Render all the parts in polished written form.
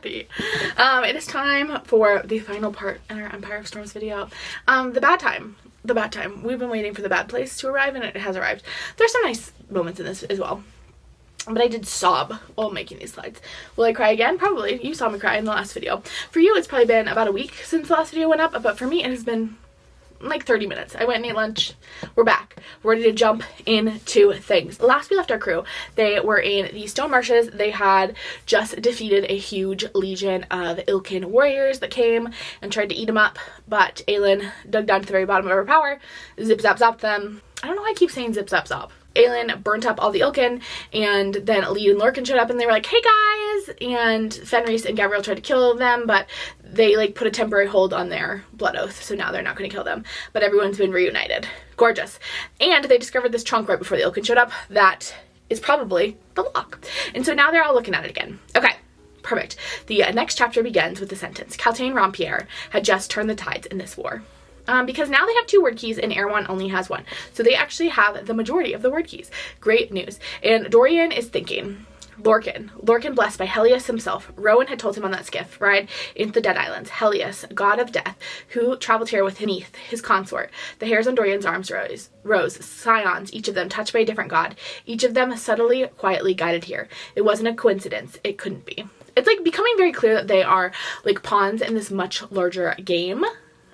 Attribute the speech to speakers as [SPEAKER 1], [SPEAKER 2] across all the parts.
[SPEAKER 1] happy. It is time for the final part in our Empire of Storms video. The bad time. The bad time. We've been waiting for the bad place to arrive, and it has arrived. There's some nice moments in this as well. But I did sob while making these slides. Will I cry again? Probably. You saw me cry in the last video. For you, it's probably been about a week since the last video went up, but for me, it has been like 30 minutes. I went and ate lunch. We're back. We're ready to jump into things. Last we left our crew, they were in the Stone Marshes. They had just defeated a huge legion of Ilkin warriors that came and tried to eat them up, but Aelin dug down to the very bottom of her power, zip zap zapped them. I don't know why I keep saying zip zap zap. Aelin burnt up all the Ilkin, and then Elide and Lorcan showed up, and they were like, hey guys! And Fenris and Gabriel tried to kill them, but they like put a temporary hold on their blood oath, so now they're not going to kill them. But everyone's been reunited. Gorgeous. And they discovered this trunk right before the Ilkin showed up that is probably the lock. And so now they're all looking at it again. Okay. Perfect. The next chapter begins with the sentence, Kaltain Rompierre had just turned the tides in this war. Because now they have 2 word keys and Erewhon only has 1. So they actually have the majority of the word keys. Great news. And Dorian is thinking, Lorcan blessed by Helios himself. Rowan had told him on that skiff ride into the Dead Islands. Helios, god of death, who traveled here with Neith, his consort. The hairs on Dorian's arms rose, scions, each of them touched by a different god. Each of them subtly, quietly guided here. It wasn't a coincidence. It couldn't be. It's like becoming very clear that they are like pawns in this much larger game.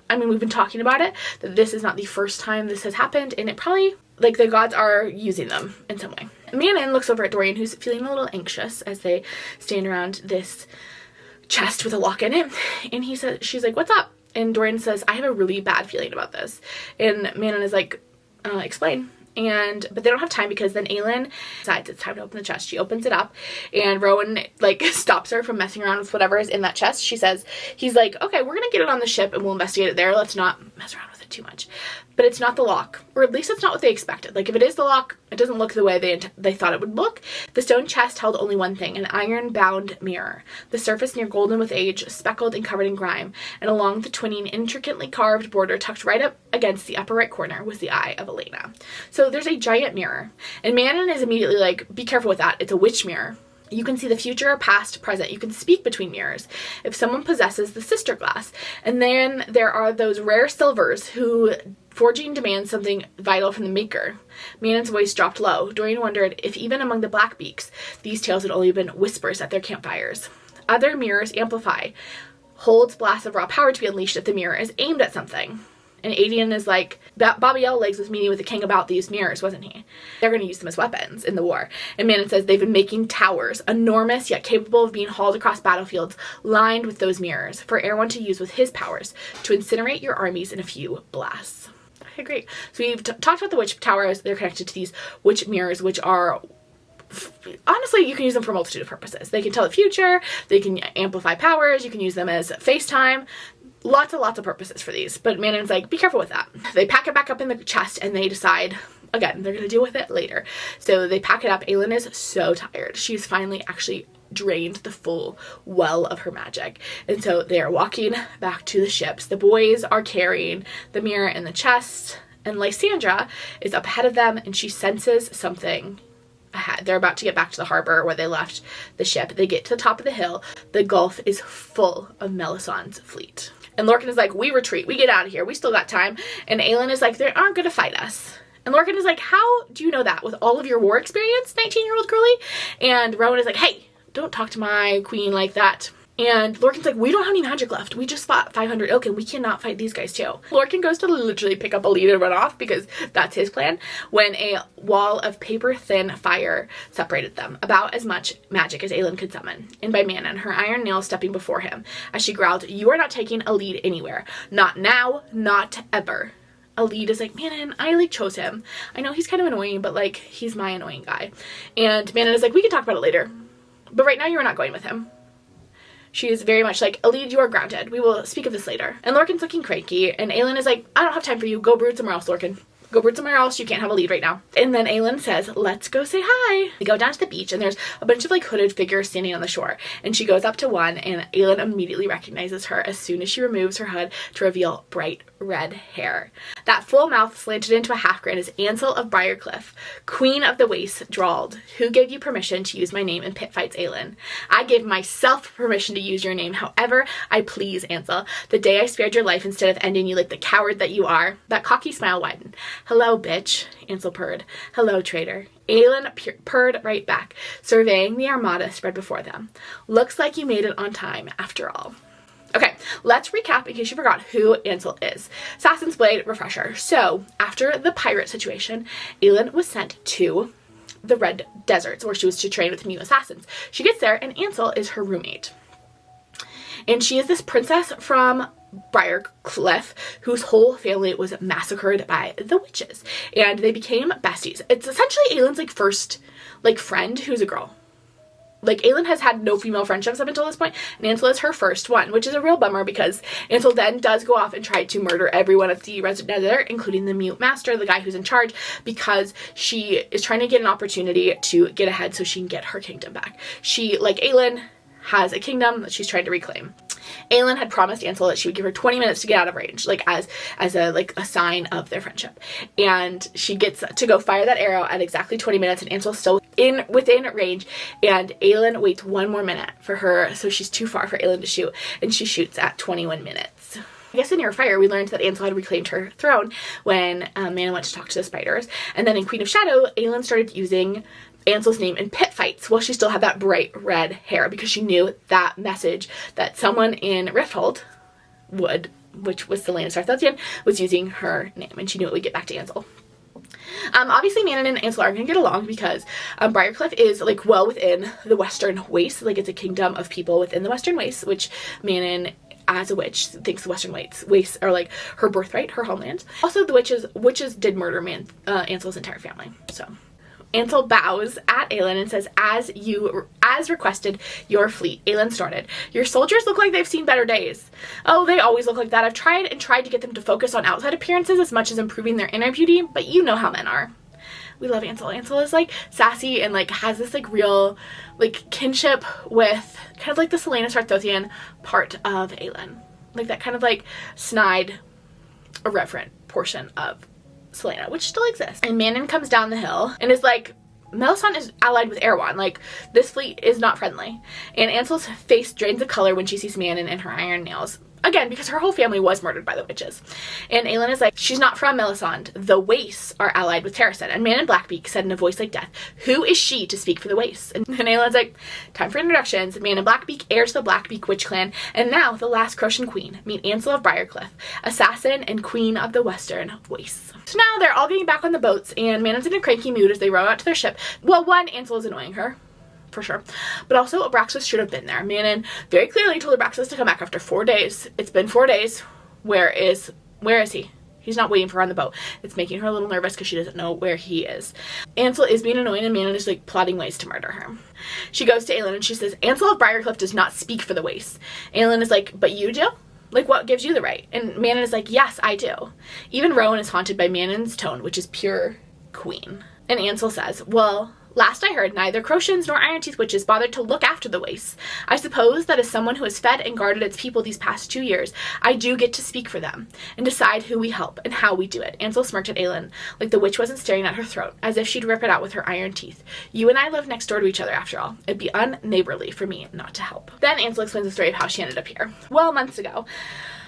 [SPEAKER 1] I mean, we've been talking about it, that this is not the first time this has happened, and it probably, like, the gods are using them in some way. Manon looks over at Dorian, who's feeling a little anxious as they stand around this chest with a lock in it, and she's like, what's up? And Dorian says, I have a really bad feeling about this. And Manon is like, explain. But they don't have time because then Aelin decides it's time to open the chest. She opens it up and Rowan like stops her from messing around with whatever is in that chest. He's like, okay, we're gonna get it on the ship and we'll investigate it there. Let's not mess around with it too much. But it's not the lock, or at least it's not what they expected. Like if it is the lock, it doesn't look the way they thought it would look. The stone chest held only one thing, an iron bound mirror. The surface near golden with age, speckled and covered in grime, and along the twinning intricately carved border tucked right up against the upper right corner was the eye of Elena. So there's a giant mirror, and Manon is immediately like, be careful with that. It's a witch mirror. You can see the future, past, present. You can speak between mirrors if someone possesses the sister glass. And then there are those rare silvers who forging demands something vital from the maker. Manon's voice dropped low. Dorian wondered if even among the Blackbeaks, these tales had only been whispers at their campfires. Other mirrors amplify. Holds blasts of raw power to be unleashed if the mirror is aimed at something. And Aelin is like, Bobby L. Legs was meeting with the king about these mirrors, wasn't he? They're going to use them as weapons in the war. And Manon says they've been making towers, enormous yet capable of being hauled across battlefields, lined with those mirrors, for Erewhon to use with his powers, to incinerate your armies in a few blasts. Okay, great. So we've talked about the witch towers. They're connected to these witch mirrors, which are, honestly, you can use them for a multitude of purposes. They can tell the future, they can amplify powers, you can use them as FaceTime. Lots of purposes for these, but Manon's like, be careful with that. They pack it back up in the chest and they decide, again, they're gonna deal with it later. So they pack it up. Aelin is so tired. She's finally actually drained the full well of her magic. And so they are walking back to the ships. The boys are carrying the mirror and the chest, and Lysandra is up ahead of them and she senses something ahead. They're about to get back to the harbor where they left the ship. They get to the top of the hill. The Gulf is full of Melisandre's fleet. And Lorcan is like, we retreat. We get out of here. We still got time. And Aelin is like, they aren't going to fight us. And Lorcan is like, how do you know that with all of your war experience, 19-year-old girly? And Rowan is like, hey, don't talk to my queen like that. And Lorcan's like, we don't have any magic left. We just fought 500 Ilkin. We cannot fight these guys too. Lorcan goes to literally pick up Elide and run off because that's his plan, when a wall of paper-thin fire separated them, about as much magic as Aelin could summon. And by Manon, her iron nails stepping before him, as she growled, you are not taking Elide anywhere. Not now, not ever. Elide is like, Manon, I like chose him. I know he's kind of annoying, but like, he's my annoying guy. And Manon is like, we can talk about it later. But right now you are not going with him. She is very much like, Elide, you are grounded. We will speak of this later. And Lorcan's looking cranky, and Aelin is like, I don't have time for you. Go brood somewhere else, Lorcan. Go brood somewhere else. You can't have Elide right now. And then Aelin says, let's go say hi. They go down to the beach, and there's a bunch of like hooded figures standing on the shore. And she goes up to one, and Aelin immediately recognizes her as soon as she removes her hood to reveal bright red hair. That full mouth slanted into a half-grin as Ansel of Briarcliff, Queen of the Waste, drawled, "Who gave you permission to use my name in pit fights, Aelin?" "I gave myself permission to use your name however I please, Ansel. The day I spared your life instead of ending you like the coward that you are." That cocky smile widened. "Hello, bitch," Ansel purred. "Hello, traitor." Aelin purred right back, surveying the armada spread before them. "Looks like you made it on time, after all." Okay, let's recap in case you forgot who Ansel is. Assassin's Blade refresher. So, after the pirate situation, Aelin was sent to the Red Deserts, where she was to train with new assassins. She gets there, and Ansel is her roommate. And she is this princess from Briarcliff whose whole family was massacred by the witches. And they became besties. It's essentially Aelin's, like, first, like, friend who's a girl. Like, Aelin has had no female friendships up until this point, and Ansel is her first one, which is a real bummer because Ansel then does go off and try to murder everyone at the Red Desert, including the Mute Master, the guy who's in charge, because she is trying to get an opportunity to get ahead so she can get her kingdom back. She, like Aelin, has a kingdom that she's trying to reclaim. Aelin had promised Ansel that she would give her 20 minutes to get out of range, like as a sign of their friendship. And she gets to go fire that arrow at exactly 20 minutes, and Ansel's still within range, and Aelin waits 1 more minute for her, so she's too far for Aelin to shoot, and she shoots at 21 minutes. I guess in Near Fire, we learned that Ansel had reclaimed her throne when Manon went to talk to the spiders. And then in Queen of Shadow, Aelin started using Ansel's name in pit fights while she still had that bright red hair, because she knew that message that someone in Rifthold would, which was Selena Sarthothian, was using her name, and she knew it would get back to Ansel. Obviously Manon and Ansel are going to get along because Briarcliff is, like, well within the Western Waste. Like, it's a kingdom of people within the Western Waste, which Manon, as a witch, thinks the Western Wastes are, like, her birthright, her homeland. Also, the witches did murder Ansel's entire family, so... Ansel bows at Aelin and says, as requested, your fleet." Aelin snorted. "Your soldiers look like they've seen better days." "Oh, they always look like that. I've tried to get them to focus on outside appearances as much as improving their inner beauty, but you know how men are." We love Ansel. Ansel is, like, sassy and, like, has this, like, real, like, kinship with kind of, like, the Selena Sarthothian part of Aelin. Like, that kind of, like, snide, irreverent portion of Selena, which still exists. And Manon comes down the hill and is like, "Melisande is allied with Erewhon. Like, this fleet is not friendly." And Ansel's face drains of color when she sees Manon and her iron nails. Again, because her whole family was murdered by the witches. And Aelin is like, "She's not from Melisande. The Wastes are allied with Terrasen." And Manon Blackbeak said in a voice like death, "Who is she to speak for the Wastes?" And Aelin's like, "Time for introductions. Manon Blackbeak, heir to the Blackbeak witch clan, and now the last Crocian queen. Meet Ansel of Briarcliff, assassin and queen of the Western Wastes." So now they're all getting back on the boats, and Manon's in a cranky mood as they row out to their ship. Well, one, Ansel is annoying her, for sure. But also, Abraxos should have been there. Manon very clearly told Abraxos to come back after 4 days. It's been 4 days. Where is he? He's not waiting for her on the boat. It's making her a little nervous because she doesn't know where he is. Ansel is being annoying, and Manon is, like, plotting ways to murder her. She goes to Aelin and she says, "Ansel of Briarcliff does not speak for the Wastes." Aelin is like, "But you do? Like, what gives you the right?" And Manon is like, "Yes, I do." Even Rowan is haunted by Manon's tone, which is pure queen. And Ansel says, "Well, last I heard, neither Crocians nor Iron Teeth witches bothered to look after the Wastes. I suppose that as someone who has fed and guarded its people these past 2 years, I do get to speak for them and decide who we help and how we do it." Ansel smirked at Aelin, like the witch wasn't staring at her throat, as if she'd rip it out with her iron teeth. "You and I live next door to each other, after all. It'd be unneighborly for me not to help." Then Ansel explains the story of how she ended up here. "Well, months ago,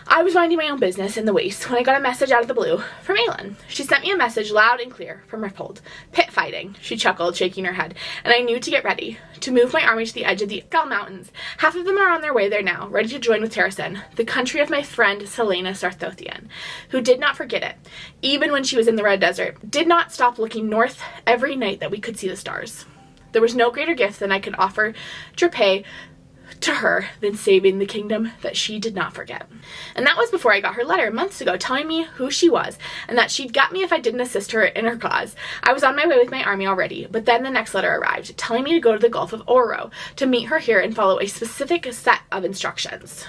[SPEAKER 1] I was minding my own business in the Waste when I got a message out of the blue from Aelin. She sent me a message loud and clear from Rifthold. Pit fighting," she chuckled, shaking her head, "and I knew to get ready, to move my army to the edge of the Gal Mountains. Half of them are on their way there now, ready to join with Terrasen, the country of my friend Selena Sarthothian, who did not forget it, even when she was in the Red Desert, did not stop looking north every night that we could see the stars. There was no greater gift than I could offer Trepay to her than saving the kingdom that she did not forget." And that was before I got her letter months ago telling me who she was and that she'd got me if I didn't assist her in her cause. I was on my way with my army already, but then the next letter arrived telling me to go to the Gulf of Oro to meet her here and follow a specific set of instructions.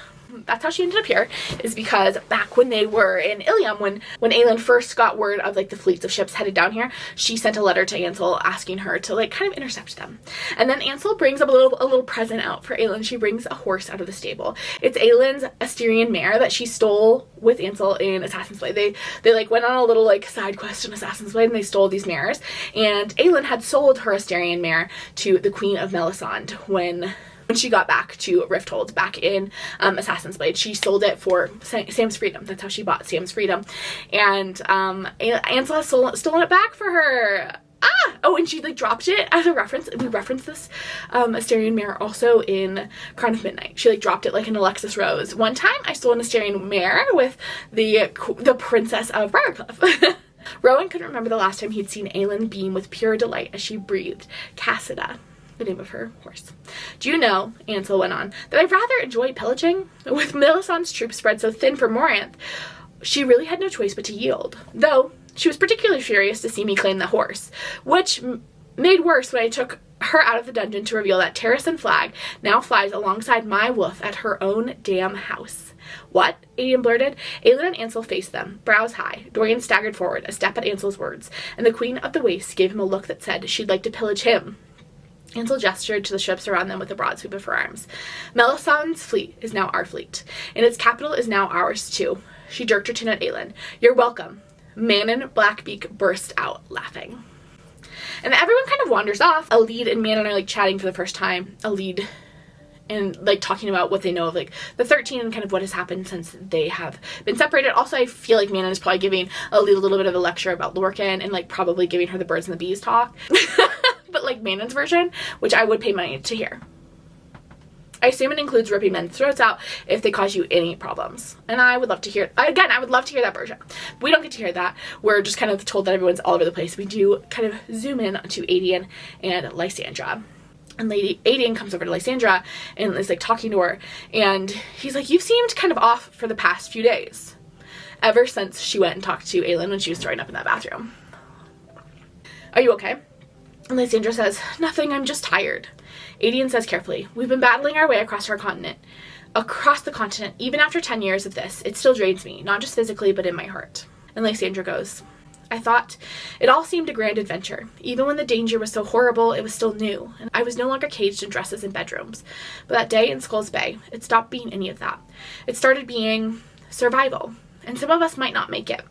[SPEAKER 1] That's how she ended up here, is because back when they were in Ilium, when Aelin first got word of like the fleets of ships headed down here, she sent a letter to Ansel asking her to like kind of intercept them. And then Ansel brings up a little present out for Aelin. She brings a horse out of the stable. It's Aelin's Asterian mare that she stole with Ansel in Assassin's Blade. They like went on a little like side quest in Assassin's Blade and they stole these mares. And Aelin had sold her Asterian mare to the Queen of Melisande when she got back to Rifthold back in Assassin's Blade. She sold it for Sam's freedom. That's how she bought Sam's freedom. And Ansel has stolen it back for her. Oh, and she like dropped it as a reference. We referenced this Asterian mare also in Crown of Midnight. She like dropped it like an Alexis Rose. One time I stole an Asterian mare with the Princess of Briarcliff. Rowan couldn't remember the last time he'd seen Aelin beam with pure delight as she breathed Cassida, the name of her horse. Do you know, Ansel went on, that I rather enjoy pillaging? With Melisandre's troops spread so thin for Morinth, she really had no choice but to yield. Though, she was particularly furious to see me claim the horse, which made worse when I took her out of the dungeon to reveal that Terrasen Flag now flies alongside my wolf at her own damn house. What? Aelin blurted. Aelin and Ansel faced them, brows high. Dorian staggered forward, a step at Ansel's words, and the Queen of the Waste gave him a look that said she'd like to pillage him. Ansel gestured to the ships around them with a broad sweep of her arms. Melisandre's fleet is now our fleet, and its capital is now ours too. She jerked her chin at Aelin. You're welcome. Manon Blackbeak burst out laughing. And everyone kind of wanders off. Elide and Manon are like chatting for the first time. Elide and like talking about what they know of like the 13 and kind of what has happened since they have been separated. Also, I feel like Manon is probably giving Elide a little bit of a lecture about Lorcan and like probably giving her the birds and the bees talk. But like Manon's version, which I would pay money to hear. I assume it includes ripping men's throats out if they cause you any problems. And I would love to hear, again, I would love to hear that version. We don't get to hear that. We're just kind of told that everyone's all over the place. We do kind of zoom in to Aelin and Lysandra. And Aelin comes over to Lysandra and is like talking to her. And he's like, you've seemed kind of off for the past few days. Ever since she went and talked to Aelin when she was throwing up in that bathroom. Are you okay? And Lysandra says, nothing, I'm just tired. Aelin says carefully, we've been battling our way across the continent, even after 10 years of this, it still drains me, not just physically, but in my heart. And Lysandra goes, I thought it all seemed a grand adventure. Even when the danger was so horrible, it was still new, and I was no longer caged in dresses and bedrooms. But that day in Skull's Bay, it stopped being any of that. It started being survival, and some of us might not make it.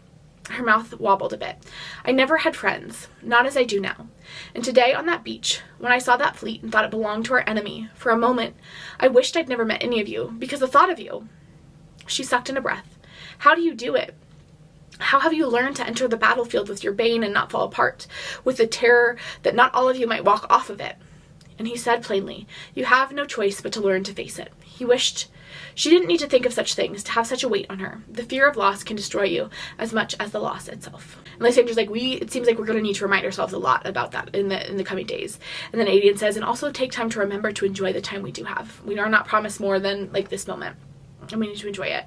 [SPEAKER 1] Her mouth wobbled a bit. I never had friends, not as I do now. And today on that beach, when I saw that fleet and thought it belonged to our enemy, for a moment, I wished I'd never met any of you, because the thought of you. She sucked in a breath. How do you do it? How have you learned to enter the battlefield with your bane and not fall apart, with the terror that not all of you might walk off of it? And he said plainly, you have no choice but to learn to face it. He wished she didn't need to think of such things, to have such a weight on her. The fear of loss can destroy you as much as the loss itself. And Lysandra's like, it seems like we're going to need to remind ourselves a lot about that in the coming days. And then Aelin says, and also take time to remember to enjoy the time we do have. We are not promised more than like this moment, and we need to enjoy it.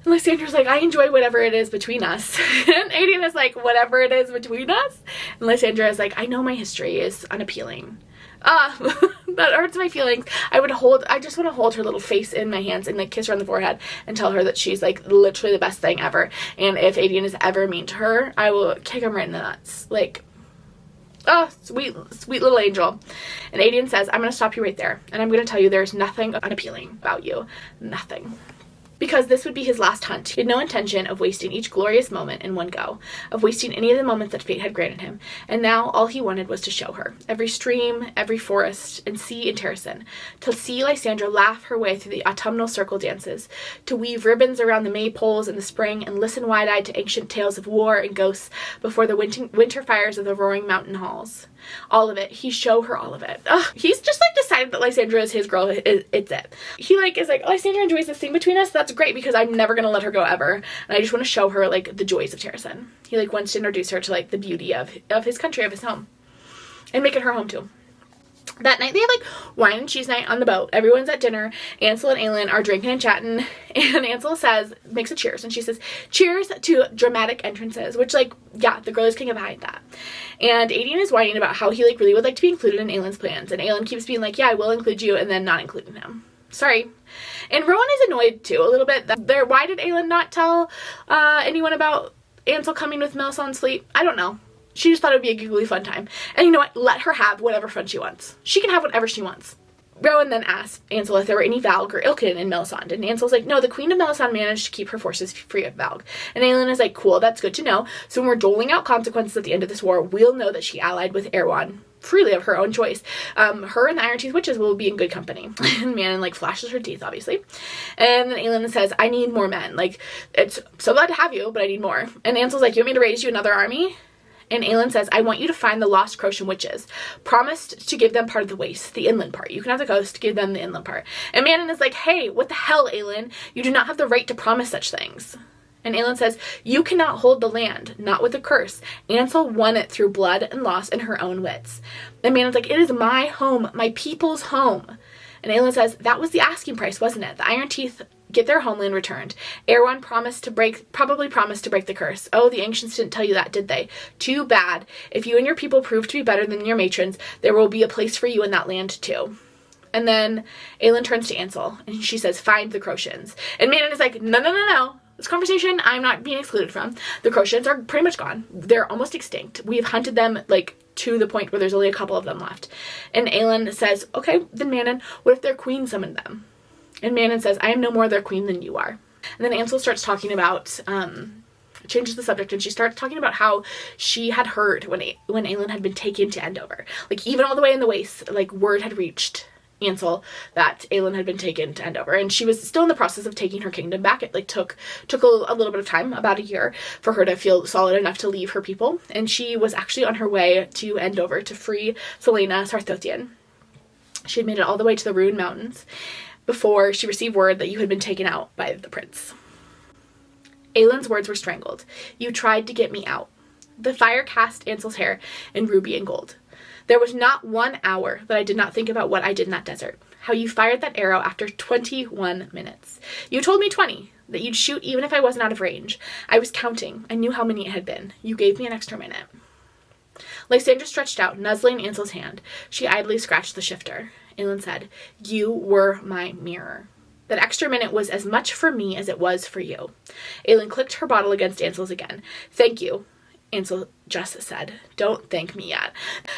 [SPEAKER 1] And Lysandra's like, I enjoy whatever it is between us. And Aelin is like, whatever it is between us? And Lysandra is like, I know my history is unappealing. That hurts my feelings. I just want to hold her little face in my hands and like kiss her on the forehead and tell her that she's like literally the best thing ever. And if Aelin is ever mean to her, I will kick him right in the nuts. Like, oh, sweet, sweet little angel. And Aelin says, I'm going to stop you right there. And I'm going to tell you there's nothing unappealing about you. Nothing. Because this would be his last hunt. He had no intention of wasting each glorious moment in one go, of wasting any of the moments that fate had granted him. And now all he wanted was to show her. Every stream, every forest, and sea in Terrasen. To see Lysandra laugh her way through the autumnal circle dances. To weave ribbons around the maypoles in the spring and listen wide-eyed to ancient tales of war and ghosts before the winter fires of the roaring mountain halls. All of it. He showed her all of it. Ugh. He's just like decided that Lysandra is his girl. It's it. He like is like, Lysandra enjoys this thing between us. That's great because I'm never gonna let her go ever. And I just want to show her like the joys of Terrasen. He like wants to introduce her to like the beauty of his country, of his home, and make it her home too. That night they have like wine and cheese night on the boat. Everyone's at dinner. Ansel and Aelin are drinking and chatting, and Ansel makes a cheers, and she says, cheers to dramatic entrances, which like, yeah, the girl is kind of behind that. And Aelin is whining about how he like really would like to be included in Aelin's plans, and Aelin keeps being like, yeah, I will include you, and then not including him. Sorry. And Rowan is annoyed too a little bit. Why did Aelin not tell anyone about Ansel coming with Melisandre's fleet? I don't know. She just thought it would be a giggly fun time. And you know what? Let her have whatever fun she wants. She can have whatever she wants. Rowan then asked Ansel if there were any Valg or Ilkin in Melisandre, and Ansel's like, no, the Queen of Melisandre managed to keep her forces free of Valg. And Aelin is like, cool, that's good to know. So when we're doling out consequences at the end of this war, we'll know that she allied with Erwan freely of her own choice. Her and the Iron Teeth witches will be in good company. And Manon like flashes her teeth, obviously. And then Aelin says, I need more men. Like, it's so glad to have you, but I need more. And Ansel's like, you want me to raise you another army? And Aelin says, I want you to find the lost Croatian witches. Promised to give them part of the waste, the inland part. You can have the coast, give them the inland part. And Manon is like, hey, what the hell, Aelin? You do not have the right to promise such things. And Aelin says, you cannot hold the land, not with a curse. Ansel won it through blood and loss and her own wits. And Manon's like, it is my home, my people's home. And Aelin says, that was the asking price, wasn't it? The Iron Teeth get their homeland returned. Erwan probably promised to break the curse. Oh, the ancients didn't tell you that, did they? Too bad. If you and your people prove to be better than your matrons, there will be a place for you in that land too. And then Aelin turns to Ansel and she says, find the Croatians. And Manon is like, no. This conversation I'm not being excluded from. The Croatians are pretty much gone. They're almost extinct. We've hunted them like to the point where there's only a couple of them left. And Aelin says, okay, then Manon, what if their queen summoned them? And Manon says, I am no more their queen than you are. And then Ansel starts talking about, changes the subject, and she starts talking about how she had heard when Aelin had been taken to Endover. Like, even all the way in the waste, like, word had reached Ansel that Aelin had been taken to Endover. And she was still in the process of taking her kingdom back. It, like, took a little bit of time, about a year, for her to feel solid enough to leave her people. And she was actually on her way to Endover to free Selena Sarthothian. She had made it all the way to the Rune Mountains before she received word that you had been taken out by the prince. Aelin's words were strangled. You tried to get me out. The fire cast Ansel's hair in ruby and gold. There was not 1 hour that I did not think about what I did in that desert. How you fired that arrow after 21 minutes. You told me 20, that you'd shoot even if I wasn't out of range. I was counting. I knew how many it had been. You gave me an extra minute. Lysandra stretched out, nuzzling Ansel's hand. She idly scratched the shifter. Aelin said, you were my mirror. That extra minute was as much for me as it was for you. Aelin clicked her bottle against Ansel's again. Thank you, Ansel just said. Don't thank me yet.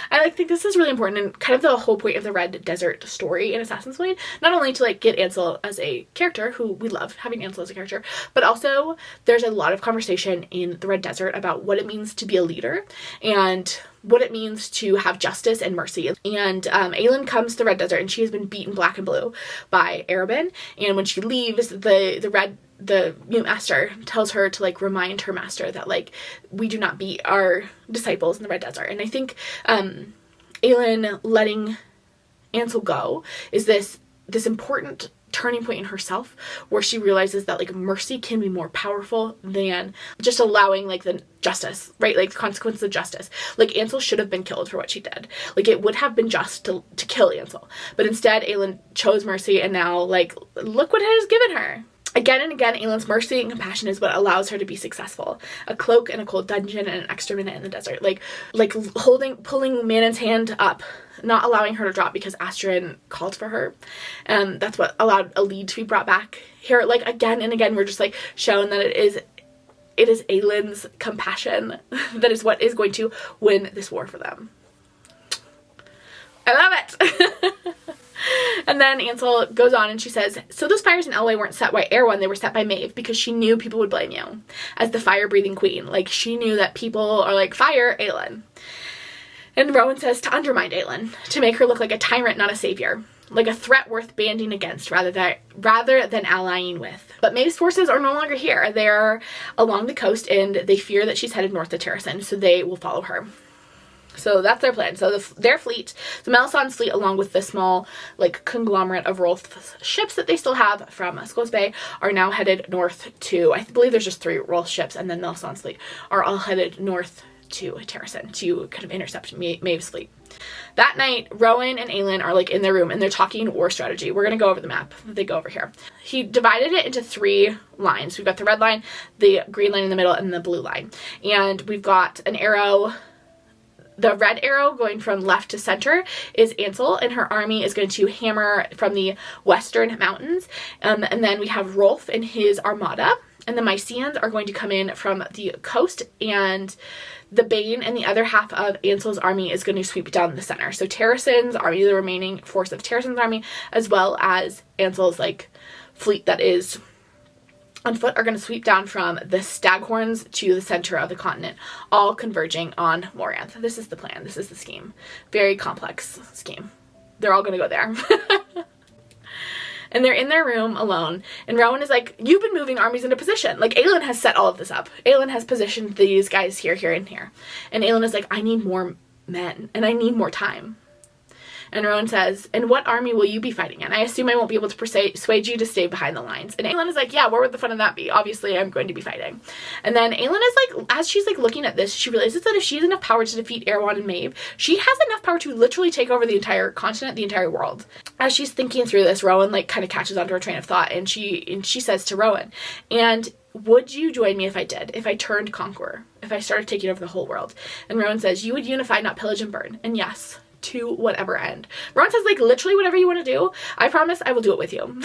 [SPEAKER 1] I think this is really important and kind of the whole point of the Red Desert story in Assassin's Blade. Not only to like get Ansel as a character, who we love having Ansel as a character, but also there's a lot of conversation in the Red Desert about what it means to be a leader and what it means to have justice and mercy. And Aelin comes to the Red Desert and she has been beaten black and blue by Arabin. And when she leaves, the new master tells her to like remind her master that like we do not beat our disciples in the Red Desert. And I think Aelin letting Ansel go is this important turning point in herself where she realizes that like mercy can be more powerful than just allowing like the justice, right? Like the consequences of justice. Like Ansel should have been killed for what she did. Like it would have been just to kill Ansel. But instead Aelin chose mercy and now like look what it has given her. Again and again, Aelin's mercy and compassion is what allows her to be successful. A cloak in a cold dungeon and an extra minute in the desert. Like pulling Manon's hand up, not allowing her to drop because Astrid called for her. That's what allowed Elide to be brought back. Here, like again and again, we're just like shown that it is Aelin's compassion that is what is going to win this war for them. I love it! And then Ansel goes on and she says, so those fires in Elway weren't set by Erwan, they were set by Maeve because she knew people would blame you as the fire-breathing queen. Like, she knew that people are like, fire Aelin. And Rowan says to undermine Aelin, to make her look like a tyrant, not a savior. Like a threat worth banding against rather than allying with. But Maeve's forces are no longer here. They're along the coast and they fear that she's headed north to Terrasen, so they will follow her. So that's their plan. So their fleet, the Melisandre's fleet, along with the small, like, conglomerate of Rolf's ships that they still have from Skulls Bay, are now headed north to, I believe there's just 3 Rolf ships, and then Melisandre's fleet are all headed north to Terrasen to kind of intercept Maeve's fleet. That night, Rowan and Aelin are, like, in their room, and they're talking war strategy. We're going to go over the map. They go over here. He divided it into 3 lines. We've got the red line, the green line in the middle, and the blue line. And we've got an arrow the red arrow going from left to center is Ansel, and her army is going to hammer from the western mountains. And then we have Rolf and his armada, and the Mysians are going to come in from the coast, and the Bane and the other half of Ansel's army is going to sweep down the center. So Terrasen's army, the remaining force of Terrasen's army, as well as Ansel's like fleet that is on foot, are going to sweep down from the Staghorns to the center of the continent, all converging on Moranth. This is the plan. This is the scheme. Very complex scheme. They're all going to go there. And they're in their room alone, and Rowan is like, you've been moving armies into position. Like, Aelin has set all of this up. Aelin has positioned these guys here, here, and here. And Aelin is like, I need more men, and I need more time. And Rowan says, and what army will you be fighting in? I assume I won't be able to persuade you to stay behind the lines. And Aelin is like, yeah, where would the fun of that be? Obviously, I'm going to be fighting. And then Aelin is like, as she's like looking at this, she realizes that if she has enough power to defeat Erwan and Maeve, she has enough power to literally take over the entire continent, the entire world. As she's thinking through this, Rowan like kind of catches onto her train of thought, and she says to Rowan, and would you join me if I did? If I turned conqueror? If I started taking over the whole world? And Rowan says, you would unify, not pillage and burn. And yes, to whatever end. Rowan says, like, literally whatever you want to do, I promise I will do it with you.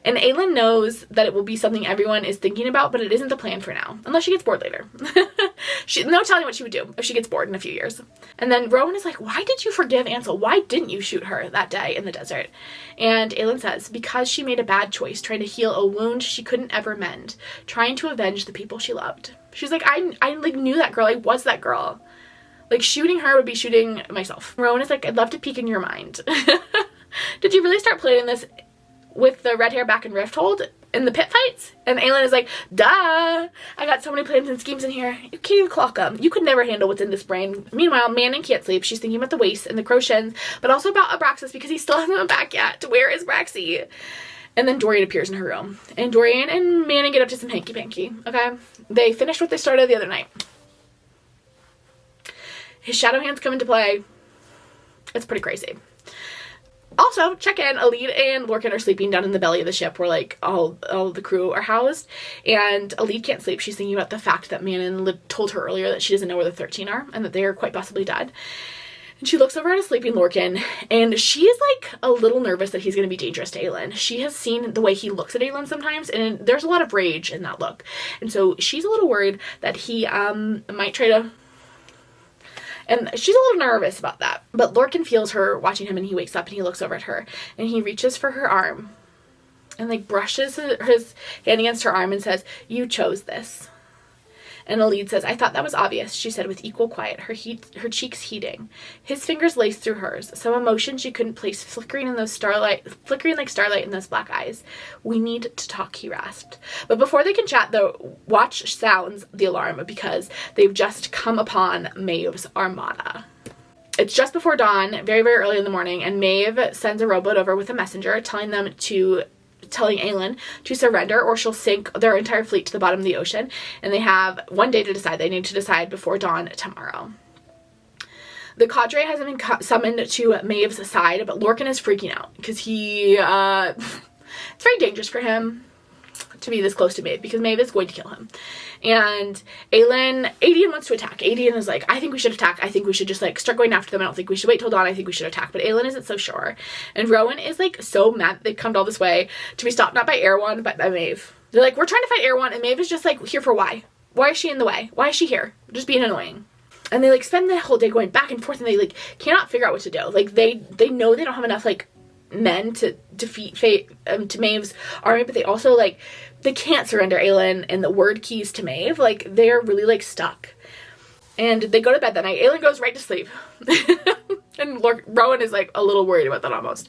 [SPEAKER 1] And Aelin knows that it will be something everyone is thinking about, but it isn't the plan for now. Unless she gets bored later. No telling what she would do if she gets bored in a few years. And then Rowan is like, why did you forgive Ansel? Why didn't you shoot her that day in the desert? And Aelin says, because she made a bad choice, trying to heal a wound she couldn't ever mend. Trying to avenge the people she loved. She's like, I like knew that girl. I was that girl. Like, shooting her would be shooting myself. Rowan is like, I'd love to peek in your mind. Did you really start playing this with the red hair back in Rifthold in the pit fights? And Aelin is like, duh. I got so many plans and schemes in here. You can't even clock them. You could never handle what's in this brain. Meanwhile, Manon can't sleep. She's thinking about the waste and the Crochens, but also about Abraxos because he still hasn't been back yet. Where is Braxy? And then Dorian appears in her room. And Dorian and Manon get up to some hanky-panky, okay? They finished what they started the other night. His shadow hands come into play. It's pretty crazy. Also, check in. Elide and Lorcan are sleeping down in the belly of the ship where, like, all the crew are housed. And Elide can't sleep. She's thinking about the fact that Manon told her earlier that she doesn't know where the 13 are and that they are quite possibly dead. And she looks over at a sleeping Lorcan, and she is, like, a little nervous that he's going to be dangerous to Aelin. She has seen the way he looks at Aelin sometimes, and there's a lot of rage in that look. And so she's a little worried that he might try to... And she's a little nervous about that. But Lorcan feels her watching him, and he wakes up and he looks over at her. And he reaches for her arm and like brushes his hand against her arm and says, you chose this. And Elide says, I thought that was obvious, she said with equal quiet, her cheeks heating. His fingers laced through hers, some emotion she couldn't place flickering like starlight in those black eyes. We need to talk, he rasped. But before they can chat, the watch sounds the alarm because they've just come upon Maeve's armada. It's just before dawn, very, very early in the morning, and Maeve sends a rowboat over with a messenger telling Aelin to surrender or she'll sink their entire fleet to the bottom of the ocean, and they have one day to decide. They need to decide before dawn tomorrow. The cadre hasn't been summoned to Maeve's side, but Lorcan is freaking out because it's very dangerous for him to be this close to Maeve because Maeve is going to kill him. And Aelin wants to attack. Aelin is like, I think we should attack. I think we should just like start going after them. I don't think we should wait till dawn. I think we should attack. But Aelin isn't so sure. And Rowan is like so mad that they've come all this way to be stopped not by Erwan but by Maeve. They're like, we're trying to fight Erwan, and Maeve is just like, here for why? Why is she in the way? Why is she here? Just being annoying. And they like spend the whole day going back and forth, and they like cannot figure out what to do. Like they know they don't have enough like men to defeat to Maeve's army, but they also like they can't surrender Aelin and the word keys to Maeve. Like they're really like stuck, and they go to bed that night. Aelin goes right to sleep. And Rowan is like a little worried about that almost.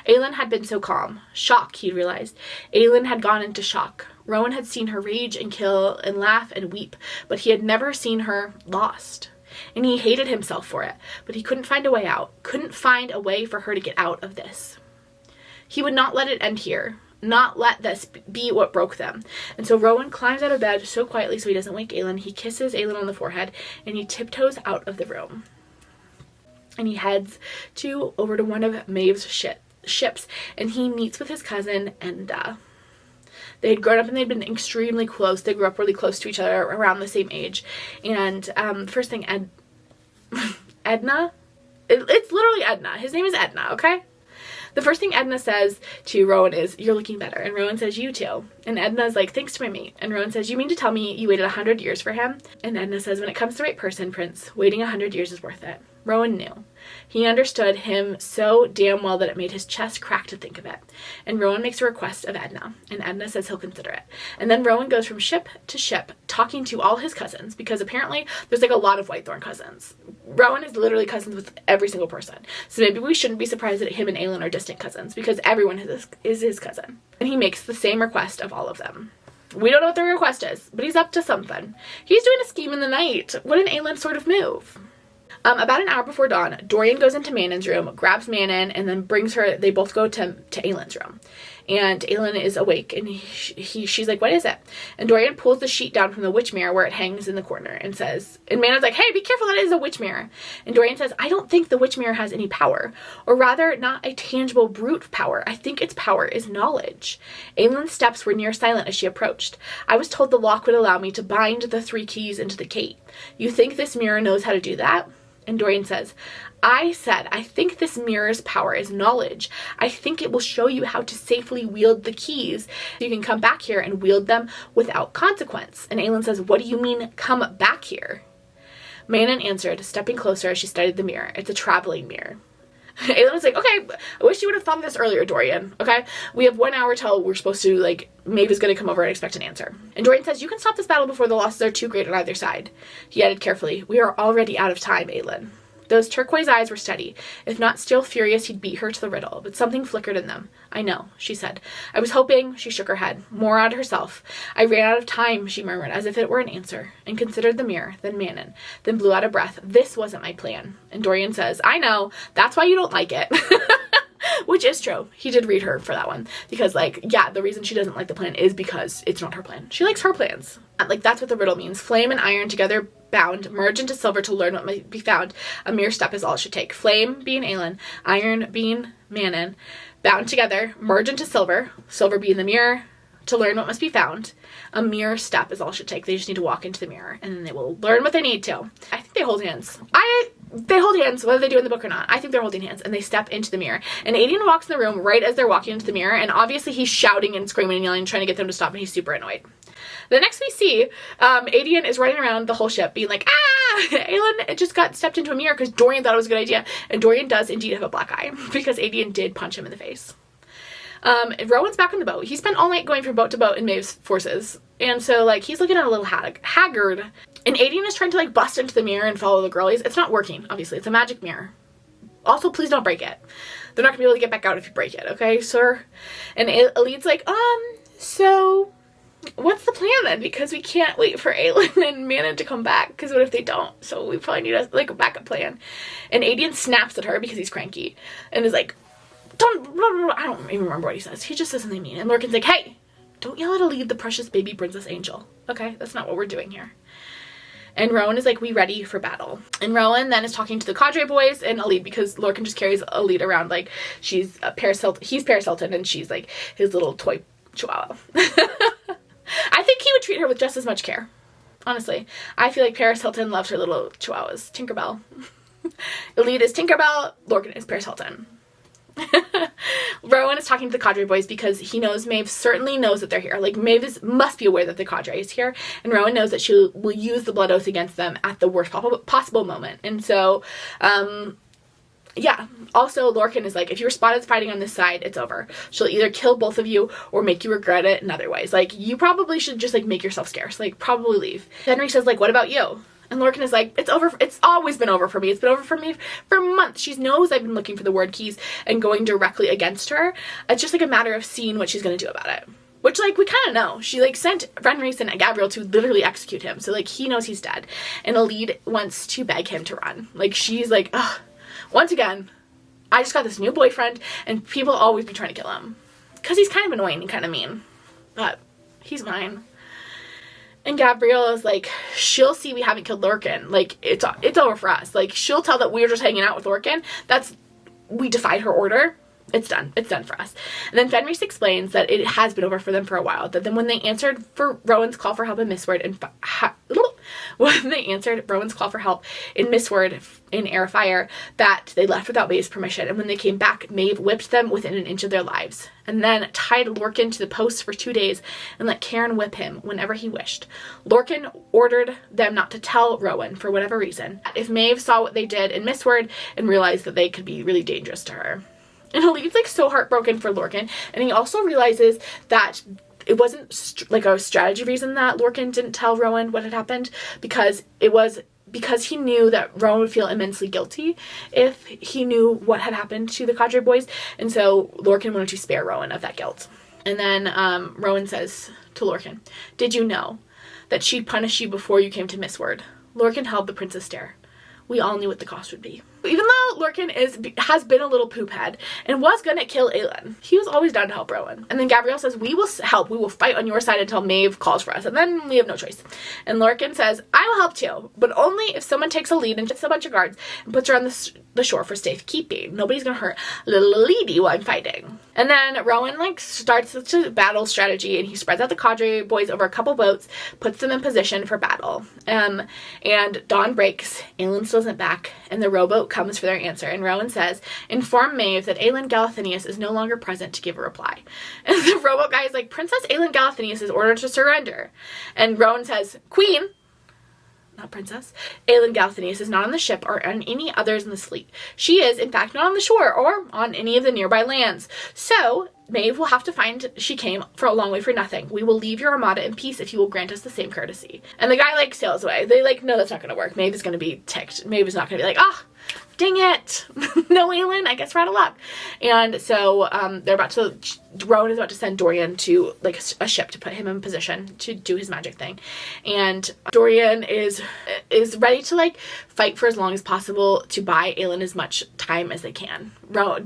[SPEAKER 1] Aelin had been so calm. Shock, he realized. Aelin had gone into shock. Rowan had seen her rage and kill and laugh and weep, but he had never seen her lost. And he hated himself for it, but he couldn't find a way out. Couldn't find a way for her to get out of this. He would not let it end here. Not let this be what broke them. And so Rowan climbs out of bed so quietly so he doesn't wake Aelin. He kisses Aelin on the forehead, and he tiptoes out of the room. And he heads over to one of Maeve's ships, and he meets with his cousin, Enda. They had grown up and they'd been extremely close. They grew up really close to each other, around the same age. And first thing Edna. It's literally Edna. His name is Edna, okay? The first thing Edna says to Rowan is, "You're looking better." And Rowan says, "You too." And Edna's like, "Thanks to my mate." And Rowan says, "You mean to tell me you waited 100 years for him?" And Edna says, "When it comes to the right person, Prince, waiting 100 years is worth it." Rowan knew. He understood him so damn well that it made his chest crack to think of it. And Rowan makes a request of Edna, and Edna says he'll consider it. And then Rowan goes from ship to ship, talking to all his cousins, because apparently there's like a lot of Whitethorn cousins. Rowan is literally cousins with every single person. So maybe we shouldn't be surprised that him and Aelin are distant cousins, because everyone is his cousin. And he makes the same request of all of them. We don't know what the request is, but he's up to something. He's doing a scheme in the night. What an Aelin sort of move. About an hour before dawn, Dorian goes into Manon's room, grabs Manon, and then brings her, they both go to Aelin's room. And Aelin is awake, and she's like, "What is it?" And Dorian pulls the sheet down from the witch mirror where it hangs in the corner and says, and Manon's like, "Hey, be careful, that is a witch mirror." And Dorian says, "I don't think the witch mirror has any power, or rather, not a tangible brute power. I think its power is knowledge." Aelin's steps were near silent as she approached. "I was told the lock would allow me to bind the 3 keys into the gate. You think this mirror knows how to do that?" And Dorian says, I think this mirror's power is knowledge. I think it will show you how to safely wield the keys. You can come back here and wield them without consequence." And Aelin says, "What do you mean, come back here?" Manon answered, stepping closer as she studied the mirror. "It's a traveling mirror." Aelin was like, "Okay, I wish you would have thought of this earlier, Dorian, okay? We have 1 hour till we're supposed to, like, Maeve is going to come over and expect an answer." And Dorian says, "You can stop this battle before the losses are too great on either side." He added carefully, "We are already out of time, Aelin." Those turquoise eyes were steady. If not still furious, he'd beat her to the riddle, but something flickered in them. "I know," she said. "I was hoping," she shook her head, more out herself. "I ran out of time," she murmured, as if it were an answer, and considered the mirror, then Manon, then blew out a breath. "This wasn't my plan." And Dorian says, "I know, that's why you don't like it." Which is true. He did read her for that one. Because, like, yeah, the reason she doesn't like the plan is because it's not her plan. She likes her plans. Like, that's what the riddle means. Flame and iron together bound, merge into silver to learn what might be found. A mere step is all it should take. Flame being Aelin, iron being Manon, bound together, merge into silver, silver being the mirror, to learn what must be found. A mere step is all it should take. They just need to walk into the mirror, and then they will learn what they need to. I think they hold hands. They hold hands, whether they do in the book or not. I think they're holding hands, and they step into the mirror. And Aelin walks in the room right as they're walking into the mirror, and obviously he's shouting and screaming and yelling, trying to get them to stop, and he's super annoyed. The next we see, Aelin is running around the whole ship being like, "Ah!" Aelin just got stepped into a mirror because Dorian thought it was a good idea, and Dorian does indeed have a black eye, because Aelin did punch him in the face. Rowan's back on the boat. He spent all night going from boat to boat in Maeve's forces, and so, like, he's looking at a little haggard. And Aelin is trying to, like, bust into the mirror and follow the girlies. It's not working, obviously. It's a magic mirror. Also, please don't break it. They're not gonna be able to get back out if you break it, okay, sir? And Elide's like, so what's the plan then? Because we can't wait for Aelin and Manon to come back, because what if they don't? So we probably need a backup plan. And Aelin snaps at her because he's cranky and is like, "Don't, blah, blah, blah." I don't even remember what he says. He just says something mean. And Lorcan's like, "Hey, don't yell at Elide, the precious baby princess angel. Okay, that's not what we're doing here." And Rowan is like, "We ready for battle." And Rowan then is talking to the cadre boys and Elide, because Lorcan just carries Elide around like she's Paris Hilton. He's Paris Hilton and she's like his little toy chihuahua. I think he would treat her with just as much care. Honestly, I feel like Paris Hilton loves her little chihuahuas. Tinkerbell. Elide is Tinkerbell. Lorcan is Paris Hilton. Rowan is talking to the cadre boys because he knows Maeve certainly knows that they're here. Like, Maeve must be aware that the cadre is here, and Rowan knows that she will use the blood oath against them at the worst possible moment. And so, yeah. Also, Lorcan is like, if you were spotted fighting on this side, it's over. She'll either kill both of you or make you regret it in other ways. Like, you probably should just, like, make yourself scarce. Like, probably leave. Henry says, like, what about you? And Lorcan is like, it's over. It's always been over for me. It's been over for me for months. She knows I've been looking for the word keys and going directly against her. It's just like a matter of seeing what she's going to do about it. Which, like, we kind of know. She, like, sent Fenris and Gabriel to literally execute him. So, like, he knows he's dead. And Elide wants to beg him to run. Like, she's like, ugh, once again, I just got this new boyfriend and people always be trying to kill him. Because he's kind of annoying and kind of mean. But he's mine. And Gabrielle is like, she'll see we haven't killed Lorcan. Like, it's over for us. Like, she'll tell that we were just hanging out with Lorcan. We defied her order. It's done. It's done for us. And then Fenris explains that it has been over for them for a while. That then when they answered for Rowan's call for help in Mistward and When they answered Rowan's call for help in Mistward in Air Fire, that they left without Maeve's permission, and when they came back, Maeve whipped them within an inch of their lives, and then tied Lorcan to the posts for 2 days and let Cairn whip him whenever he wished. Lorcan ordered them not to tell Rowan for whatever reason, if Maeve saw what they did in Mistward and realized that they could be really dangerous to her. And Elide's like so heartbroken for Lorcan, and he also realizes that it wasn't like a strategy reason that Lorcan didn't tell Rowan what had happened, because it was because he knew that Rowan would feel immensely guilty if he knew what had happened to the Cadre boys, and so Lorcan wanted to spare Rowan of that guilt. And then Rowan says to Lorcan, "Did you know that she'd punish you before you came to Mistward?" Lorcan held the prince's stare. We all knew what the cost would be. Even though Lorcan has been a little poop head and was gonna kill Aelin, he was always down to help Rowan. And then Gabrielle says, "We will help. We will fight on your side until Maeve calls for us, and then we have no choice." And Lorcan says, "I will help too, but only if someone takes a lead and gets a bunch of guards and puts her on the shore for safekeeping. Nobody's gonna hurt little Elide while I'm fighting." And then Rowan starts the battle strategy, and he spreads out the Cadre boys over a couple boats, puts them in position for battle. And dawn breaks, Aelin still isn't back, and the rowboat comes for their answer, and Rowan says, "Inform Maeve that Aelin Galathinius is no longer present to give a reply." And the rowboat guy is like, "Princess Aelin Galathinius is ordered to surrender." And Rowan says, "Queen," not princess, "Aelin Galathinius is not on the ship or on any others in the fleet. She is, in fact, not on the shore or on any of the nearby lands. So Maeve will have to find she came for a long way for nothing. We will leave your armada in peace if you will grant us the same courtesy." And the guy sails away. They no, that's not gonna work. Maeve is gonna be ticked. Maeve is not gonna be like, "Ah, dang it." "No, Aelin, I guess we're out of luck." And so Rowan is about to send Dorian to a ship to put him in position to do his magic thing. And Dorian is ready to fight for as long as possible to buy Aelin as much time as they can.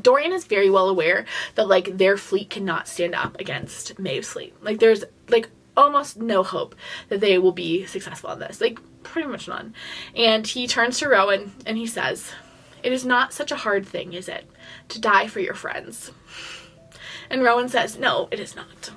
[SPEAKER 1] Dorian is very well aware that their fleet cannot stand up against Maeve's fleet. There's almost no hope that they will be successful in this. Pretty much none. And he turns to Rowan and he says, "It is not such a hard thing, is it, to die for your friends?" And Rowan says, "No, it is not."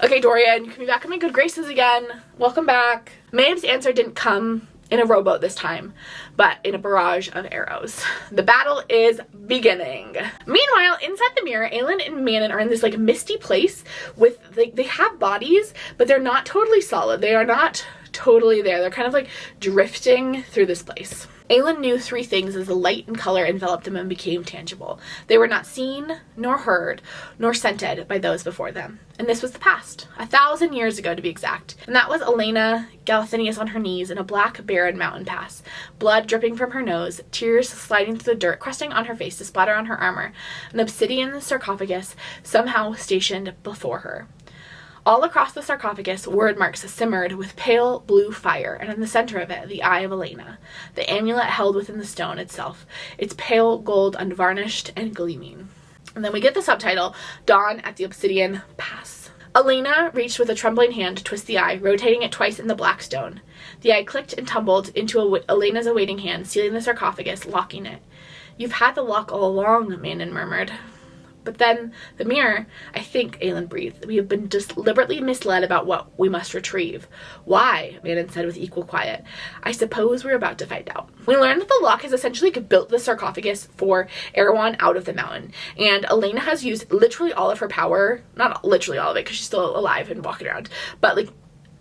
[SPEAKER 1] "Okay, Dorian, you can be back in my good graces again. Welcome back." Maeve's answer didn't come in a rowboat this time, but in a barrage of arrows. The battle is beginning. Meanwhile, inside the mirror, Aelin and Manon are in this misty place with they have bodies, but they're not totally solid. They are not totally there. They're kind of drifting through this place. Aelin knew 3 things as the light and color enveloped them and became tangible. They were not seen, nor heard, nor scented by those before them. And this was the past, 1,000 years ago to be exact. And that was Elena Galathinius on her knees in a black, barren mountain pass, blood dripping from her nose, tears sliding through the dirt, crusting on her face to splatter on her armor, an obsidian sarcophagus somehow stationed before her. All across the sarcophagus, word marks simmered with pale blue fire, and in the center of it, the eye of Elena, the amulet held within the stone itself, its pale gold unvarnished and gleaming. And then we get the subtitle, "Dawn at the Obsidian Pass." Elena reached with a trembling hand to twist the eye, rotating it twice in the black stone. The eye clicked and tumbled into Elena's awaiting hand, sealing the sarcophagus, locking it. "You've had the lock all along," Manon murmured. "But then, the mirror, I think," Aelin breathed. "We have been deliberately misled about what we must retrieve." "Why?" Manon said with equal quiet. "I suppose we're about to find out." We learned that the lock has essentially built the sarcophagus for Erewhon out of the mountain, and Elena has used literally all of her power, not literally all of it because she's still alive and walking around, but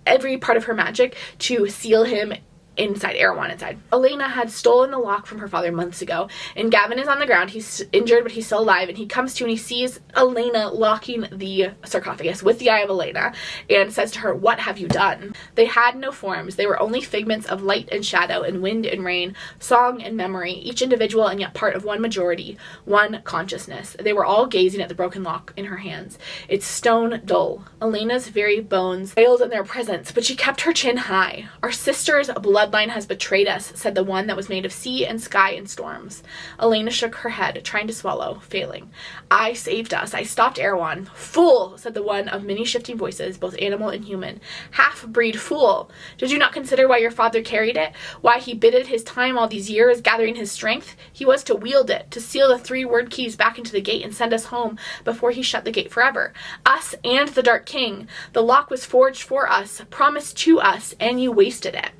[SPEAKER 1] every part of her magic to seal him inside Erewhon inside. Elena had stolen the lock from her father months ago, and Gavin is on the ground. He's injured, but he's still alive, and he comes to and he sees Elena locking the sarcophagus with the eye of Elena and says to her, "What have you done?" They had no forms. They were only figments of light and shadow and wind and rain, song and memory, each individual and yet part of one majority, one consciousness. They were all gazing at the broken lock in her hands, its stone dull. Elena's very bones failed in their presence, but she kept her chin high. "Our sister's bloodline has betrayed us," said the one that was made of sea and sky and storms. Elena shook her head, trying to swallow, failing. "I saved us. I stopped Erewhon." "Fool," said the one of many shifting voices, both animal and human. "Half-breed fool. Did you not consider why your father carried it? Why he bided his time all these years, gathering his strength? He was to wield it, to seal the 3 word keys back into the gate and send us home before he shut the gate forever. Us and the Dark King. The lock was forged for us, promised to us, and you wasted it."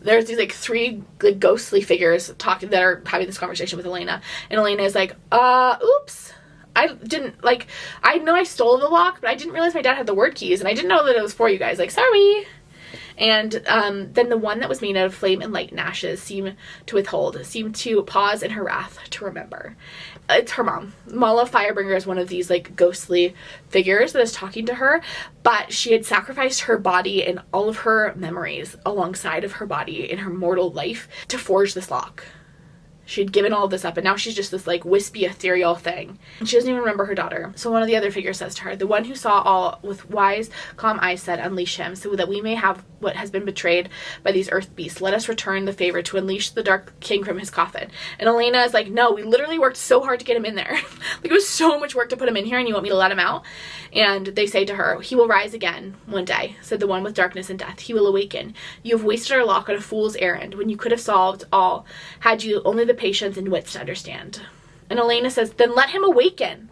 [SPEAKER 1] there's these like three like ghostly figures talking that are having this conversation with Elena, and Elena is like, oops, I didn't, like, I know I stole the lock, but I didn't realize my dad had the word keys, and I didn't know that it was for you guys, like, sorry. And then the one that was made out of flame and light and ashes seemed to pause in her wrath to remember. It's her mom. Mala Firebringer is one of these like ghostly figures that is talking to her, but she had sacrificed her body and all of her memories alongside of her body in her mortal life to forge this lock. She'd given all of this up, and now she's just this, like, wispy, ethereal thing. And she doesn't even remember her daughter. So one of the other figures says to her, the one who saw all with wise, calm eyes said, unleash him, so that we may have what has been betrayed by these earth beasts. Let us return the favor to unleash the Dark King from his coffin. And Elena is like, no, we literally worked so hard to get him in there. Like, it was so much work to put him in here, and you want me to let him out? And they say to her, he will rise again one day, said the one with darkness and death. He will awaken. You have wasted our lock on a fool's errand, when you could have solved all, had you only the patience and wits to understand. And Elena says, then let him awaken.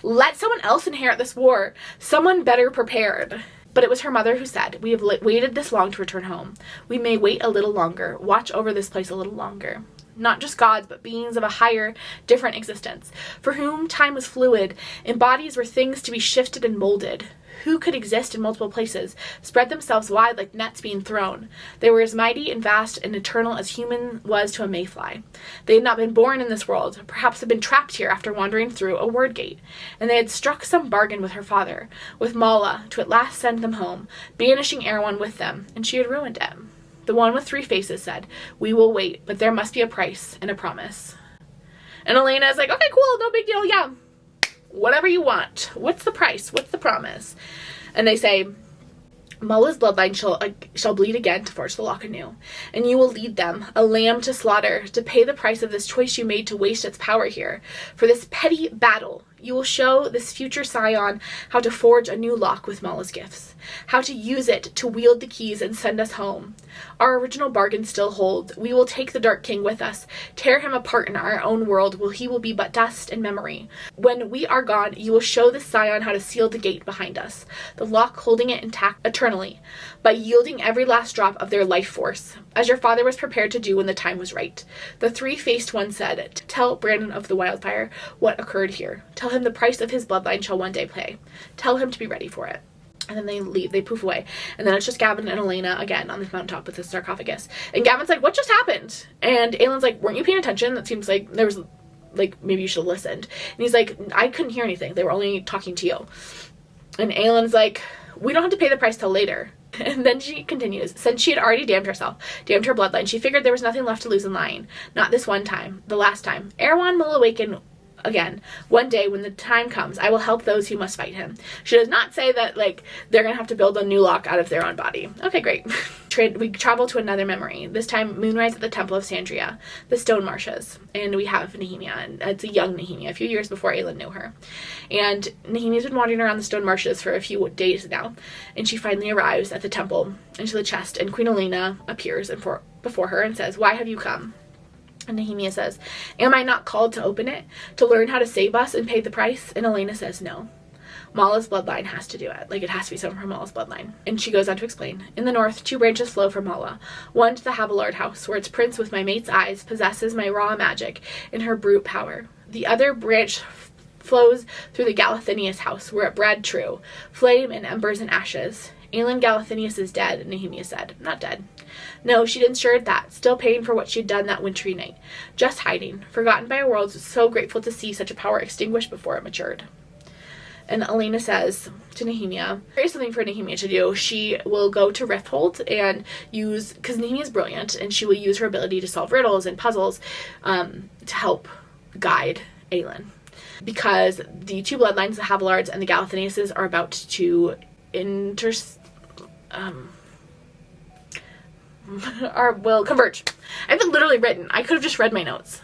[SPEAKER 1] Let someone else inherit this war. Someone better prepared. But it was her mother who said, we have waited this long to return home. We may wait a little longer. Watch over this place a little longer. Not just gods, but beings of a higher, different existence, for whom time was fluid, and bodies were things to be shifted and molded. Who could exist in multiple places, spread themselves wide like nets being thrown? They were as mighty and vast and eternal as human was to a mayfly. They had not been born in this world, perhaps had been trapped here after wandering through a word gate, and they had struck some bargain with her father, with Mala, to at last send them home, banishing Erewhon with them, and she had ruined it. The one with three faces said, we will wait, but there must be a price and a promise. And Elena is like, okay, cool, no big deal, yeah. Whatever you want. What's the price? What's the promise? And they say, Mala's bloodline shall bleed again to forge the lock anew, and you will lead them, a lamb to slaughter, to pay the price of this choice you made to waste its power here. For this petty battle, you will show this future scion how to forge a new lock with Mala's gifts, how to use it to wield the keys and send us home. Our original bargain still holds. We will take the Dark King with us, tear him apart in our own world, where he will be but dust and memory. When we are gone, you will show this scion how to seal the gate behind us, the lock holding it intact eternally, by yielding every last drop of their life force, as your father was prepared to do when the time was right. The three-faced one said, tell Brandon of the Wildfire what occurred here. Tell him the price of his bloodline shall one day pay. Tell him to be ready for it. And then they leave, they poof away. And then it's just Gavin and Elena again on this mountaintop with the sarcophagus. And Gavin's like, what just happened? And Aelin's like, weren't you paying attention? That seems like there was, like, maybe you should have listened. And he's like, I couldn't hear anything. They were only talking to you. And Aelin's like, we don't have to pay the price till later. And then she continues, since she had already damned herself, damned her bloodline, she figured there was nothing left to lose in lying. Not this one time, the last time. Erewhon will awaken again one day when the time comes. I will help those who must fight him. She does not say that, like, they're gonna have to build a new lock out of their own body. Okay, great. We travel to another memory, this time moonrise at the temple of Sandria, the stone marshes, and we have Nehemia, and it's a young Nehemia, a few years before Aelin knew her. And Nehemia's been wandering around the stone marshes for a few days now, and she finally arrives at the temple, into the chest, and Queen Elena appears before her and says, why have you come? And Nehemia says, am I not called to open it, to learn how to save us and pay the price? And Elena says, no. Mala's bloodline has to do it. Like, it has to be someone from Mala's bloodline. And she goes on to explain, in the north, 2 branches flow from Mala. One to the Havilard house, where its prince with my mate's eyes possesses my raw magic in her brute power. The other branch flows through the Galathinius house, where it bred true, flame and embers and ashes. Aelin Galathinius is dead, Nehemia said. Not dead. No, she'd ensured that, still paying for what she'd done that wintry night. Just hiding, forgotten by a world so grateful to see such a power extinguished before it matured. And Elena says to Nehemia, there is something for Nehemia to do. She will go to Rifthold and use, because Nehemia is brilliant, and she will use her ability to solve riddles and puzzles to help guide Aelin. Because the 2 bloodlines, the Havilards and the Galathiniuses, are about to will converge. I have it literally written. I could have just read my notes.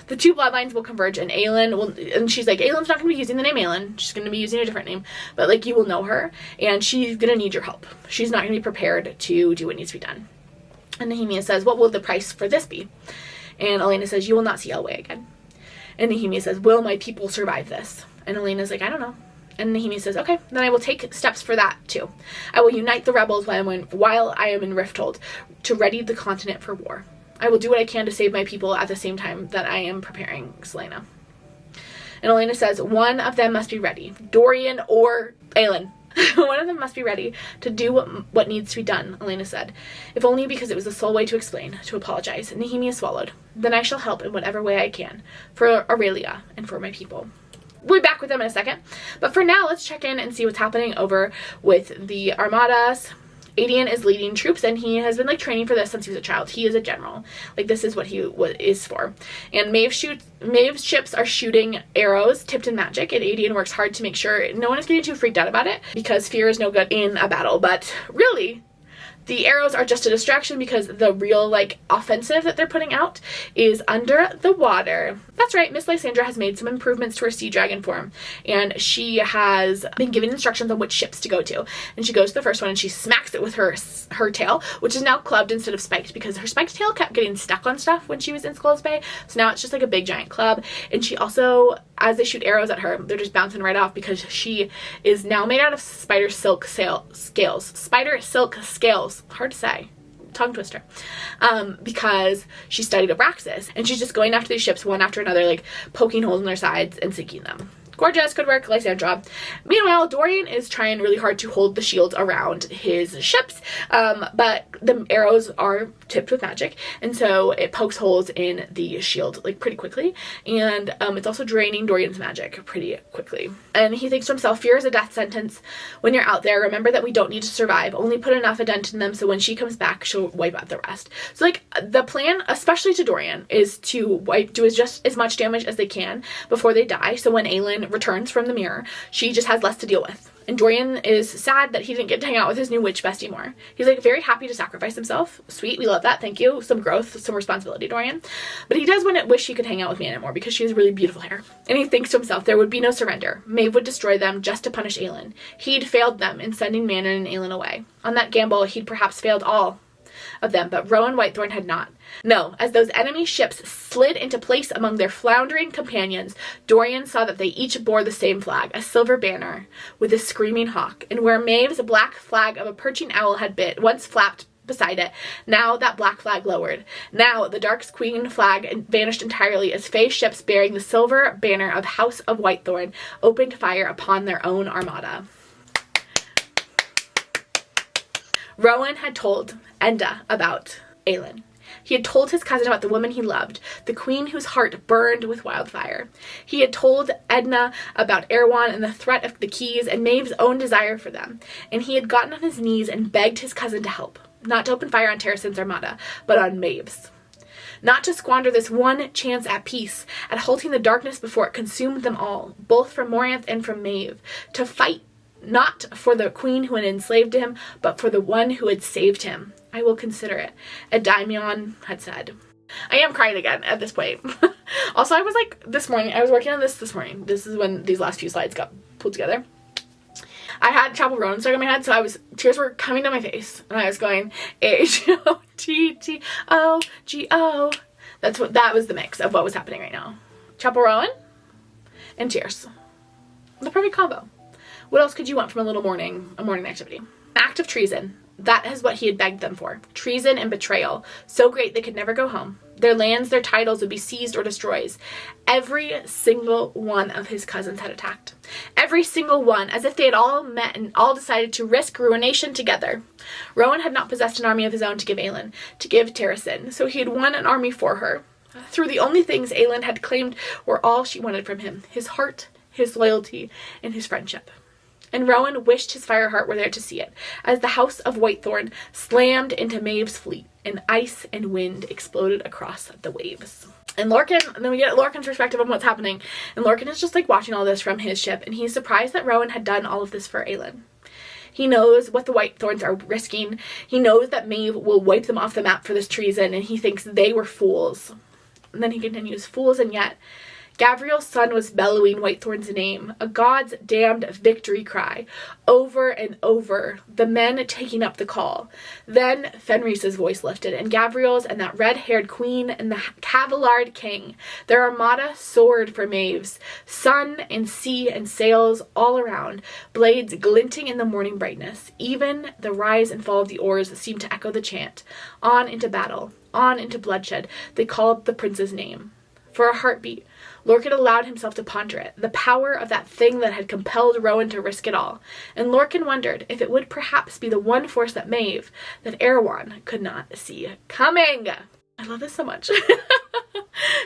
[SPEAKER 1] The 2 bloodlines will converge, and Aelin will, and she's like, Aelin's not going to be using the name Aelin. She's going to be using a different name, but, like, you will know her, and she's going to need your help. She's not going to be prepared to do what needs to be done. And Nehemia says, what will the price for this be? And Elena says, you will not see Elway again. And Nehemia says, will my people survive this? And Elena's like, I don't know. And Nehemia says, okay, then I will take steps for that too. I will unite the rebels while I am in Rifthold to ready the continent for war. I will do what I can to save my people at the same time that I am preparing Selena. And Elena says, one of them must be ready. Dorian or Aelin. One of them must be ready to do what needs to be done, Elena said. If only because it was the sole way to explain, to apologize. Nehemia swallowed. Then I shall help in whatever way I can. For Aurelia and for my people. We'll be back with them in a second. But for now, let's check in and see what's happening over with the armadas. Aelin is leading troops, and he has been like training for this since he was a child. He is a general. Like, this is what he is for. And Maeve's ships are shooting arrows tipped in magic, and Aelin works hard to make sure no one is getting too freaked out about it, because fear is no good in a battle. But really, the arrows are just a distraction because the real, like, offensive that they're putting out is under the water. That's right, Miss Lysandra has made some improvements to her sea dragon form, and she has been given instructions on which ships to go to. And she goes to the first one and she smacks it with her tail, which is now clubbed instead of spiked, because her spiked tail kept getting stuck on stuff when she was in Skulls Bay. So now it's just like a big giant club. And she also, as they shoot arrows at her, they're just bouncing right off because she is now made out of spider silk scales. Spider silk scales. Hard to say. Tongue twister. Because she studied Abraxos, and she's just going after these ships one after another, like poking holes in their sides and sinking them. Gorgeous, good work, Lysandra. Meanwhile, Dorian is trying really hard to hold the shields around his ships, but the arrows are tipped with magic, and so it pokes holes in the shield like pretty quickly, and it's also draining Dorian's magic pretty quickly. And he thinks to himself, fear is a death sentence. When you're out there, remember that we don't need to survive. Only put enough a dent in them so when she comes back, she'll wipe out the rest. So like the plan, especially to Dorian, is to do just as much damage as they can before they die, so when Aelin returns from the mirror, she just has less to deal with. And Dorian is sad that he didn't get to hang out with his new witch bestie more. He's like very happy to sacrifice himself. Sweet, we love that, thank you. Some growth, some responsibility, Dorian. But he does wish he could hang out with Manon more because she has really beautiful hair. And he thinks to himself, there would be no surrender. Maeve would destroy them just to punish Aelin. He'd failed them in sending Manon and Aelin away. On that gamble, he'd perhaps failed all of them, but Rowan Whitethorn had not. No, as those enemy ships slid into place among their floundering companions, Dorian saw that they each bore the same flag, a silver banner with a screaming hawk, and where Maeve's black flag of a perching owl had once flapped beside it, now that black flag lowered. Now the Dark Queen flag vanished entirely as Fae ships bearing the silver banner of House of Whitethorn opened fire upon their own armada. Rowan had told Enda about Aelin. He had told his cousin about the woman he loved, the queen whose heart burned with wildfire. He had told Edna about Erwan and the threat of the keys and Maeve's own desire for them. And he had gotten on his knees and begged his cousin to help, not to open fire on Terrasen's armada, but on Maeve's. Not to squander this one chance at peace, at halting the darkness before it consumed them all, both from Morinth and from Maeve, to fight not for the queen who had enslaved him, but for the one who had saved him. I will consider it, Endymion had said. I am crying again at this point. Also, I was like, I was working on this morning. This is when these last few slides got pulled together. I had Chapel Rowan stuck in my head, so tears were coming down my face, and I was going, H-O-T-T-O-G-O. That was the mix of what was happening right now. Chapel Rowan and tears. The perfect combo. What else could you want from a morning activity? Act of treason. That is what he had begged them for. Treason and betrayal. So great they could never go home. Their lands, their titles would be seized or destroyed. Every single one of his cousins had attacked. Every single one, as if they had all met and all decided to risk ruination together. Rowan had not possessed an army of his own to give Aelin, to give Terrasen, so he had won an army for her. Through the only things Aelin had claimed were all she wanted from him, his heart, his loyalty, and his friendship. And Rowan wished his fire heart were there to see it, as the House of Whitethorn slammed into Maeve's fleet, and ice and wind exploded across the waves. And then we get Lorcan's perspective on what's happening, and Lorcan is just like watching all this from his ship, and he's surprised that Rowan had done all of this for Aelin. He knows what the Whitethorns are risking. He knows that Maeve will wipe them off the map for this treason, and he thinks they were fools. And then he continues, fools and yet Gavriel's son was bellowing Whitethorn's name, a god's damned victory cry, over and over, the men taking up the call. Then Fenris's voice lifted, and Gavriel's and that red-haired queen and the Cavallard king. Their armada soared for Maeve's, sun and sea and sails all around, blades glinting in the morning brightness. Even the rise and fall of the oars seemed to echo the chant. On into battle, on into bloodshed, they called the prince's name. For a heartbeat, Lorcan allowed himself to ponder it, the power of that thing that had compelled Rowan to risk it all. And Lorcan wondered if it would perhaps be the one force that Maeve, that Erewhon, could not see coming. I love this so much.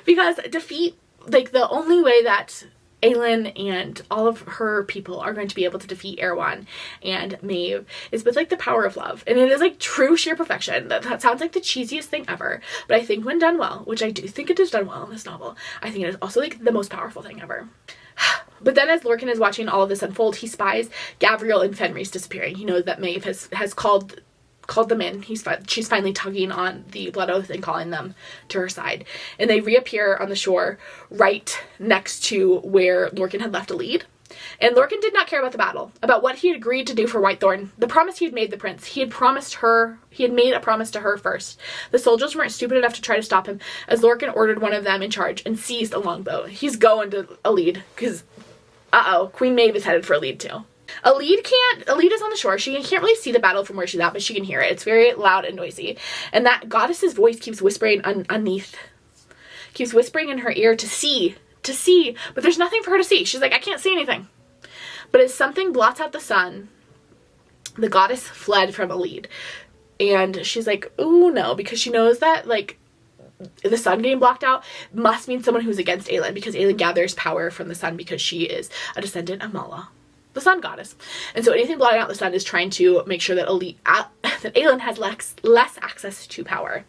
[SPEAKER 1] Because defeat, like, the only way that Aelin and all of her people are going to be able to defeat Erewhon and Maeve is with, like, the power of love. And it is, like, true sheer perfection. That sounds like the cheesiest thing ever, but I think when done well, which I do think it is done well in this novel, I think it is also, like, the most powerful thing ever. But then as Lorcan is watching all of this unfold, he spies Gavriel and Fenris disappearing. He knows that Maeve has called them in. She's finally tugging on the blood oath and calling them to her side. And they reappear on the shore right next to where Lorcan had left Elide. And Lorcan did not care about the battle, about what he had agreed to do for Whitethorn, the promise he had made the prince. He had made a promise to her first. The soldiers weren't stupid enough to try to stop him, as Lorcan ordered one of them in charge and seized a longbow. He's going to Elide, because, Queen Maeve is headed for Elide too. Elide is on the shore. She can't really see the battle from where she's at, but she can hear it. It's very loud and noisy. And that goddess's voice keeps whispering keeps whispering in her ear to see, but there's nothing for her to see. She's like, I can't see anything. But as something blots out the sun, the goddess fled from Elide. And she's like, ooh, no, because she knows that, like, the sun getting blocked out must mean someone who's against Aelin, because Aelin gathers power from the sun because she is a descendant of Mala, the sun goddess. And so anything blotting out the sun is trying to make sure that that Aelin has less access to power.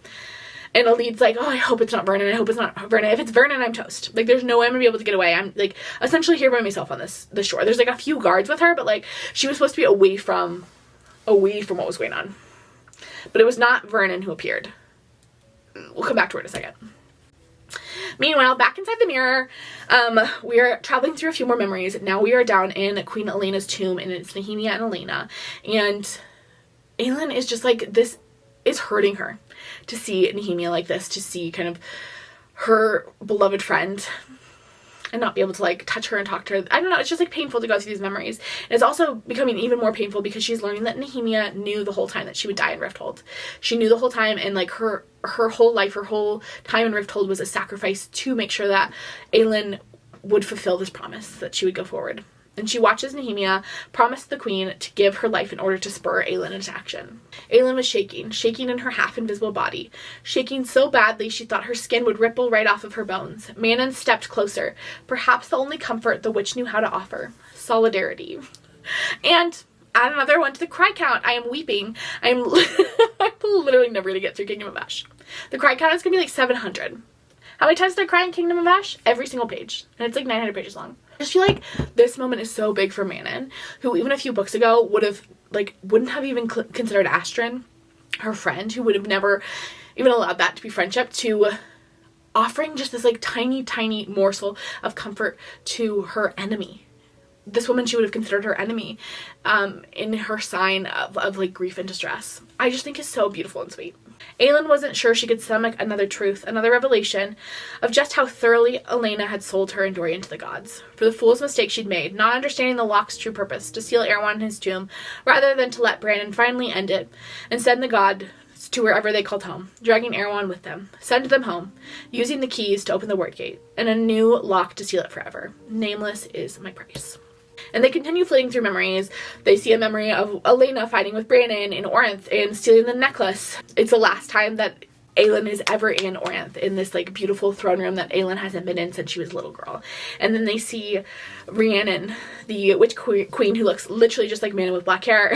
[SPEAKER 1] And Elide's like, oh, I hope it's not Vernon. I hope it's not Vernon. If it's Vernon, I'm toast. Like, there's no way I'm gonna be able to get away. I'm, like, essentially here by myself on the shore. There's, like, a few guards with her, but, like, she was supposed to be away from what was going on. But it was not Vernon who appeared. We'll come back to her in a second. Meanwhile, back inside the mirror, we are traveling through a few more memories. Now we are down in Queen Elena's tomb, and it's Nehemia and Elena. And Aelin is just like, this is hurting her to see Nehemia like this, to see kind of her beloved friend and not be able to, like, touch her and talk to her. I don't know, it's just, like, painful to go through these memories. And it's also becoming even more painful because she's learning that Nehemia knew the whole time that she would die in Rifthold. She knew the whole time, and, like, her whole life, her whole time in Rifthold was a sacrifice to make sure that Aelin would fulfill this promise, that she would go forward. And she watches Nehemia promise the queen to give her life in order to spur Aelin into action. Aelin was shaking in her half-invisible body, shaking so badly she thought her skin would ripple right off of her bones. Manon stepped closer, perhaps the only comfort the witch knew how to offer: solidarity. And add another one to the cry count. I am weeping. I'm literally never gonna get through Kingdom of Ash. The cry count is gonna be like 700. How many times did I cry in Kingdom of Ash? Every single page. And it's like 900 pages long. I just feel like this moment is so big for Manon, who even a few books ago wouldn't have even considered Astrid her friend, who would have never even allowed that to be friendship, to offering just this, like, tiny, tiny morsel of comfort to her enemy. This woman she would have considered her enemy, in her sign of like, grief and distress. I just think is so beautiful and sweet. Aelin wasn't sure she could stomach another truth, another revelation of just how thoroughly Elena had sold her and Dorian to the gods. For the fool's mistake she'd made, not understanding the lock's true purpose, to seal Erewhon in his tomb, rather than to let Brandon finally end it, and send the gods to wherever they called home, dragging Erewhon with them. Send them home, using the keys to open the word gate, and a new lock to seal it forever. Nameless is my price. And they continue flitting through memories. They see a memory of Elena fighting with Brandon in Orinth and stealing the necklace. It's the last time that Aelin is ever in Orinth, in this, like, beautiful throne room that Aelin hasn't been in since she was a little girl. And then they see Rhiannon, the witch queen who looks literally just like Manon with black hair,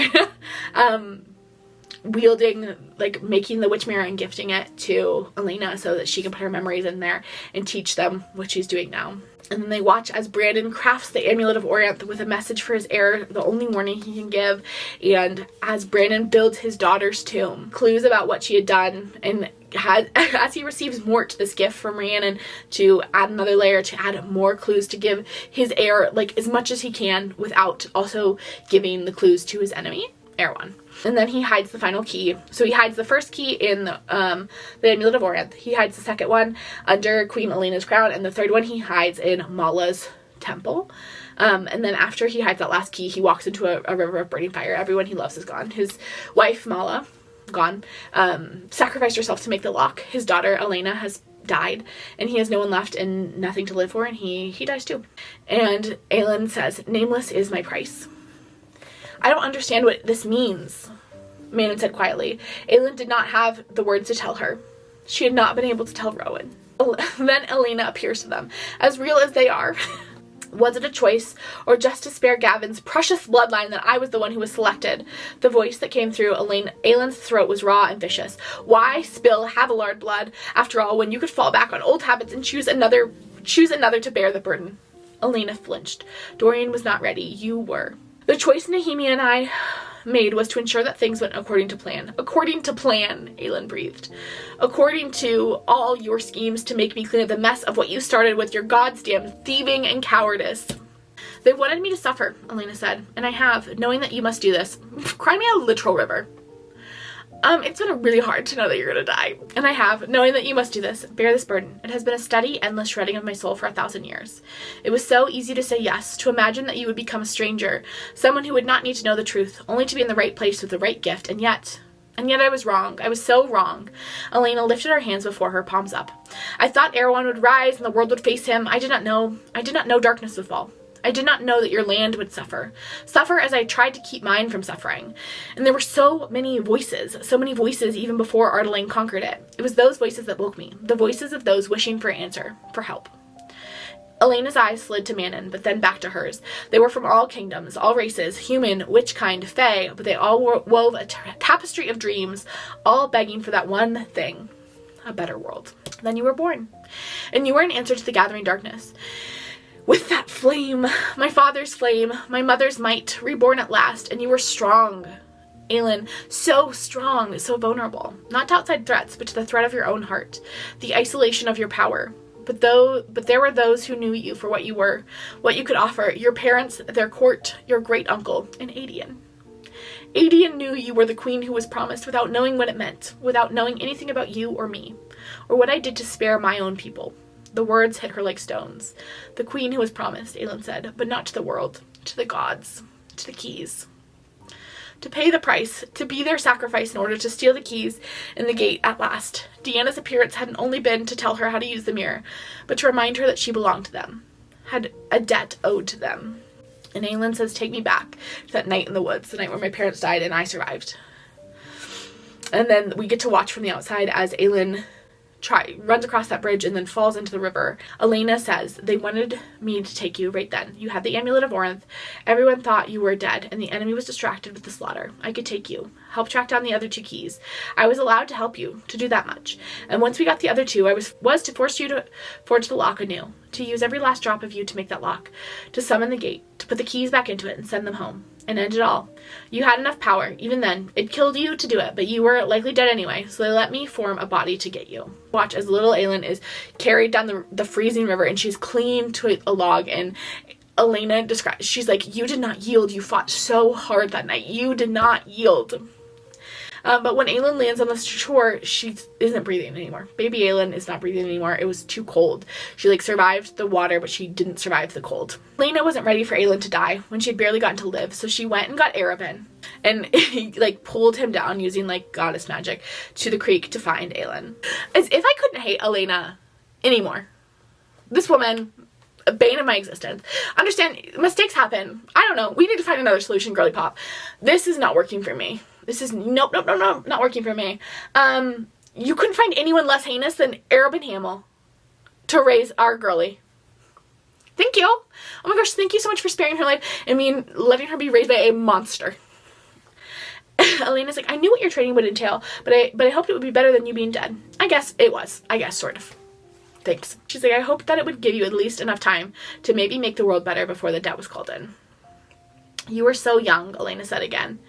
[SPEAKER 1] wielding, like, making the witch mirror and gifting it to Elena so that she can put her memories in there and teach them what she's doing now. And then they watch as Brandon crafts the Amulet of Orianth with a message for his heir, the only warning he can give, and as Brandon builds his daughter's tomb, clues about what she had done, and as he receives Mort, this gift from Rhiannon, to add another layer, to add more clues, to give his heir, like, as much as he can without also giving the clues to his enemy, Erewhon. And then he hides the final key. So he hides the first key in the Amulet of Orianth. He hides the second one under Queen Elena's crown. And the third one he hides in Mala's temple. And then after he hides that last key, he walks into a river of burning fire. Everyone he loves is gone. His wife, Mala, gone. Sacrificed herself to make the lock. His daughter, Elena, has died. And he has no one left and nothing to live for. And he dies too. And Aelin says, "Nameless is my price." "I don't understand what this means," Manon said quietly. Aelin did not have the words to tell her. She had not been able to tell Rowan. Then Elena appears to them, as real as they are. Was it a choice, or just to spare Gavin's precious bloodline that I was the one who was selected? The voice that came through Aelin's throat was raw and vicious. Why spill Havillard blood, after all, when you could fall back on old habits and choose another to bear the burden? Elena flinched. Dorian was not ready. You were. The choice Nahimi and I made was to ensure that things went according to plan. According to plan, Aelin breathed. According to all your schemes to make me clean up the mess of what you started with your goddamn thieving and cowardice. They wanted me to suffer, Elena said, and I have, knowing that you must do this. Cry me a literal river. It's been really hard to know that you're gonna die. And I have, knowing that you must do this, bear this burden. It has been a steady, endless shredding of my soul for 1,000 years. It was so easy to say yes, to imagine that you would become a stranger, someone who would not need to know the truth, only to be in the right place with the right gift, and yet I was wrong. I was so wrong. Elena lifted her hands before her, palms up. I thought Erewhon would rise and the world would face him. I did not know darkness would fall. I did not know that your land would suffer as I tried to keep mine from suffering. And there were so many voices even before Ardalan conquered it. It was those voices that woke me, the voices of those wishing for answer, for help. Elena's eyes slid to Manon, but then back to hers. They were from all kingdoms, all races, human, witch-kind, fae, but they all wove a tapestry of dreams, all begging for that one thing, a better world. Then you were born, and you were an answer to the gathering darkness. With that flame, my father's flame, my mother's might, reborn at last, and you were strong. Aelin, so strong, so vulnerable. Not to outside threats, but to the threat of your own heart, the isolation of your power. But there were those who knew you for what you were, what you could offer, your parents, their court, your great-uncle, and Adian. Adian knew you were the queen who was promised without knowing what it meant, without knowing anything about you or me, or what I did to spare my own people. The words hit her like stones. The queen who was promised, Aelin said, but not to the world, to the gods, to the keys. To pay the price, to be their sacrifice in order to steal the keys and the gate at last. Deanna's appearance hadn't only been to tell her how to use the mirror, but to remind her that she belonged to them, had a debt owed to them. And Aelin says, take me back to that night in the woods, the night where my parents died and I survived. And then we get to watch from the outside as Aelin runs across that bridge and then falls into the river. Elena says, they wanted me to take you right then. You had the Amulet of Orianth. Everyone thought you were dead, and the enemy was distracted with the slaughter. I could take you, help track down the other 2 keys. I was allowed to help you, to do that much. And once we got the other 2, I was to force you to forge the lock anew, to use every last drop of you to make that lock, to summon the gate, to put the keys back into it and send them home. And end it all. You had enough power, even then. It killed you to do it, but you were likely dead anyway, so they let me form a body to get you. Watch as little Aelin is carried down the freezing river, and she's clinging to a log, and Elena describes, she's like, you did not yield. You fought so hard that night. You did not yield. But when Aelin lands on the shore, she isn't breathing anymore. Baby Aelin is not breathing anymore. It was too cold. She survived the water, but she didn't survive the cold. Elena wasn't ready for Aelin to die when she had barely gotten to live, so she went and got Erebin and he pulled him down using goddess magic to the creek to find Aelin. As if I couldn't hate Elena anymore. This woman, a bane of my existence. Understand, mistakes happen. I don't know. We need to find another solution, girly pop. This is not working for me. This is nope, not working for me. You couldn't find anyone less heinous than Erebin Hamel to raise our girly. Thank you. Oh my gosh, thank you so much for sparing her life. I mean, letting her be raised by a monster. Elena's like, I knew what your training would entail, but I hoped it would be better than you being dead. I guess it was. I guess, sort of. Thanks. She's like, I hoped that it would give you at least enough time to maybe make the world better before the debt was called in. You were so young, Elena said again.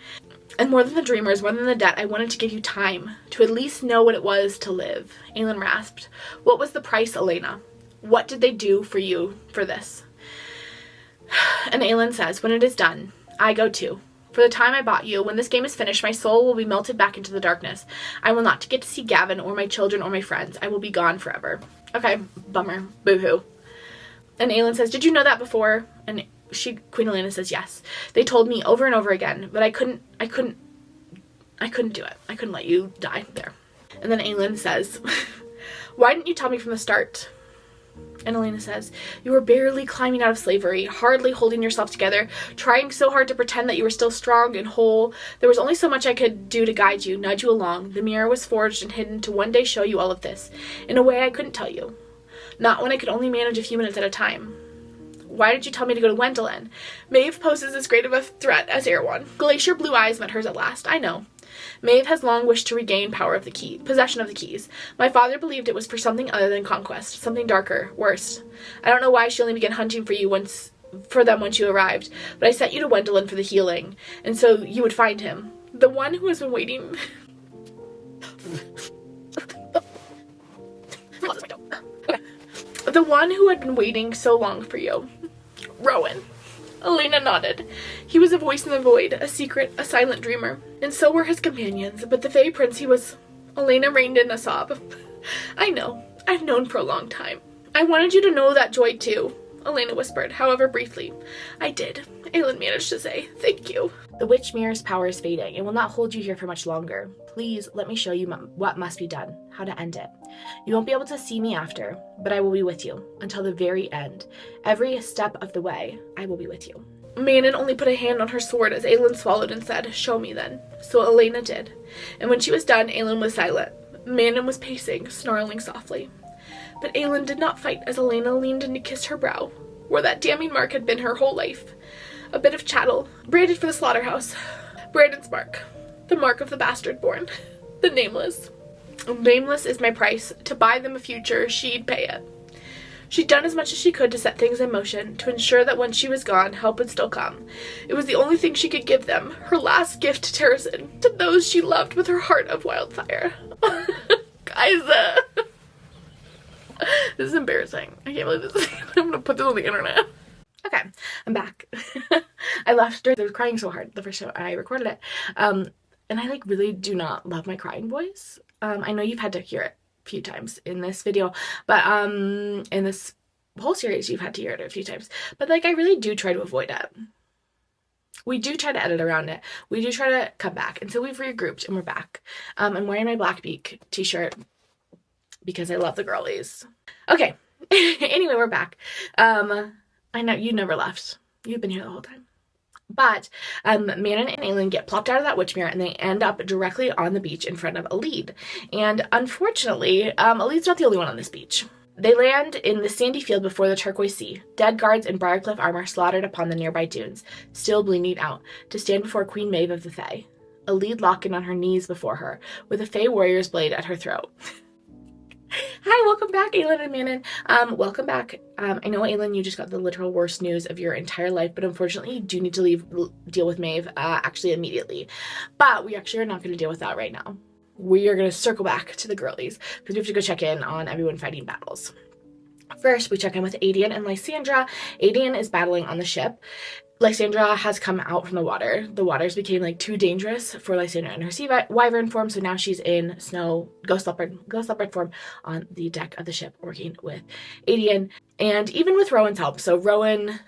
[SPEAKER 1] And more than the dreamers, more than the debt, I wanted to give you time to at least know what it was to live. Aelin rasped. What was the price, Elena? What did they do for you for this? And Aelin says, when it is done, I go too. For the time I bought you, when this game is finished, my soul will be melted back into the darkness. I will not get to see Gavin or my children or my friends. I will be gone forever. Okay, bummer. Boo-hoo. And Aelin says, did you know that before? And Queen Elena says, yes. They told me over and over again, but I couldn't do it. I couldn't let you die there. And then Aelin says, why didn't you tell me from the start? And Elena says, you were barely climbing out of slavery, hardly holding yourself together, trying so hard to pretend that you were still strong and whole. There was only so much I could do to guide you, nudge you along. The mirror was forged and hidden to one day show you all of this, in a way I couldn't tell you. Not when I could only manage a few minutes at a time. Why did you tell me to go to Gwendolyn? Maeve poses as great of a threat as Erewhon. Glacier blue eyes met hers at last. I know. Maeve has long wished to regain possession of the keys. My father believed it was for something other than conquest, something darker, worse. I don't know why she only began hunting for them once you arrived, but I sent you to Gwendolyn for the healing, and so you would find him. The one who has been waiting... The one who had been waiting so long for you. Rowan. Elena nodded. He was a voice in the void, a secret, a silent dreamer. And so were his companions, but the Fae Prince he was... Elena reined in a sob. I know. I've known for a long time. I wanted you to know that joy too, Elena whispered, however briefly. I did. Aelin managed to say, thank you. The witch mirror's power is fading. It will not hold you here for much longer. Please, let me show you what must be done, how to end it. You won't be able to see me after, but I will be with you until the very end. Every step of the way, I will be with you. Manon only put a hand on her sword as Aelin swallowed and said, show me then. So Elena did. And when she was done, Aelin was silent. Manon was pacing, snarling softly. But Aelin did not fight as Elena leaned in to kiss her brow, where that damning mark had been her whole life. A bit of chattel, branded for the slaughterhouse. Brandon's mark. The mark of the bastard born. The Nameless. Nameless is my price. To buy them a future, she'd pay it. She'd done as much as she could to set things in motion, to ensure that when she was gone, help would still come. It was the only thing she could give them, her last gift to Terrazin, to those she loved with her heart of wildfire. Guys, this is embarrassing. I can't believe this. I'm gonna put this on the internet. Okay, I'm back. I laughed during, I was crying so hard the first time I recorded it. And I really do not love my crying voice. I know you've had to hear it a few times in this video, but in this whole series you've had to hear it a few times. But I really do try to avoid it. We do try to edit around it. We do try to come back. And so we've regrouped and we're back. I'm wearing my Black Beak t-shirt because I love the girlies. Okay. Anyway, we're back. I know you never left. You've been here the whole time. But Manon and Aelin get plopped out of that witch mirror and they end up directly on the beach in front of Elide. And unfortunately, Elide's not the only one on this beach. They land in the sandy field before the turquoise sea, dead guards in Briarcliff armor slaughtered upon the nearby dunes, still bleeding out, to stand before Queen Maeve of the Fae. Elide Lorcan on her knees before her, with a Fae warrior's blade at her throat. Hi, welcome back, Aelin and Manon. Welcome back. I know, Aelin, you just got the literal worst news of your entire life, but unfortunately, you do need to deal with Maeve, actually immediately. But we actually are not going to deal with that right now. We are going to circle back to the girlies, because we have to go check in on everyone fighting battles. First, we check in with Adian and Lysandra. Adian is battling on the ship. Lysandra has come out from the water. The waters became too dangerous for Lysandra in her sea wyvern form, so now she's in snow ghost leopard form on the deck of the ship working with Adian. And even with Rowan's help, so Rowan,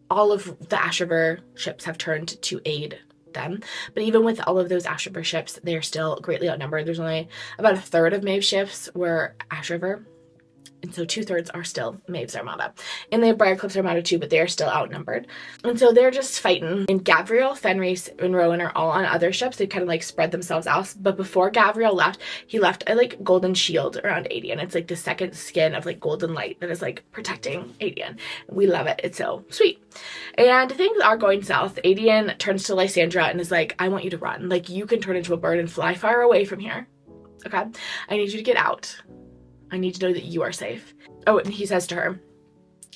[SPEAKER 1] all of the Ashriver ships have turned to aid them, but even with all of those Ashriver ships, they're still greatly outnumbered. There's only about a third of Maeve's ships were Ashriver. And so 2/3 are still Maeve's armada. And they have Briarcliff's armada too, but they are still outnumbered. And so they're just fighting. And Gavriel, Fenris, and Rowan are all on other ships. They kind of like spread themselves out. But before Gavriel left, he left a like golden shield around Aelin. It's like the second skin of like golden light that is like protecting Aelin. We love it. It's so sweet. And things are going south. Aelin turns to Lysandra and is like, I want you to run. Like, you can turn into a bird and fly far away from here. Okay? I need you to get out. I need to know that you are safe. Oh, and he says to her,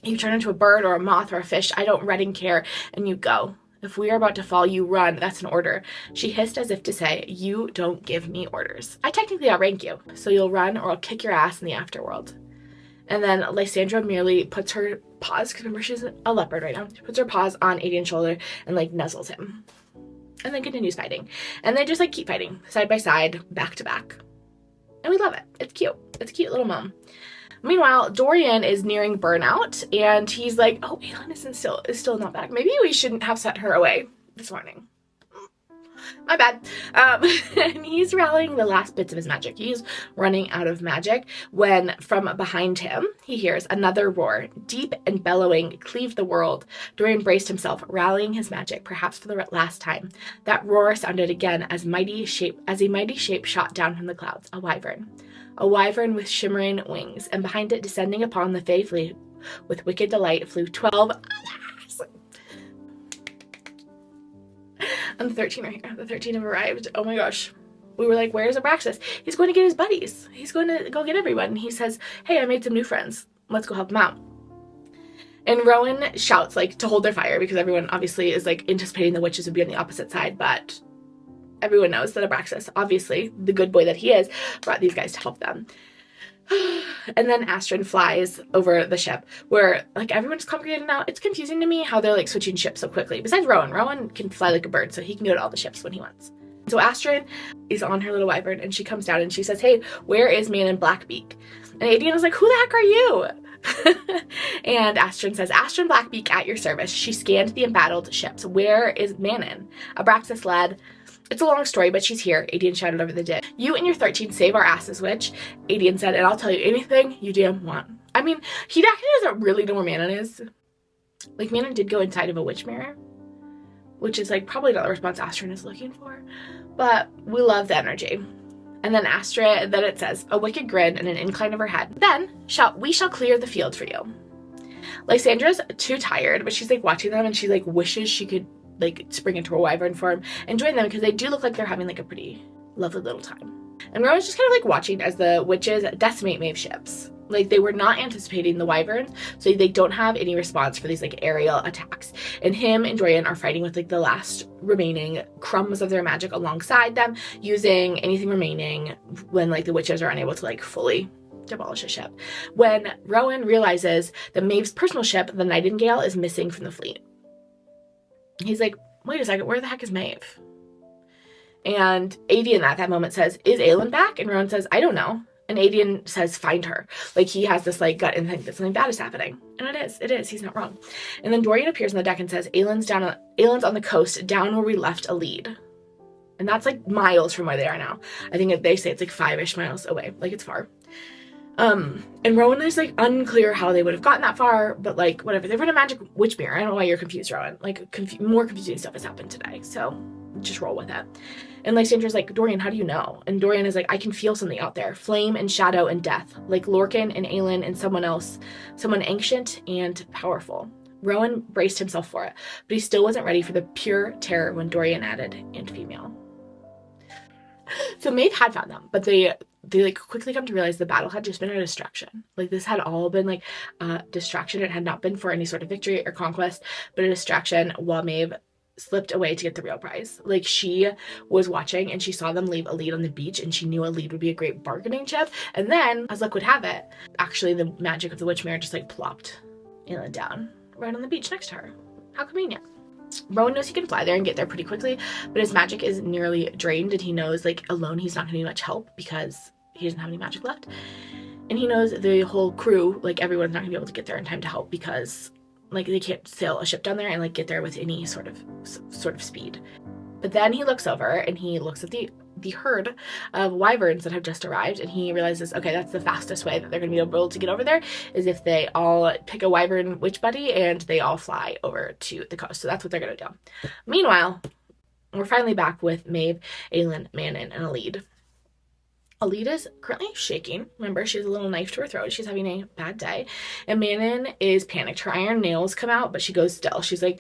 [SPEAKER 1] you turn into a bird or a moth or a fish, I don't redding care, and you go. If we are about to fall, you run. That's an order. She hissed as if to say, you don't give me orders. I technically outrank you, so you'll run or I'll kick your ass in the afterworld. And then Lysandra merely puts her paws, because remember she's a leopard right now, she puts her paws on Aedian's shoulder and like nuzzles him. And then continues fighting. And they just like keep fighting, side by side, back to back. And we love it. It's cute. It's a cute little mom. Meanwhile, Dorian is nearing burnout, and he's like, oh, Aelin is still not back. Maybe we shouldn't have sent her away this morning. My bad. And he's rallying the last bits of his magic. He's running out of magic when from behind him, he hears another roar, deep and bellowing, cleaved the world. Dorian braced himself, rallying his magic, perhaps for the last time. That roar sounded again as a mighty shape shot down from the clouds, a wyvern. A wyvern with shimmering wings, and behind it, descending upon the Fae fleet with wicked delight, flew 12 and the 13 are here. The 13 have arrived. Oh my gosh. We were like, where's Abraxos? He's going to get his buddies. He's going to go get everyone. And he says, hey, I made some new friends. Let's go help them out. And Rowan shouts like to hold their fire, because everyone obviously is like anticipating the witches would be on the opposite side, but everyone knows that Abraxos, obviously the good boy that he is, brought these guys to help them. And then Astrid flies over the ship where like everyone's congregated now. It's confusing to me how they're like switching ships so quickly. Besides Rowan. Rowan can fly like a bird, so he can go to all the ships when he wants. So Astrid is on her little wyvern, and she comes down and she says, hey, where is Manon Blackbeak? And Aedian is like, who the heck are you? And Astrid says, Astrid Blackbeak at your service. She scanned the embattled ships. Where is Manon? Abraxos led. It's a long story, but she's here, Aedian shouted over the din. You and your 13 save our asses, witch, Aedian said, and I'll tell you anything you damn want. I mean, he actually doesn't really know where Manon is. Like, Manon did go inside of a witch mirror, which is like probably not the response Astrid is looking for, but we love the energy. And then it says, a wicked grin and an incline of her head. Then we shall clear the field for you. Lysandra's too tired, but she's like watching them, and she like wishes she could like spring into a wyvern form and join them, because they do look like they're having like a pretty lovely little time. And Rowan's just kind of like watching as the witches decimate Maeve ships. Like, they were not anticipating the wyverns, so they don't have any response for these like aerial attacks. And him and Dorian are fighting with like the last remaining crumbs of their magic alongside them, using anything remaining when like the witches are unable to like fully demolish a ship. When Rowan realizes that Maeve's personal ship, the Nightingale, is missing from the fleet. He's like, wait a second, where the heck is Maeve? And Aedian at that moment says, is Aelin back? And Rowan says, I don't know. And Aedian says, find her. Like, he has this like gut instinct that something bad is happening. And it is, he's not wrong. And then Dorian appears on the deck and says, Aelin's on the coast, down where we left Elide. And that's like miles from where they are now. I think they say it's like 5-ish miles away. Like, it's far. And Rowan is like unclear how they would have gotten that far, but like whatever. They're in a magic witch mirror. I don't know why you're confused, Rowan. Like more confusing stuff has happened today, so just roll with it. And Lysandra's like, Dorian, how do you know? And Dorian is like, I can feel something out there, flame and shadow and death, like Lorcan and Aelin and someone else, someone ancient and powerful. Rowan braced himself for it, but he still wasn't ready for the pure terror when Dorian added, and female. So Maeve had found them, but they like quickly come to realize the battle had just been a distraction. Like, this had all been like a distraction. It had not been for any sort of victory or conquest, but a distraction while Maeve slipped away to get the real prize. Like, she was watching and she saw them leave Elide on the beach, and she knew Elide would be a great bargaining chip. And then, as luck would have it, actually the magic of the witch mirror just like plopped Aelin down right on the beach next to her. How convenient. Rowan knows he can fly there and get there pretty quickly, but his magic is nearly drained, and he knows like alone he's not going to be much help because he doesn't have any magic left. And he knows the whole crew, like everyone's not going to be able to get there in time to help, because like they can't sail a ship down there and like get there with any sort of speed. But then he looks over and he looks at the the herd of wyverns that have just arrived, and he realizes, okay, that's the fastest way that they're going to be able to get over there, is if they all pick a wyvern witch buddy and they all fly over to the coast. So that's what they're going to do. Meanwhile, we're finally back with Maeve, Aelin, Manon, and Elide. Elide is currently shaking. Remember, she has a little knife to her throat. She's having a bad day. And Manon is panicked. Her iron nails come out, but she goes still. She's like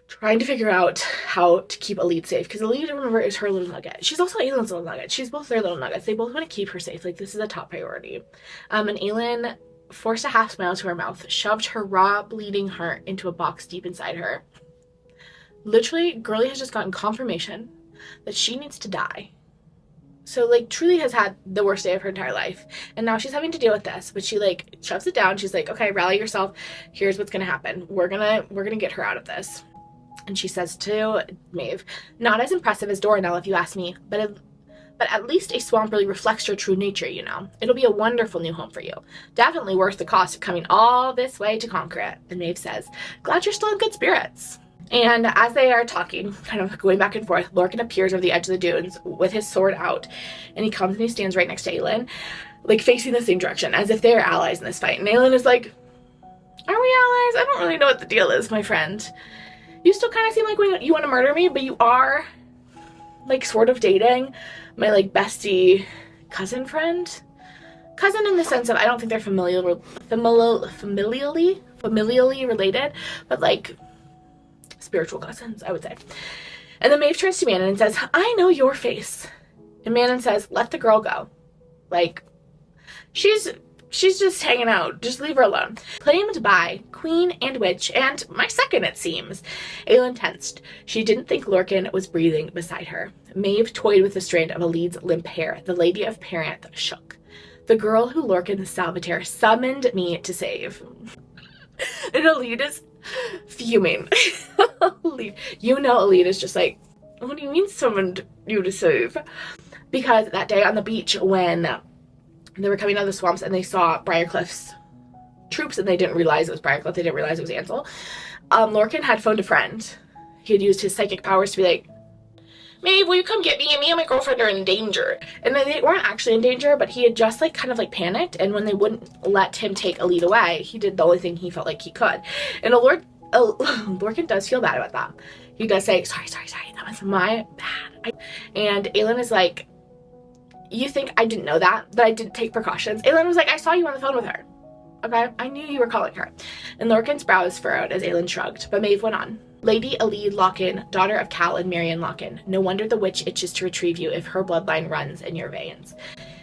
[SPEAKER 1] trying to figure out how to keep Elide safe. Because Elide, remember, is her little nugget. She's also Aelin's little nugget. She's both their little nuggets. They both want to keep her safe. Like, this is a top priority. And Aelin forced a half smile to her mouth, shoved her raw, bleeding heart into a box deep inside her. Literally, Girlie has just gotten confirmation that she needs to die. So, like, truly has had the worst day of her entire life. And now she's having to deal with this. But she, like, shoves it down. She's like, okay, rally yourself. Here's what's gonna happen. We're gonna get her out of this. And she says to Maeve, not as impressive as Dorian, if you ask me, but at least a swamp really reflects your true nature, you know. It'll be a wonderful new home for you. Definitely worth the cost of coming all this way to conquer it. And Maeve says, glad you're still in good spirits. And as they are talking, kind of going back and forth, Lorcan appears over the edge of the dunes with his sword out. And he comes and he stands right next to Aelin, like facing the same direction, as if they are allies in this fight. And Aelin is like, are we allies? I don't really know what the deal is, my friend. You still kind of seem like you want to murder me, but you are, like, sort of dating my, like, bestie cousin friend. Cousin in the sense of, I don't think they're familially related, but, like, spiritual cousins, I would say. And then Maeve turns to Manon and says, I know your face. And Manon says, let the girl go. Like, she's just hanging out. Just leave her alone. Claimed by Queen and Witch, and my second, it seems. Aelin tensed. She didn't think Lorcan was breathing beside her. Maeve toyed with the strand of Elide's limp hair. The Lady of Paranth shook. The girl who Lorcan Salvator summoned me to save. And Elide is fuming. You know Elide is just like, what do you mean summoned you to save? Because that day on the beach when they were coming out of the swamps and they saw Briarcliff's troops and they didn't realize it was Briarcliff, they didn't realize it was Ansel, Lorcan had phoned a friend. He had used his psychic powers to be like, Maeve, will you come get me? Me and my girlfriend are in danger. And they weren't actually in danger, but he had just like kind of like panicked, and when they wouldn't let him take Elide away, he did the only thing he felt like he could. And Lorcan does feel bad about that. He does say, sorry, that was my bad. And Aelin is like, you think I didn't know that I didn't take precautions? Aelin was like, I saw you on the phone with her. Okay, I knew you were calling her. And Lorcan's brows furrowed as Aelin shrugged, but Maeve went on. Lady Elide Lorcan, daughter of Cal and Marion Lorcan. No wonder the witch itches to retrieve you if her bloodline runs in your veins.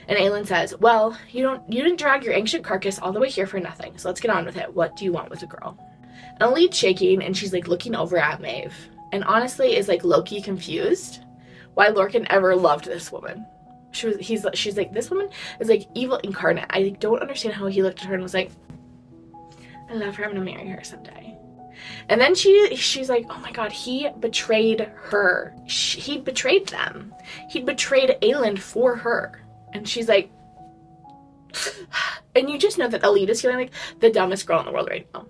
[SPEAKER 1] And Aelin says, well, you didn't drag your ancient carcass all the way here for nothing, so let's get on with it. What do you want with the girl? And Elide's shaking, and she's like looking over at Maeve, and honestly is like low-key confused why Lorcan ever loved this woman. She's like, this woman is like evil incarnate. I don't understand how he looked at her and was like, I love her, I'm gonna marry her someday. And then she's like, oh my god, he betrayed her. He betrayed them. He betrayed Aelin for her. And she's like, and you just know that Elide is feeling like the dumbest girl in the world right now.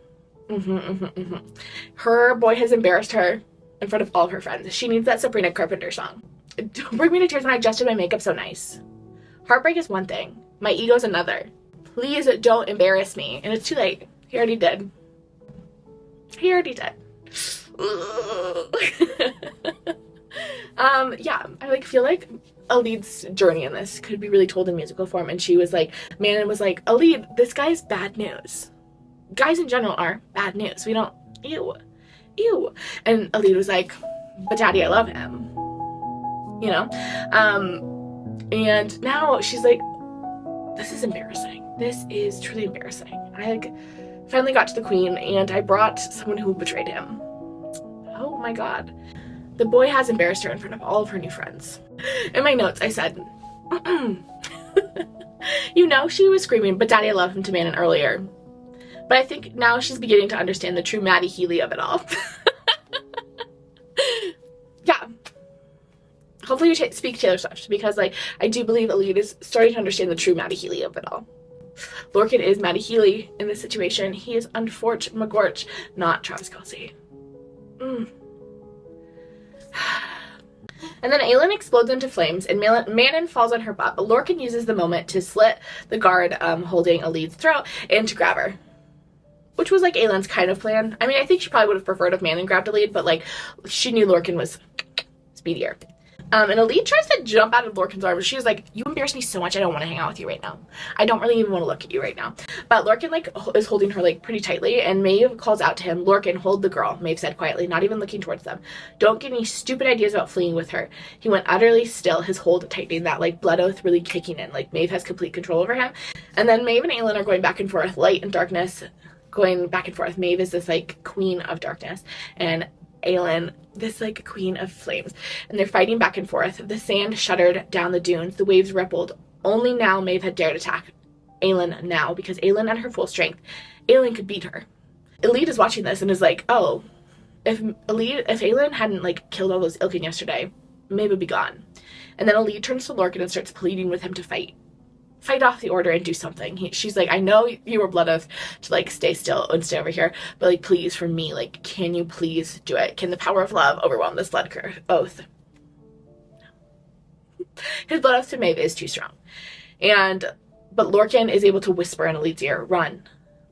[SPEAKER 1] Her boy has embarrassed her in front of all of her friends. She needs that Sabrina Carpenter song. Don't bring me to tears when I just did my makeup so nice. Heartbreak is one thing. My ego's another. Please don't embarrass me. And it's too late. He already did. Yeah, I like feel like Elide's journey in this could be really told in musical form. And she was like, Manon was like, Elide, this guy's bad news. Guys in general are bad news. We don't, ew. And Elide was like, but daddy, I love him. You know? And now she's like, this is embarrassing. This is truly embarrassing. I like finally got to the queen and I brought someone who betrayed him. Oh my god. The boy has embarrassed her in front of all of her new friends. In my notes, I said, you know, she was screaming, but daddy, I love him to Manon earlier. But I think now she's beginning to understand the true Maddie Healy of it all. Yeah. Hopefully you speak Taylor Swift, because like I do believe Elide is starting to understand the true Maddie Healy of it all. Lorcan is Maddie Healy in this situation. He is Unforch McGorch, not Travis Kelce. And then Aelin explodes into flames, and Manon falls on her butt, but Lorcan uses the moment to slit the guard holding Elide's throat and to grab her. Which was, like, Aelin's kind of plan. I mean, I think she probably would have preferred if Manon grabbed Elide, but, like, she knew Lorcan was speedier. And Elide tries to jump out of Lorcan's arms. She was like, you embarrass me so much, I don't want to hang out with you right now. I don't really even want to look at you right now. But Lorcan, like, is holding her, like, pretty tightly, and Maeve calls out to him, Lorcan, hold the girl, Maeve said quietly, not even looking towards them. Don't get any stupid ideas about fleeing with her. He went utterly still, his hold tightening, that, like, blood oath really kicking in. Like, Maeve has complete control over him. And then Maeve and Aelin are going back and forth, light and darkness, going back and forth. Maeve is this, like, queen of darkness, and Aelin, this, like, queen of flames, and they're fighting back and forth. The sand shuddered down the dunes, the waves rippled. Only now Maeve had dared attack Aelin now, because Aelin at her full strength, Aelin could beat her. Elide is watching this and is like, oh, if Aelin hadn't, like, killed all those Ilkin yesterday, Maeve would be gone. And then Elide turns to Lorcan and starts pleading with him to fight off the order and do something. She's like, I know you were blood oath to, like, stay still and stay over here, but, like, please, for me, like, can you please do it? Can the power of love overwhelm this blood oath? His blood oath to Maeve is too strong. But Lorcan is able to whisper in Elide's ear, run.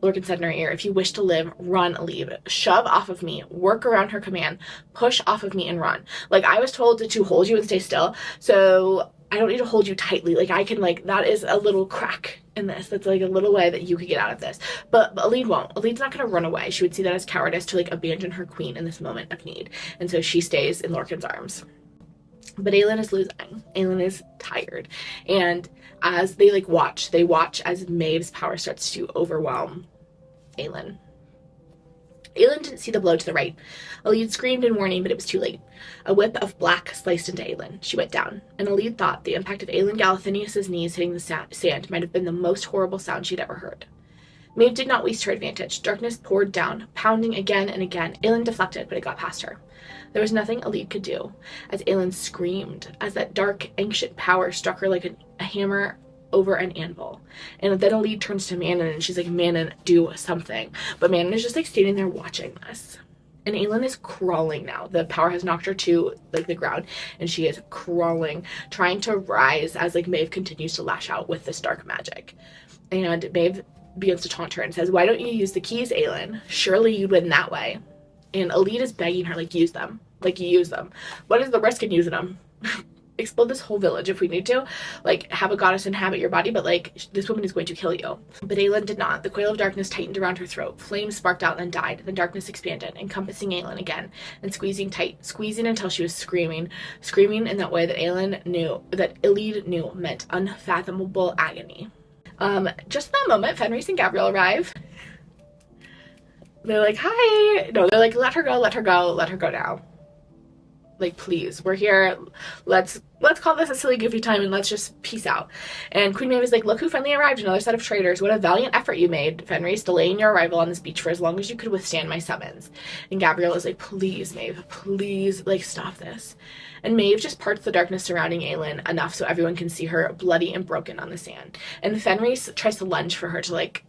[SPEAKER 1] Lorcan said in her ear, if you wish to live, run, Elide. Shove off of me, work around her command, push off of me and run. Like, I was told to hold you and stay still, so I don't need to hold you tightly. Like, I can, like, that is a little crack in this. That's, like, a little way that you could get out of this. But Elide won't. Elide's not going to run away. She would see that as cowardice to, like, abandon her queen in this moment of need. And so she stays in Lorcan's arms. But Aelin is losing. Aelin is tired. And as they, like, watch as Maeve's power starts to overwhelm Aelin. Aelin didn't see the blow to the right. Elide screamed in warning, but it was too late. A whip of black sliced into Aelin. She went down, and Elide thought the impact of Aelin Galathinius's knees hitting the sand might have been the most horrible sound she'd ever heard. Maeve did not waste her advantage. Darkness poured down, pounding again and again. Aelin deflected, but it got past her. There was nothing Elide could do. As Aelin screamed, as that dark, ancient power struck her like a hammer over an anvil. And then Elide turns to Manon, and she's like, Manon, do something. But Manon is just, like, standing there watching this. And Aelin is crawling now. The power has knocked her to, like, the ground, and she is crawling, trying to rise as, like, Maeve continues to lash out with this dark magic. And Maeve begins to taunt her and says, why don't you use the keys, Aelin? Surely you'd win that way. And Elide is begging her, like, use them. Like, use them. What is the risk in using them? Explode this whole village if we need to. Like, have a goddess inhabit your body, but, like, this woman is going to kill you. But Aelin did not. The coil of darkness tightened around her throat. Flames sparked out and died. Then darkness expanded, encompassing Aelin again, and squeezing tight, squeezing until she was screaming in that way that Elide knew meant unfathomable agony. Just in that moment, Fenris and Gabrielle arrive. They're like, hi. No, they're like, let her go, let her go, let her go now. Like, please, we're here. Let's call this a silly, goofy time, and let's just peace out. And Queen Maeve is like, look who finally arrived, another set of traitors. What a valiant effort you made, Fenris, delaying your arrival on this beach for as long as you could withstand my summons. And Gabrielle is like, please, Maeve, please, like, stop this. And Maeve just parts the darkness surrounding Aelin enough so everyone can see her bloody and broken on the sand. And Fenris tries to lunge for her to, like,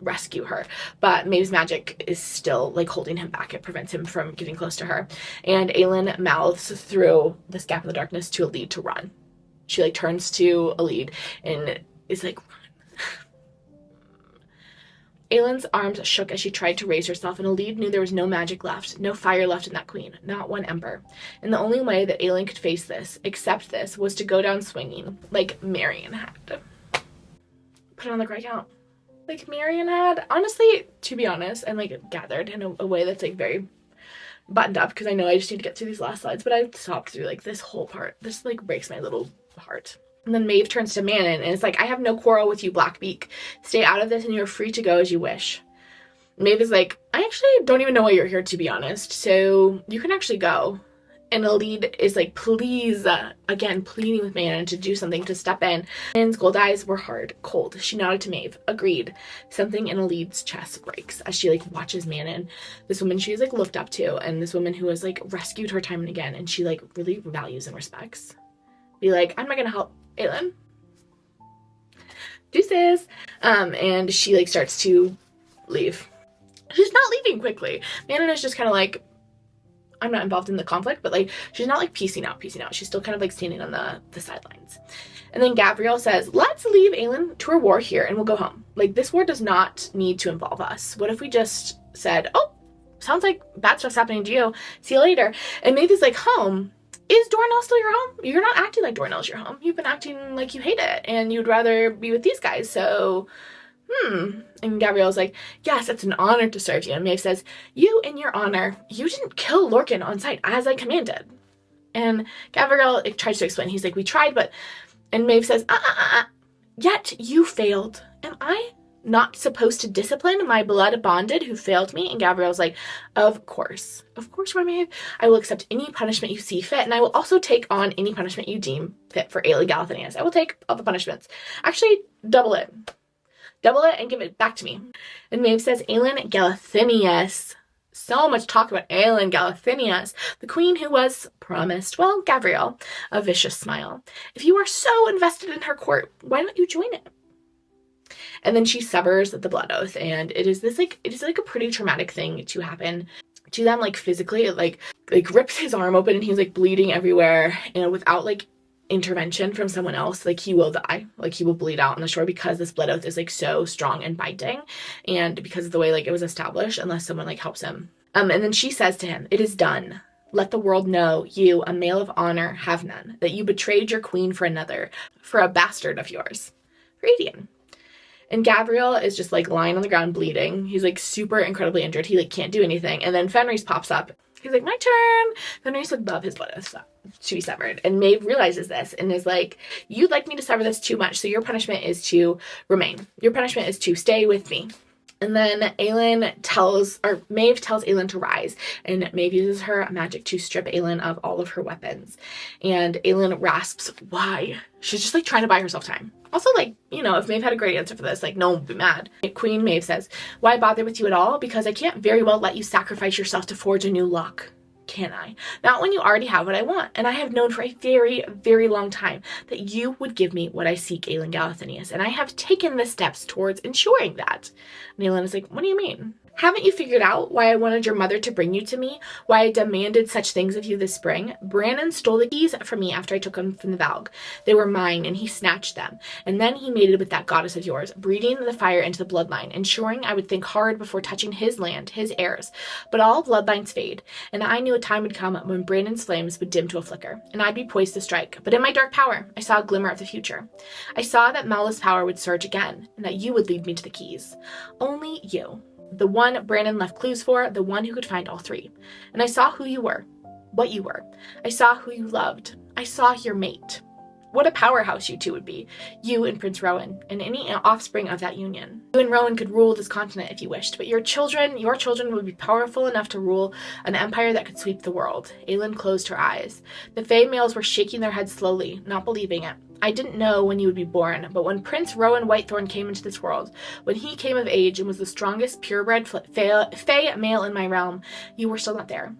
[SPEAKER 1] rescue her, but Maeve's magic is still, like, holding him back. It prevents him from getting close to her. And Aelin mouths through this gap in the darkness to Elide to run. She, like, turns to Elide and is like, run. Aelin's arms shook as she tried to raise herself, and Elide knew there was no magic left, no fire left in that queen, not one ember. And the only way that Aelin could face this, accept this, was to go down swinging, like Marion had. Put it on the cry count. Like Marion had. Honestly, to be honest, and, like, gathered in a way that's, like, very buttoned up, because I know I just need to get through these last slides, but I stopped through, like, this whole part. This, like, breaks my little heart. And then Maeve turns to Manon, and it's like, I have no quarrel with you, Blackbeak. Stay out of this, and you're free to go as you wish. Maeve is like, I actually don't even know why you're here, to be honest, so you can actually go. And Elide is like, please, again, pleading with Manon to do something, to step in. Manon's gold eyes were hard, cold. She nodded to Maeve. Agreed. Something in Elide's chest breaks as she, like, watches Manon, this woman she's, like, looked up to, and this woman who has, like, rescued her time and again, and she, like, really values and respects. Be like, I'm not gonna help Aelin. Deuces. And she, like, starts to leave. She's not leaving quickly. Manon is just kind of like, I'm not involved in the conflict, but like she's not like piecing out. She's still kind of like standing on the sidelines. And then Gabrielle says, let's leave Aelin to her war here and we'll go home. Like, this war does not need to involve us. What if we just said, oh, sounds like bad stuff's happening to you. See you later. And Maeve is like, home? Is Dornell still your home? You're not acting like Dornell's your home. You've been acting like you hate it and you'd rather be with these guys. So, And Gabrielle's like, yes, it's an honor to serve you. And Maeve says, you, in your honor, you didn't kill Lorcan on sight as I commanded. And Gabrielle tries to explain. He's like, we tried, but... And Maeve says, yet you failed. Am I not supposed to discipline my blood bonded who failed me? And Gabrielle's like, of course, Maeve. I will accept any punishment you see fit, and I will also take on any punishment you deem fit for Aelin Galathinius. I will take all the punishments. Actually, double it and give it back to me. And Maeve says, Aelin Galathinius. So much talk about Aelin Galathinius, the queen who was promised, well, Gabrielle, a vicious smile. If you are so invested in her court, why don't you join it? And then she severs the blood oath, and it is a pretty traumatic thing to happen to them, like physically. It like rips his arm open and he's like bleeding everywhere, and without like intervention from someone else, like he will die, like he will bleed out on the shore because this blood oath is like so strong and binding, and because of the way like it was established, unless someone like helps him. And then she says to him, it is done. Let the world know you, a male of honor, have none, that you betrayed your queen for another, for a bastard of yours, for Adrian. And Gabrielle is just like lying on the ground bleeding. He's like super incredibly injured. He like can't do anything. And then Fenris pops up. He's like, my turn. Fenris would love his blood oath to be severed. And Maeve realizes this and is like, you'd like me to sever this too much, so your punishment is to remain. Your punishment is to stay with me. And then Maeve tells Aelin to rise, and Maeve uses her magic to strip Aelin of all of her weapons. And Aelin rasps, why? She's just like trying to buy herself time. Also, like, you know, if Maeve had a great answer for this, like, no one would be mad. Queen Maeve says, why bother with you at all? Because I can't very well let you sacrifice yourself to forge a new lock. Can I? Not when you already have what I want. And I have known for a very, very long time that you would give me what I seek, Aelin Galathinius. And I have taken the steps towards ensuring that. And Aelin is like, what do you mean? Haven't you figured out why I wanted your mother to bring you to me? Why I demanded such things of you this spring? Brannon stole the keys from me after I took them from the Valg. They were mine, and he snatched them. And then he mated with that goddess of yours, breeding the fire into the bloodline, ensuring I would think hard before touching his land, his heirs. But all bloodlines fade, and I knew a time would come when Brandon's flames would dim to a flicker, and I'd be poised to strike. But in my dark power, I saw a glimmer of the future. I saw that Mal's power would surge again, and that you would lead me to the keys. Only you. The one Brandon left clues for, the one who could find all three. And I saw who you were, what you were. I saw who you loved. I saw your mate. What a powerhouse you two would be, you and Prince Rowan, and any offspring of that union. You and Rowan could rule this continent if you wished, but your children would be powerful enough to rule an empire that could sweep the world. Aelin closed her eyes. The Fae males were shaking their heads slowly, not believing it. I didn't know when you would be born, but when Prince Rowan Whitethorn came into this world, when he came of age and was the strongest purebred Fae male in my realm, you were still not there.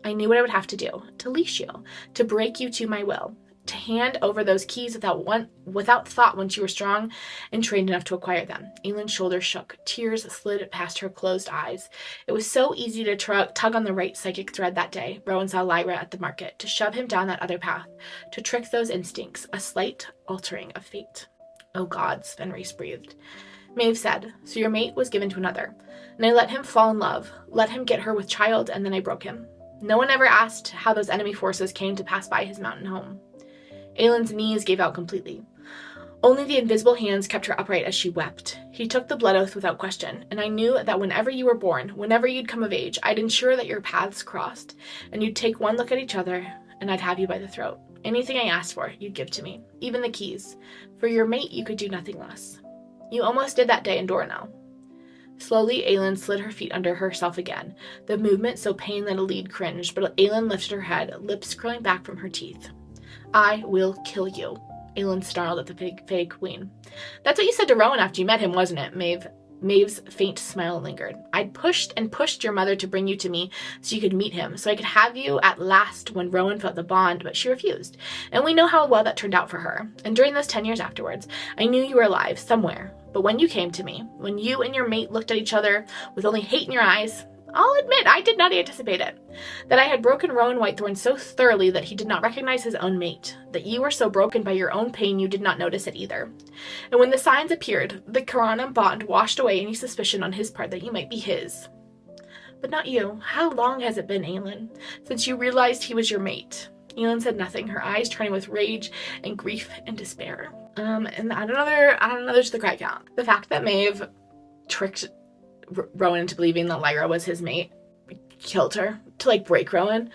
[SPEAKER 1] I knew what I would have to do, to leash you, to break you to my will, to hand over those keys without thought once you were strong and trained enough to acquire them. Aelin's shoulders shook. Tears slid past her closed eyes. It was so easy to tug on the right psychic thread that day. Rowan saw Lyra at the market, to shove him down that other path, to trick those instincts, a slight altering of fate. Oh gods, Fenris breathed. Maeve said, so your mate was given to another, and I let him fall in love, let him get her with child, and then I broke him. No one ever asked how those enemy forces came to pass by his mountain home. Aelin's knees gave out completely. Only the invisible hands kept her upright as she wept. He took the blood oath without question, and I knew that whenever you were born, whenever you'd come of age, I'd ensure that your paths crossed, and you'd take one look at each other, and I'd have you by the throat. Anything I asked for, you'd give to me, even the keys. For your mate, you could do nothing less. You almost did that day in Dornell. Slowly, Aelin slid her feet under herself again, the movement so pained that Elide cringed, but Aelin lifted her head, lips curling back from her teeth. I will kill you, Aelin snarled at the Fae Queen. That's what you said to Rowan after you met him, wasn't it? Maeve's faint smile lingered. I'd pushed and pushed your mother to bring you to me so you could meet him, so I could have you at last when Rowan felt the bond, but she refused. And we know how well that turned out for her. And during those 10 years afterwards, I knew you were alive, somewhere. But when you came to me, when you and your mate looked at each other with only hate in your eyes, I'll admit, I did not anticipate it. That I had broken Rowan Whitethorn so thoroughly that he did not recognize his own mate. That you were so broken by your own pain you did not notice it either. And when the signs appeared, the Karana bond washed away any suspicion on his part that you might be his. But not you. How long has it been, Aelin, since you realized he was your mate? Aelin said nothing, her eyes turning with rage and grief and despair. And add another to the cry count. The fact that Maeve tricked Rowan into believing that Lyra was his mate killed her to like break Rowan.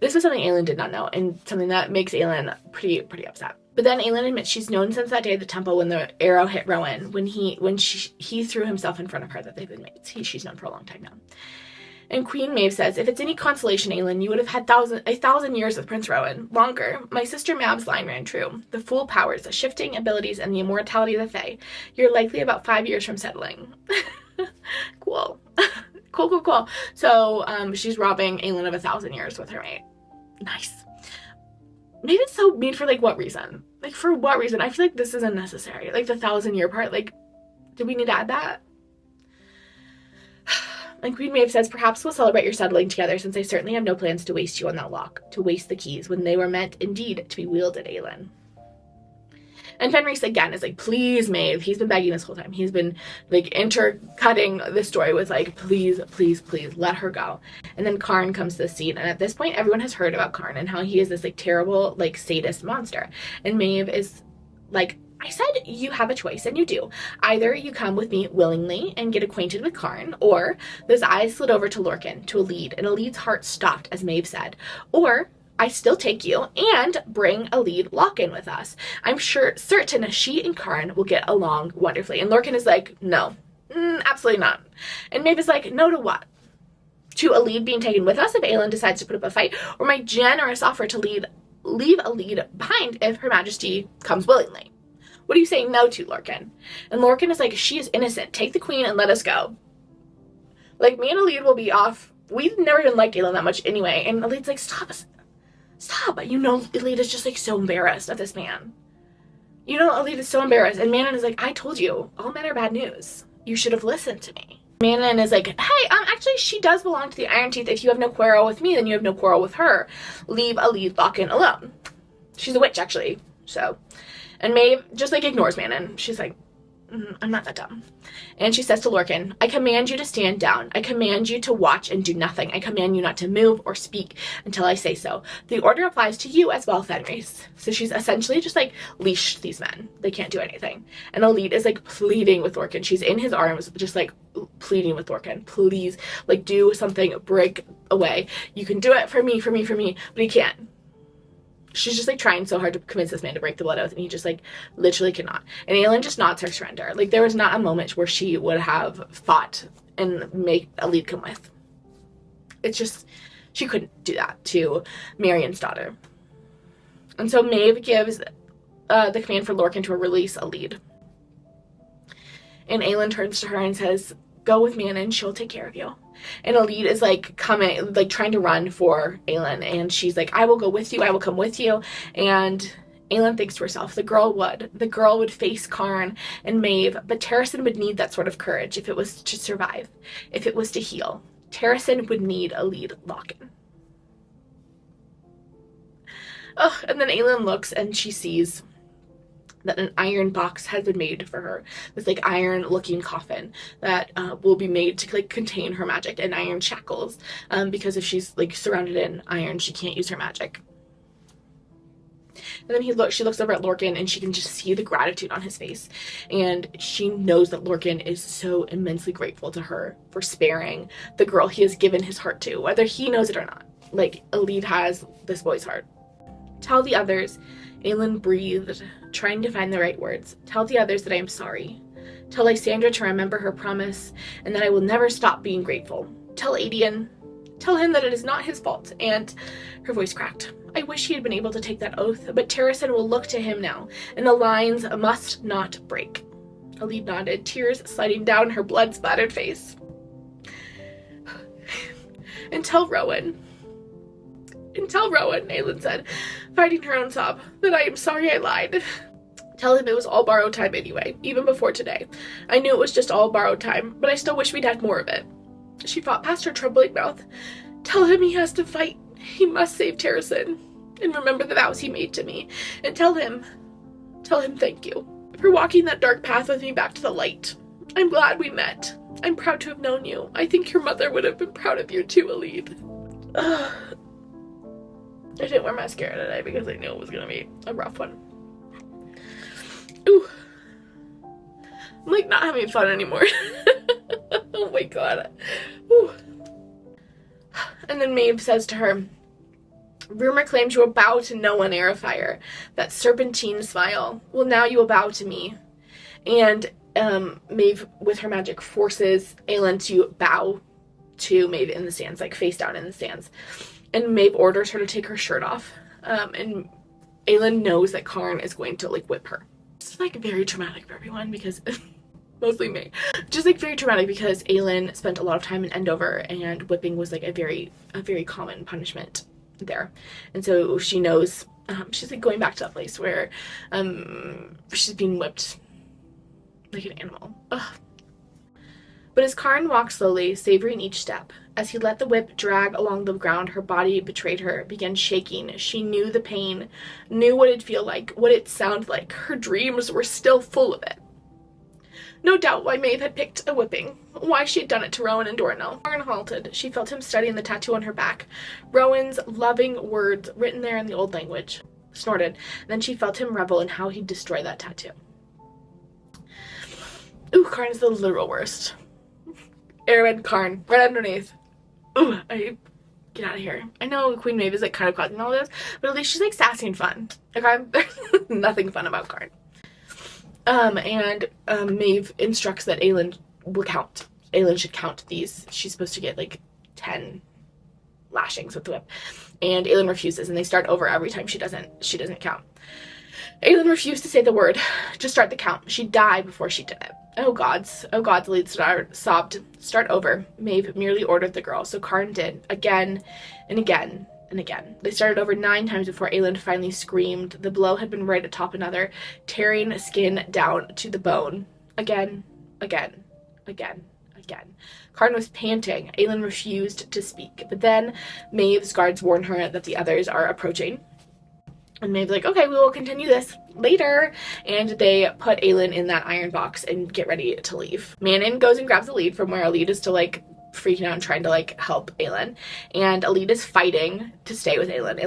[SPEAKER 1] This was something Aelin did not know, and something that makes Aelin pretty upset. But then Aelin admits she's known since that day at the temple when the arrow hit Rowan, when he threw himself in front of her, that they've been mates. She's known for a long time now. And Queen Maeve says, if it's any consolation, Aelin, you would have had a thousand years with Prince Rowan. Longer. My sister Mab's line ran true. The full powers, the shifting abilities, and the immortality of the Fae. You're likely about 5 years from settling. Cool. Cool. So, she's robbing Aelin of 1,000 years with her mate. Nice. Maybe it's so mean for, like, what reason? Like, for what reason? I feel like this is unnecessary. Like, the 1,000-year part, like, do we need to add that? And Queen Maeve says, perhaps we'll celebrate your settling together, since I certainly have no plans to waste you on that lock, to waste the keys, when they were meant, indeed, to be wielded, Aelin. And Fenris, again, is like, please, Maeve. He's been begging this whole time. He's been, like, intercutting this story with, like, please, let her go. And then Karn comes to the scene, and at this point, everyone has heard about Karn and how he is this, like, terrible, like, sadist monster. And Maeve is, like, I said you have a choice, and you do. Either you come with me willingly and get acquainted with Karn, or those eyes slid over to Lorcan, to Elide, and Elide's heart stopped, as Maeve said. Or I still take you and bring Elide Lorcan with us. I'm certain she and Karn will get along wonderfully. And Lorcan is like, no, absolutely not. And Maeve is like, no to what? To Elide being taken with us if Aelin decides to put up a fight, or my generous offer to leave Elide behind if Her Majesty comes willingly. What are you saying no to, Lorcan? And Lorcan is like, she is innocent. Take the queen and let us go. Like, me and Elide will be off. We've never even liked Aelin that much anyway. And Elide's like, stop. You know, Elide is just, like, so embarrassed of this man. You know, Elide is so embarrassed. And Manon is like, I told you, all men are bad news. You should have listened to me. Manon is like, hey, actually, she does belong to the Iron Teeth. If you have no quarrel with me, then you have no quarrel with her. Leave Elide Lorcan alone. She's a witch, actually. So... And Maeve just, like, ignores Manon. She's like, I'm not that dumb. And she says to Lorcan, I command you to stand down. I command you to watch and do nothing. I command you not to move or speak until I say so. The order applies to you as well, Fenris. So she's essentially just, like, leashed these men. They can't do anything. And Elide is, like, pleading with Lorcan. She's in his arms, just, like, pleading with Lorcan. Please, like, do something. Break away. You can do it for me. But he can't. She's just, like, trying so hard to convince this man to break the blood oath, and he just, like, literally cannot. And Aelin just nods her surrender. Like, there was not a moment where she would have fought and make Elide come with. It's just, she couldn't do that to Marion's daughter. And so Maeve gives the command for Lorcan to release Elide. And Aelin turns to her and says, go with me, and she'll take care of you. And Elide is, like, coming, like, trying to run for Aelin, and she's like, I will go with you, I will come with you. And Aelin thinks to herself, the girl would face Karn and Maeve, but Terrasen would need that sort of courage if it was to survive, if it was to heal. Terrasen would need Elide Lorcan. Oh, and then Aelin looks, and she sees that an iron box has been made for her. This, like, iron looking coffin that will be made to, like, contain her magic, and iron shackles, because if she's, like, surrounded in iron, she can't use her magic. And then she looks over at Lorcan, and she can just see the gratitude on his face, and she knows that Lorcan is so immensely grateful to her for sparing the girl he has given his heart to, whether he knows it or not. Like, Elide has this boy's heart. Tell the others, Aelin breathed, trying to find the right words. Tell the others that I am sorry. Tell Lysandra to remember her promise, and that I will never stop being grateful. Tell Adian. Tell him that it is not his fault. And her voice cracked. I wish he had been able to take that oath, but Terrasen will look to him now, and the lines must not break. Elide nodded, tears sliding down her blood-splattered face. And tell Rowan, Aelin said, fighting her own sob, that I am sorry I lied. Tell him it was all borrowed time anyway, even before today. I knew it was just all borrowed time, but I still wish we'd had more of it. She fought past her trembling mouth. Tell him he has to fight. He must save Terrason. And remember the vows he made to me. And tell him thank you for walking that dark path with me back to the light. I'm glad we met. I'm proud to have known you. I think your mother would have been proud of you too, Elide. I didn't wear mascara today because I knew it was going to be a rough one. Ooh. I'm like not having fun anymore. Oh my god. Ooh. And then Maeve says to her, rumor claims you will bow to no one, Aerifier. That serpentine smile. Well, now you will bow to me. And Maeve, with her magic, forces Aelin to bow to Maeve in the sands, like face down in the sands. And Maeve orders her to take her shirt off. And Aelin knows that Karn is going to, like, whip her. It's, like, very traumatic for everyone because... mostly me. Just, like, very traumatic because Aelin spent a lot of time in Endover and whipping was, like, a very common punishment there. And so she knows, she's, like, going back to that place where she's being whipped like an animal. Ugh. But as Karn walked slowly, savoring each step, as he let the whip drag along the ground, her body betrayed her, began shaking. She knew the pain, knew what it'd feel like, what it sounded like. Her dreams were still full of it. No doubt why Maeve had picked a whipping, why she had done it to Rowan and Dorian. Karn halted. She felt him studying the tattoo on her back. Rowan's loving words written there in the old language. Snorted. Then she felt him revel in how he'd destroy that tattoo. Ooh, Karn is the literal worst. Airred Karn, right underneath. Ooh, get out of here. I know Queen Maeve is like kind of causing all this, but at least she's like sassy and fun. Okay, there's nothing fun about Karn. Maeve instructs that Aelin will count. Aelin should count these. She's supposed to get like 10 lashings with the whip. And Aelin refuses, and they start over every time she doesn't count. Aelin refused to say the word, to start the count. She'd die before she did it. Oh gods, Elide sobbed. Start over. Maeve merely ordered the girl, so Karn did, again and again and again. They started over 9 times before Aelin finally screamed. The blow had been right atop another, tearing skin down to the bone. Again, again, again, again. Karn was panting. Aelin refused to speak, but then Maeve's guards warned her that the others are approaching. And Maeve's like, okay, we will continue this later. And they put Aelin in that iron box and get ready to leave. Manon goes and grabs Elide from where Elide is still, like, freaking out and trying to, like, help Aelin. And Elide is fighting to stay with Aelin.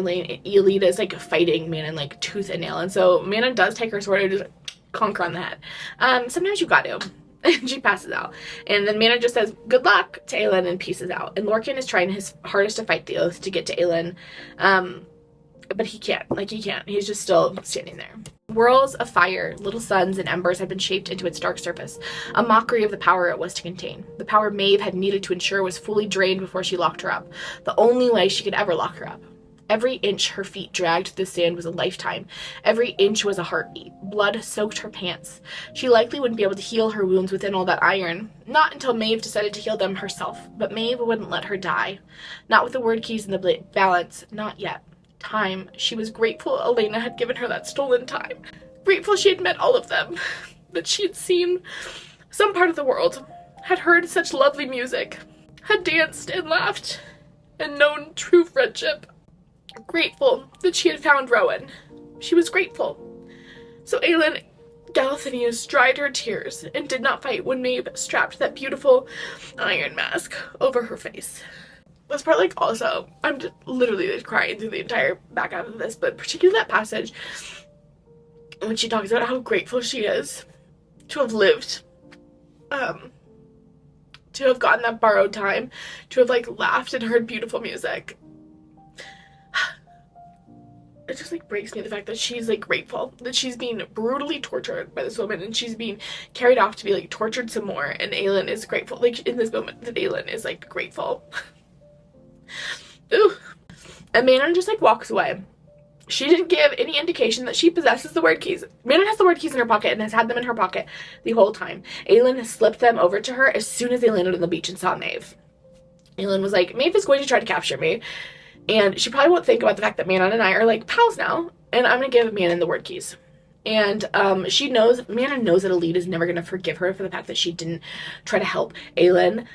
[SPEAKER 1] Elide is, like, fighting Manon, like, tooth and nail. And so Manon does take her sword and just conquer on the head. Sometimes you got to. And she passes out. And then Manon just says, good luck to Aelin and pieces out. And Lorcan is trying his hardest to fight the oath to get to Aelin. But he can't. He's just still standing there. Whirls of fire, little suns and embers had been shaped into its dark surface, a mockery of the power it was to contain. The power Maeve had needed to ensure was fully drained before she locked her up. The only way she could ever lock her up. Every inch her feet dragged through the sand was a lifetime. Every inch was a heartbeat. Blood soaked her pants. She likely wouldn't be able to heal her wounds within all that iron. Not until Maeve decided to heal them herself. But Maeve wouldn't let her die. Not with the word keys in the balance. Not yet. Time. She was grateful Elena had given her that stolen time. Grateful she had met all of them. That she had seen some part of the world. Had heard such lovely music. Had danced and laughed. And known true friendship. Grateful that she had found Rowan. She was grateful. So Aelin Galathinius dried her tears and did not fight when Maeve strapped that beautiful iron mask over her face. This part, like, also, I'm just literally like, crying through the entire back half of this, but particularly that passage when she talks about how grateful she is to have lived, to have gotten that borrowed time, to have, like, laughed and heard beautiful music. It just, like, breaks me the fact that she's, like, grateful that she's being brutally tortured by this woman and she's being carried off to be, like, tortured some more, and Aelin is grateful, like, in this moment that Aelin is, like, grateful. Ooh. And Manon just, like, walks away. She didn't give any indication that she possesses the word keys. Manon has the word keys in her pocket and has had them in her pocket the whole time. Aelin has slipped them over to her as soon as they landed on the beach and saw Maeve. Aelin was like, Maeve is going to try to capture me. And she probably won't think about the fact that Manon and I are, like, pals now. And I'm going to give Manon the word keys. And Manon knows that Elide is never going to forgive her for the fact that she didn't try to help Aelin.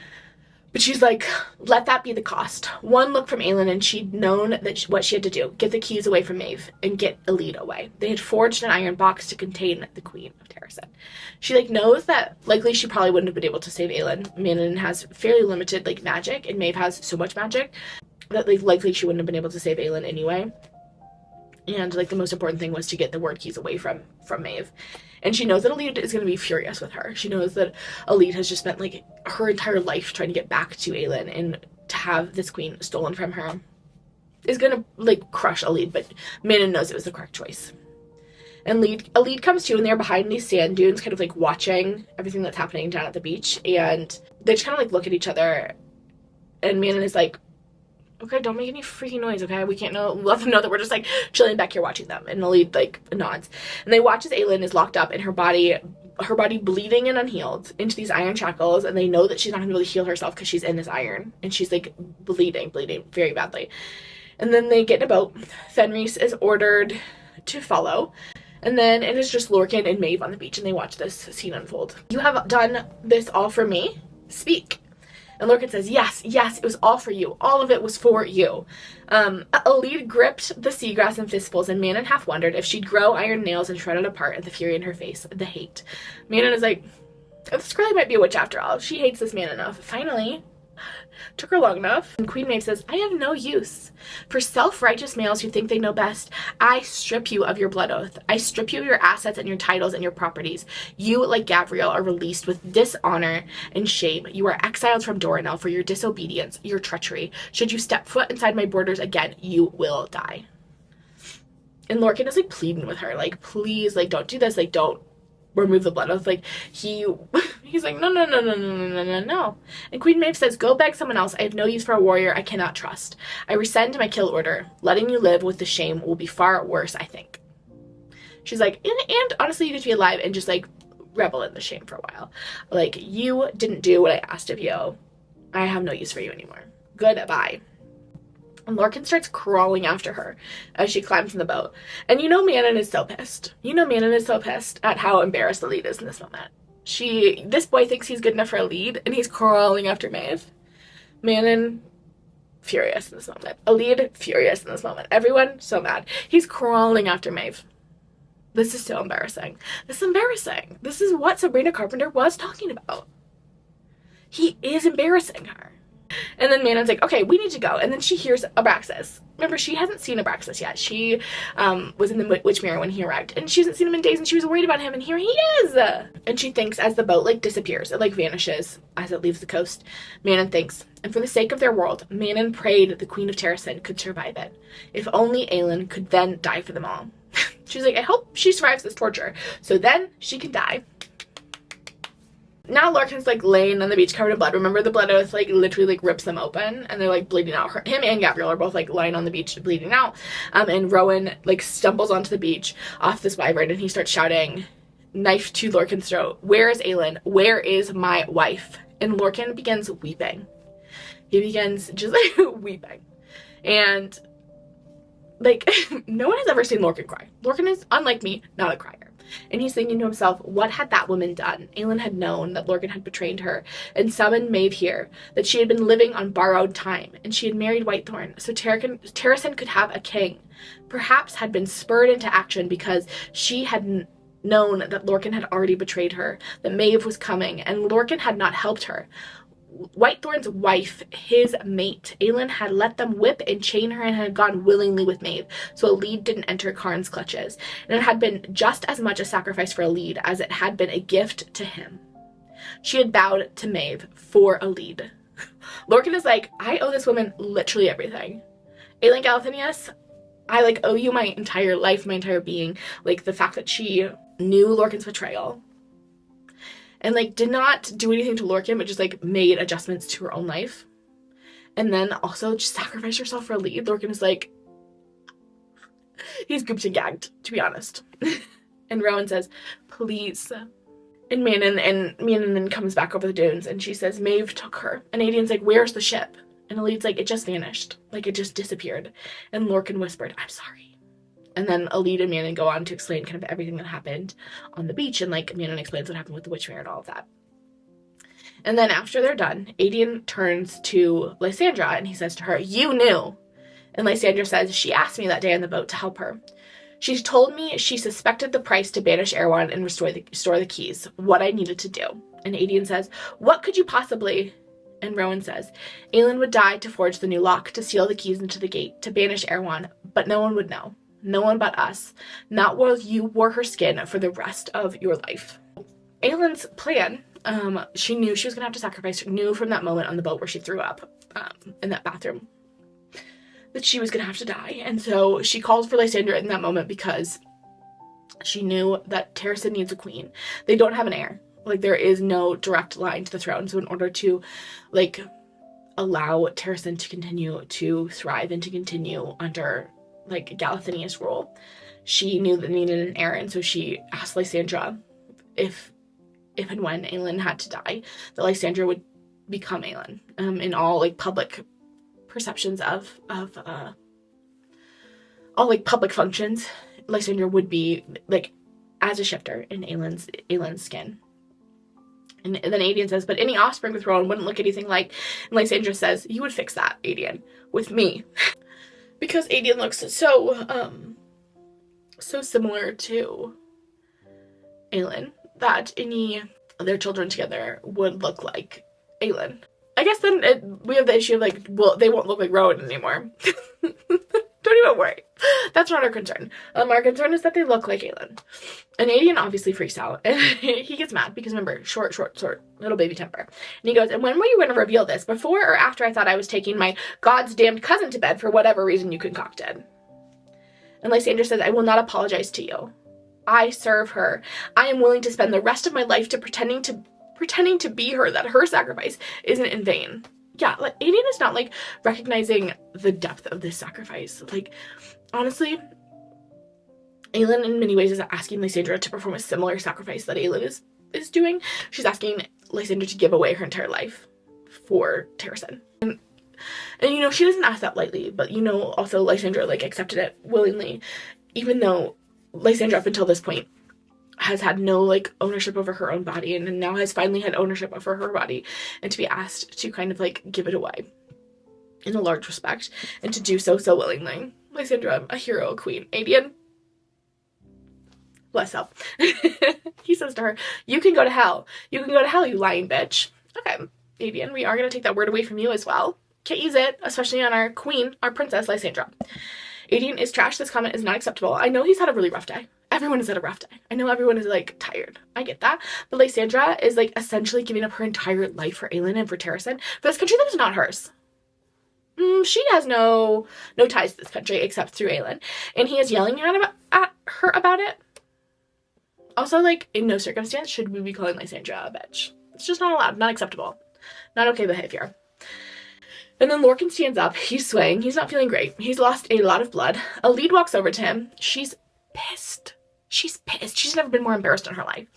[SPEAKER 1] But she's like, let that be the cost. One look from Aelin and she'd known that what she had to do. Get the keys away from Maeve and get Elide away. They had forged an iron box to contain the Queen of Terrasen. She knows that likely she probably wouldn't have been able to save Aelin. Manon has fairly limited magic, and Maeve has so much magic that likely she wouldn't have been able to save Aelin anyway. And the most important thing was to get the word keys away from Maeve. And she knows that Elide is going to be furious with her. She knows that Elide has just spent her entire life trying to get back to Aelin, and to have this queen stolen from her is going to crush Elide, but Manon knows it was the correct choice. And Elide comes to, and they're behind these sand dunes kind of watching everything that's happening down at the beach, and they just kind of look at each other, and Manon is like, okay, don't make any freaking noise, okay? We can't let them know that we're just chilling back here watching them. And Elide nods. And they watch as Aelin is locked up in her body bleeding and unhealed into these iron shackles, and they know that she's not gonna be able to heal herself because she's in this iron, and she's bleeding very badly. And then they get in a boat. Fenris is ordered to follow. And then it is just Lorcan and Maeve on the beach, and they watch this scene unfold. You have done this all for me? Speak. And Lorcan says, yes, it was all for you. All of it was for you. Elide gripped the seagrass in fistfuls, and Manon half wondered if she'd grow iron nails and shred it apart at the fury in her face, the hate. Manon is like, this girl might be a witch after all. She hates this man enough. Finally. Took her long enough. And Queen Maeve says, I have no use. For self-righteous males who think they know best, I strip you of your blood oath. I strip you of your assets and your titles and your properties. You, like Gabriel, are released with dishonor and shame. You are exiled from Dorian for your disobedience, your treachery. Should you step foot inside my borders again, you will die. And Lorcan is pleading with her, please, don't do this, don't remove the blood oath. He's like, no. And Queen Maeve says, go beg someone else. I have no use for a warrior I cannot trust. I rescind my kill order. Letting you live with the shame will be far worse, I think. She's like, and honestly, you get to be alive and just revel in the shame for a while. You didn't do what I asked of you. I have no use for you anymore. Goodbye. And Lorcan starts crawling after her as she climbs in the boat. And Manon is so pissed. Manon is so pissed at how embarrassed Elide is in this moment. This boy thinks he's good enough for Elide, and he's crawling after Maeve. Manon, furious in this moment. Elide, furious in this moment. Everyone, so mad. He's crawling after Maeve. This is so embarrassing. This is embarrassing. This is what Sabrina Carpenter was talking about. He is embarrassing her. And then Manon's like, okay, we need to go. And then she hears Abraxos. Remember, she hasn't seen Abraxos yet. She was in the witch mirror when he arrived. And she hasn't seen him in days, and she was worried about him, and here he is! And she thinks as the boat, disappears, it, vanishes as it leaves the coast. Manon thinks, and for the sake of their world, Manon prayed the Queen of Terrasen could survive it. If only Aelin could then die for them all. She's like, I hope she survives this torture, so then she can die. Now Lorcan's laying on the beach covered in blood. Remember, the blood oath literally rips them open, and they're bleeding out. Him and Gabriel are both lying on the beach bleeding out. And Rowan stumbles onto the beach off this wyvern, and he starts shouting, knife to Lorcan's throat, where is Aelin? Where is my wife? And Lorcan begins weeping. He begins just weeping. And no one has ever seen Lorcan cry. Lorcan is, unlike me, not a crier. And he's thinking to himself, what had that woman done? Aelin had known that Lorcan had betrayed her and summoned Maeve here, that she had been living on borrowed time, and she had married Whitethorn, so Terrasen could have a king. Perhaps had been spurred into action because she had known that Lorcan had already betrayed her, that Maeve was coming, and Lorcan had not helped her. Whitethorn's wife, his mate, Aelin had let them whip and chain her and had gone willingly with Maeve, so Elide didn't enter Karn's clutches, and it had been just as much a sacrifice for Elide as it had been a gift to him. She had bowed to Maeve for Elide. Lorcan is like, I owe this woman literally everything. Aelin Galathinius, I owe you my entire life, my entire being. The fact that she knew Lorcan's betrayal and did not do anything to Lorcan, but just made adjustments to her own life, and then also just sacrificed herself for Elide. Lorcan is he's gooped and gagged, to be honest. And Rowan says, please. And Manon then comes back over the dunes, and she says, Maeve took her. And Adian's where's the ship? And Elide's it just vanished. It just disappeared. And Lorcan whispered, I'm sorry. And then Elide and Manon go on to explain kind of everything that happened on the beach, and like Manon explains what happened with the witch mare and all of that. And then after they're done, Aelin turns to Lysandra and he says to her, "You knew." And Lysandra says, "She asked me that day on the boat to help her. She told me she suspected the price to banish Erewhon and restore the keys, what I needed to do." And Aelin says, "What could you possibly?" And Rowan says, "Aelin would die to forge the new lock, to seal the keys into the gate, to banish Erewhon, but no one would know. No one but us. Not while you wore her skin for the rest of your life." Aelin's plan, she knew she was going to have to sacrifice, knew from that moment on the boat where she threw up in that bathroom that she was going to have to die. And so she called for Lysandra in that moment because she knew that Terrasen needs a queen. They don't have an heir. Like, there is no direct line to the throne. So in order to, like, allow Terrasen to continue to thrive and to continue under, like, Galathinius rule, she knew that they needed an heir. And so she asked Lysandra if and when Aelin had to die, that Lysandra would become Aelin in all, like, public perceptions of all, like, public functions. Lysandra would be, like, as a shifter in Aelin's skin. And then Aelin says, "But any offspring with Rowan wouldn't look anything like," and Lysandra says, "You would fix that, Aelin, with me." Because Aelin looks so similar to Aelin that any of their children together would look like Aelin. I guess then we have the issue of, like, well, they won't look like Rowan anymore. Don't even worry. That's not our concern. Our concern is that they look like Aelin. And Aelin obviously freaks out. And he gets mad because, remember, short, little baby temper. And he goes, "And when were you going to reveal this? Before or after I thought I was taking my God's damned cousin to bed for whatever reason you concocted?" And Lysandra says, "I will not apologize to you. I serve her. I am willing to spend the rest of my life pretending to be her, that her sacrifice isn't in vain." Yeah, like, Aelin is not, like, recognizing the depth of this sacrifice. Like, honestly, Aelin in many ways is asking Lysandra to perform a similar sacrifice that Aelin is doing. She's asking Lysandra to give away her entire life for Terrasen. And you know, she doesn't ask that lightly, but, you know, also Lysandra, like, accepted it willingly, even though Lysandra up until this point has had no, like, ownership over her own body, and now has finally had ownership over her body, and to be asked to kind of, like, give it away in a large respect, and to do so willingly. Lysandra, a hero, a queen. Aelin, bless up. He says to her, "You can go to hell. You can go to hell, you lying bitch." Okay, Aelin, we are going to take that word away from you as well. Can't use it, especially on our queen, our princess, Lysandra. Aelin is trash. This comment is not acceptable. I know he's had a really rough day. Everyone has had a rough day. I know everyone is, like, tired. I get that. But Lysandra is, like, essentially giving up her entire life for Aelin and for Terrasen, for this country that is not hers. She has no ties to this country except through Aelin. And he is yelling at her about it. Also, like, in no circumstance should we be calling Lysandra a bitch. It's just not allowed. Not acceptable. Not okay behavior. And then Lorcan stands up. He's swaying. He's not feeling great. He's lost a lot of blood. Elide walks over to him. She's pissed. She's pissed. She's never been more embarrassed in her life.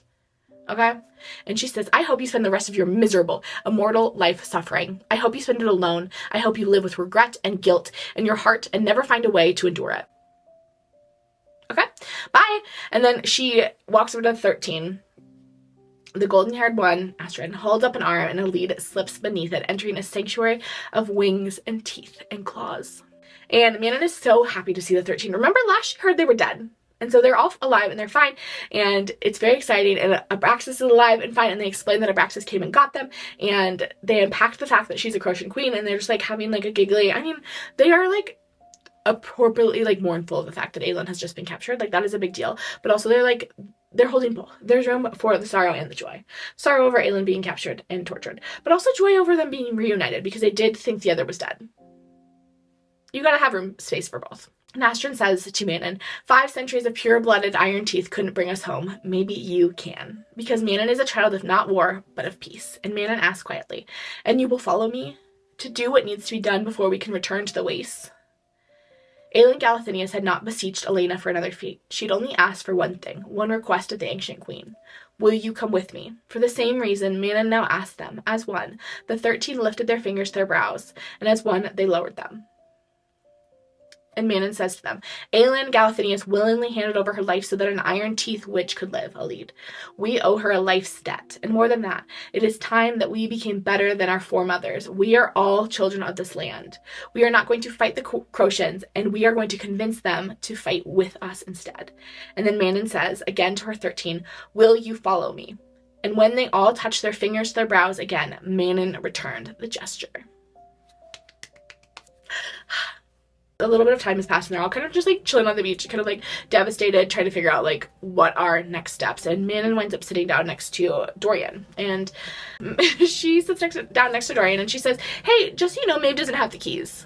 [SPEAKER 1] Okay? And she says, "I hope you spend the rest of your miserable, immortal life suffering. I hope you spend it alone. I hope you live with regret and guilt in your heart and never find a way to endure it." Okay? Bye. And then she walks over to 13. The golden-haired one, Astrid, holds up an arm and Elide slips beneath it, entering a sanctuary of wings and teeth and claws. And Manon is so happy to see the 13. Remember, last she heard they were dead. And so they're all alive and they're fine. And it's very exciting. And Abraxos is alive and fine. And they explain that Abraxos came and got them. And they unpacked the fact that she's a Croatian queen. And they're just, like, having, like, a giggly. I mean, they are, like, appropriately, like, mournful of the fact that Aelin has just been captured. Like, that is a big deal. But also they're, like, they're holding both. There's room for the sorrow and the joy. Sorrow over Aelin being captured and tortured. But also joy over them being reunited because they did think the other was dead. You gotta have room, space for both. And Astrid says to Manon, 5 centuries of pure-blooded iron teeth couldn't bring us home. Maybe you can. Because Manon is a child of not war, but of peace. And Manon asks quietly, "And you will follow me to do what needs to be done before we can return to the wastes?" Aelin Galathinius had not beseeched Elena for another feat. She'd only asked for one thing, one request of the ancient queen. "Will you come with me?" For the same reason, Manon now asked them. As one, the 13 lifted their fingers to their brows, and as one, they lowered them. And Manon says to them, Aelin Galathinius willingly handed over her life so that an iron-teeth witch could live, Elide. We owe her a life's debt. And more than that, it is time that we became better than our foremothers. We are all children of this land. We are not going to fight the Crocians, and we are going to convince them to fight with us instead. And then Manon says, again to her 13, will you follow me? And when they all touched their fingers to their brows again, Manon returned the gesture. A little bit of time has passed and they're all kind of just like chilling on the beach, kind of like devastated, trying to figure out like what are next steps. And Manon winds up sitting down next to Dorian, and she sits down next to Dorian and she says, hey, just so you know, Maeve doesn't have the keys.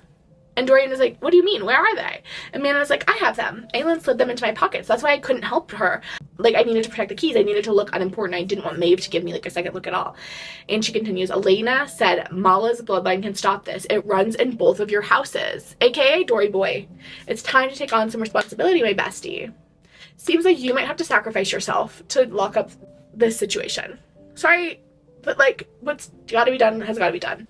[SPEAKER 1] And Dorian is like, what do you mean? Where are they? And Manon is like, I have them. Aelin slid them into my pockets. That's why I couldn't help her. Like, I needed to protect the keys. I needed to look unimportant. I didn't want Maeve to give me, like, a second look at all. And she continues, Elena said, Mala's bloodline can stop this. It runs in both of your houses. AKA Dory boy. It's time to take on some responsibility, my bestie. Seems like you might have to sacrifice yourself to lock up this situation. Sorry, but, like, what's gotta be done has gotta be done.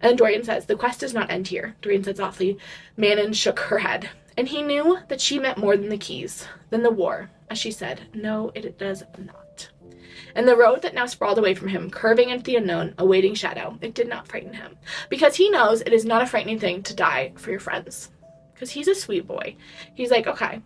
[SPEAKER 1] And Dorian says, the quest does not end here. Dorian said softly. Manon shook her head. And he knew that she meant more than the keys, than the war. As she said, no, it does not. And the road that now sprawled away from him, curving into the unknown, awaiting shadow, it did not frighten him. Because he knows it is not a frightening thing to die for your friends. Because he's a sweet boy. He's like, okay.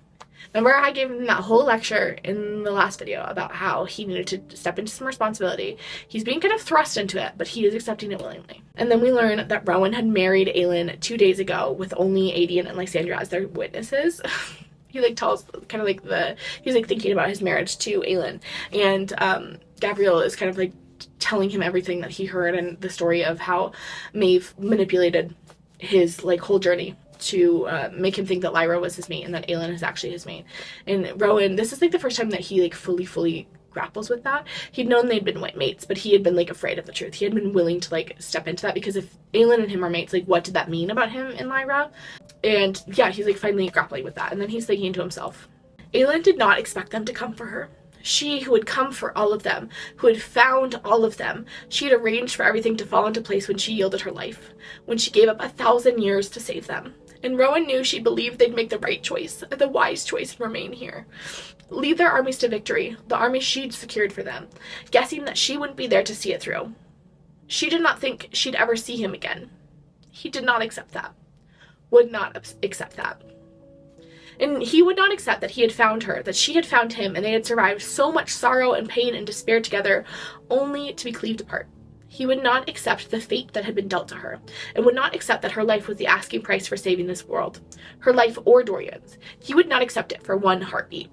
[SPEAKER 1] Remember I gave him that whole lecture in the last video about how he needed to step into some responsibility. He's being kind of thrust into it, but he is accepting it willingly. And then we learn that Rowan had married Aelin 2 days ago with only Aedion and Lysandra as their witnesses. He like tells kind of like he's like thinking about his marriage to Aelin. And Gabrielle is kind of like telling him everything that he heard and the story of how Maeve manipulated his like whole journey to make him think that Lyra was his mate and that Aelin is actually his mate. And Rowan, this is like the first time that he like fully grapples with that. He'd known they'd been mates, but he had been like afraid of the truth. He had been willing to like step into that because if Aelin and him are mates, like what did that mean about him and Lyra? And yeah, he's like finally grappling with that. And then he's thinking to himself, Aelin did not expect them to come for her. She who had come for all of them, who had found all of them, she had arranged for everything to fall into place when she yielded her life, when she gave up 1,000 years to save them. And Rowan knew she believed they'd make the right choice, the wise choice, and remain here. Lead their armies to victory, the army she'd secured for them, guessing that she wouldn't be there to see it through. She did not think she'd ever see him again. He did not accept that. Would not accept that. And he would not accept that he had found her, that she had found him, and they had survived so much sorrow and pain and despair together, only to be cleaved apart. He would not accept the fate that had been dealt to her, and would not accept that her life was the asking price for saving this world. Her life or Dorian's. He would not accept it for one heartbeat.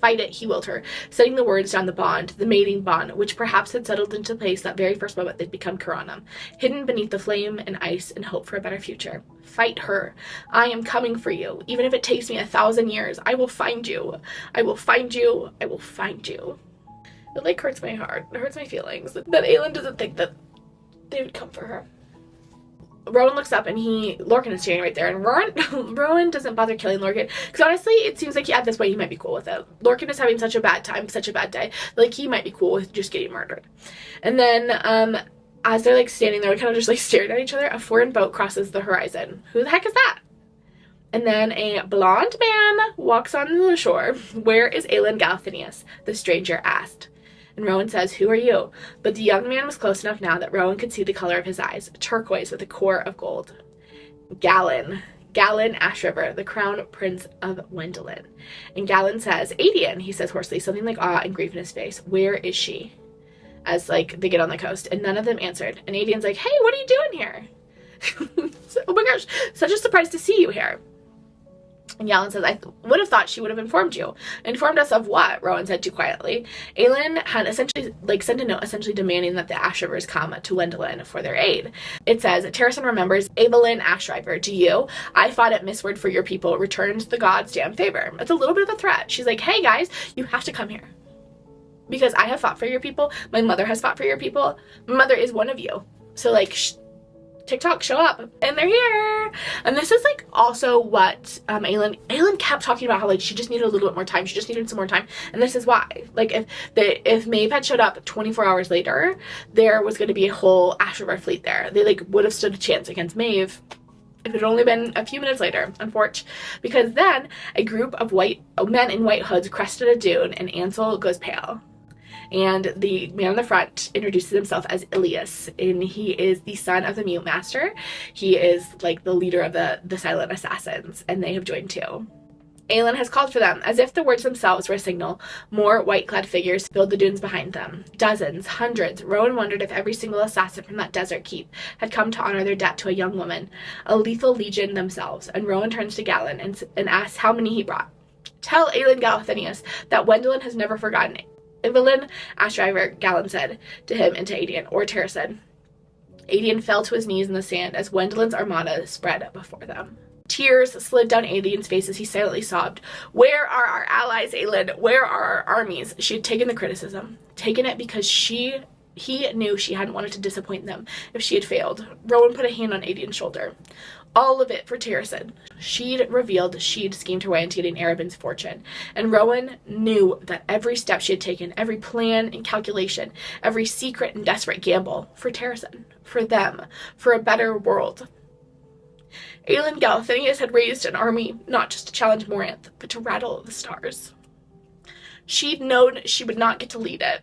[SPEAKER 1] Fight it, he willed her, setting the words down the bond, the mating bond, which perhaps had settled into place that very first moment they'd become Kiranum, hidden beneath the flame and ice in hope for a better future. Fight her. I am coming for you. Even if it takes me 1,000 years, I will find you. I will find you. I will find you. It like hurts my heart. It hurts my feelings that Aelin doesn't think that they would come for her. Rowan looks up and Lorcan is standing right there, and Rowan doesn't bother killing Lorcan because honestly it seems like at this point he might be cool with it. Lorcan is having such a bad time, such a bad day, like he might be cool with just getting murdered. And then as they're like standing there, kind of just like staring at each other, a foreign boat crosses the horizon. Who the heck is that? And then a blonde man walks on the shore. Where is Aelin Galathinius? The stranger asked. And Rowan says, who are you? But the young man was close enough now that Rowan could see the color of his eyes, turquoise with a core of gold. Galen Ash River, the crown prince of Wendelin. And Galen says, Aedion, he says hoarsely, something like awe and grief in his face. Where is she? As like they get on the coast, and none of them answered. And Aedion's like, hey, what are you doing here? Oh my gosh, such a surprise to see you here. And Galen says, I would have thought she would have informed you. Informed us of what? Rowan said too quietly. Aelin had essentially sent a note essentially demanding that the Ash Rivers come to Wendelin for their aid. It says, Terrason remembers Aelin Ashriver. Do you? I fought at Mistward for your people. Returned the gods' damn favor. It's a little bit of a threat. She's like, hey guys, you have to come here. Because I have fought for your people. My mother has fought for your people. My mother is one of you. So like, TikTok, show up, and they're here. And this is like also what Aelin kept talking about, how like she just needed a little bit more time, she just needed some more time, and this is why. Like if Maeve had showed up 24 hours later, there was going to be a whole Ash River fleet there. They like would have stood a chance against Maeve If it had only been a few minutes later, unfortunately, because then a group of men in white hoods crested a dune and Ansel goes pale. And the man on the front introduces himself as Ilias, and he is the son of the Mute Master. He is like the leader of the Silent Assassins, and they have joined too. Aelin has called for them. As if the words themselves were a signal, more white-clad figures filled the dunes behind them. Dozens, hundreds. Rowan wondered if every single assassin from that desert keep had come to honor their debt to a young woman, a lethal legion themselves. And Rowan turns to Galen and asks how many he brought. Tell Aelin Galathinius that Wendelin has never forgotten Evelyn Ashriver, Galen said to him and to Adian, or Tara said. Adian fell to his knees in the sand as Wendelin's armada spread before them. Tears slid down Adian's face as he silently sobbed. Where are our allies, Aelin? Where are our armies? She had taken the criticism. Taken it because he knew she hadn't wanted to disappoint them if she had failed. Rowan put a hand on Adian's shoulder. All of it for Terrasen. She'd revealed she'd schemed her way into getting Arabin's fortune. And Rowan knew that every step she had taken, every plan and calculation, every secret and desperate gamble, for Terrasen, for them, for a better world. Aelin Galathinius had raised an army not just to challenge Morinth, but to rattle the stars. She'd known she would not get to lead it,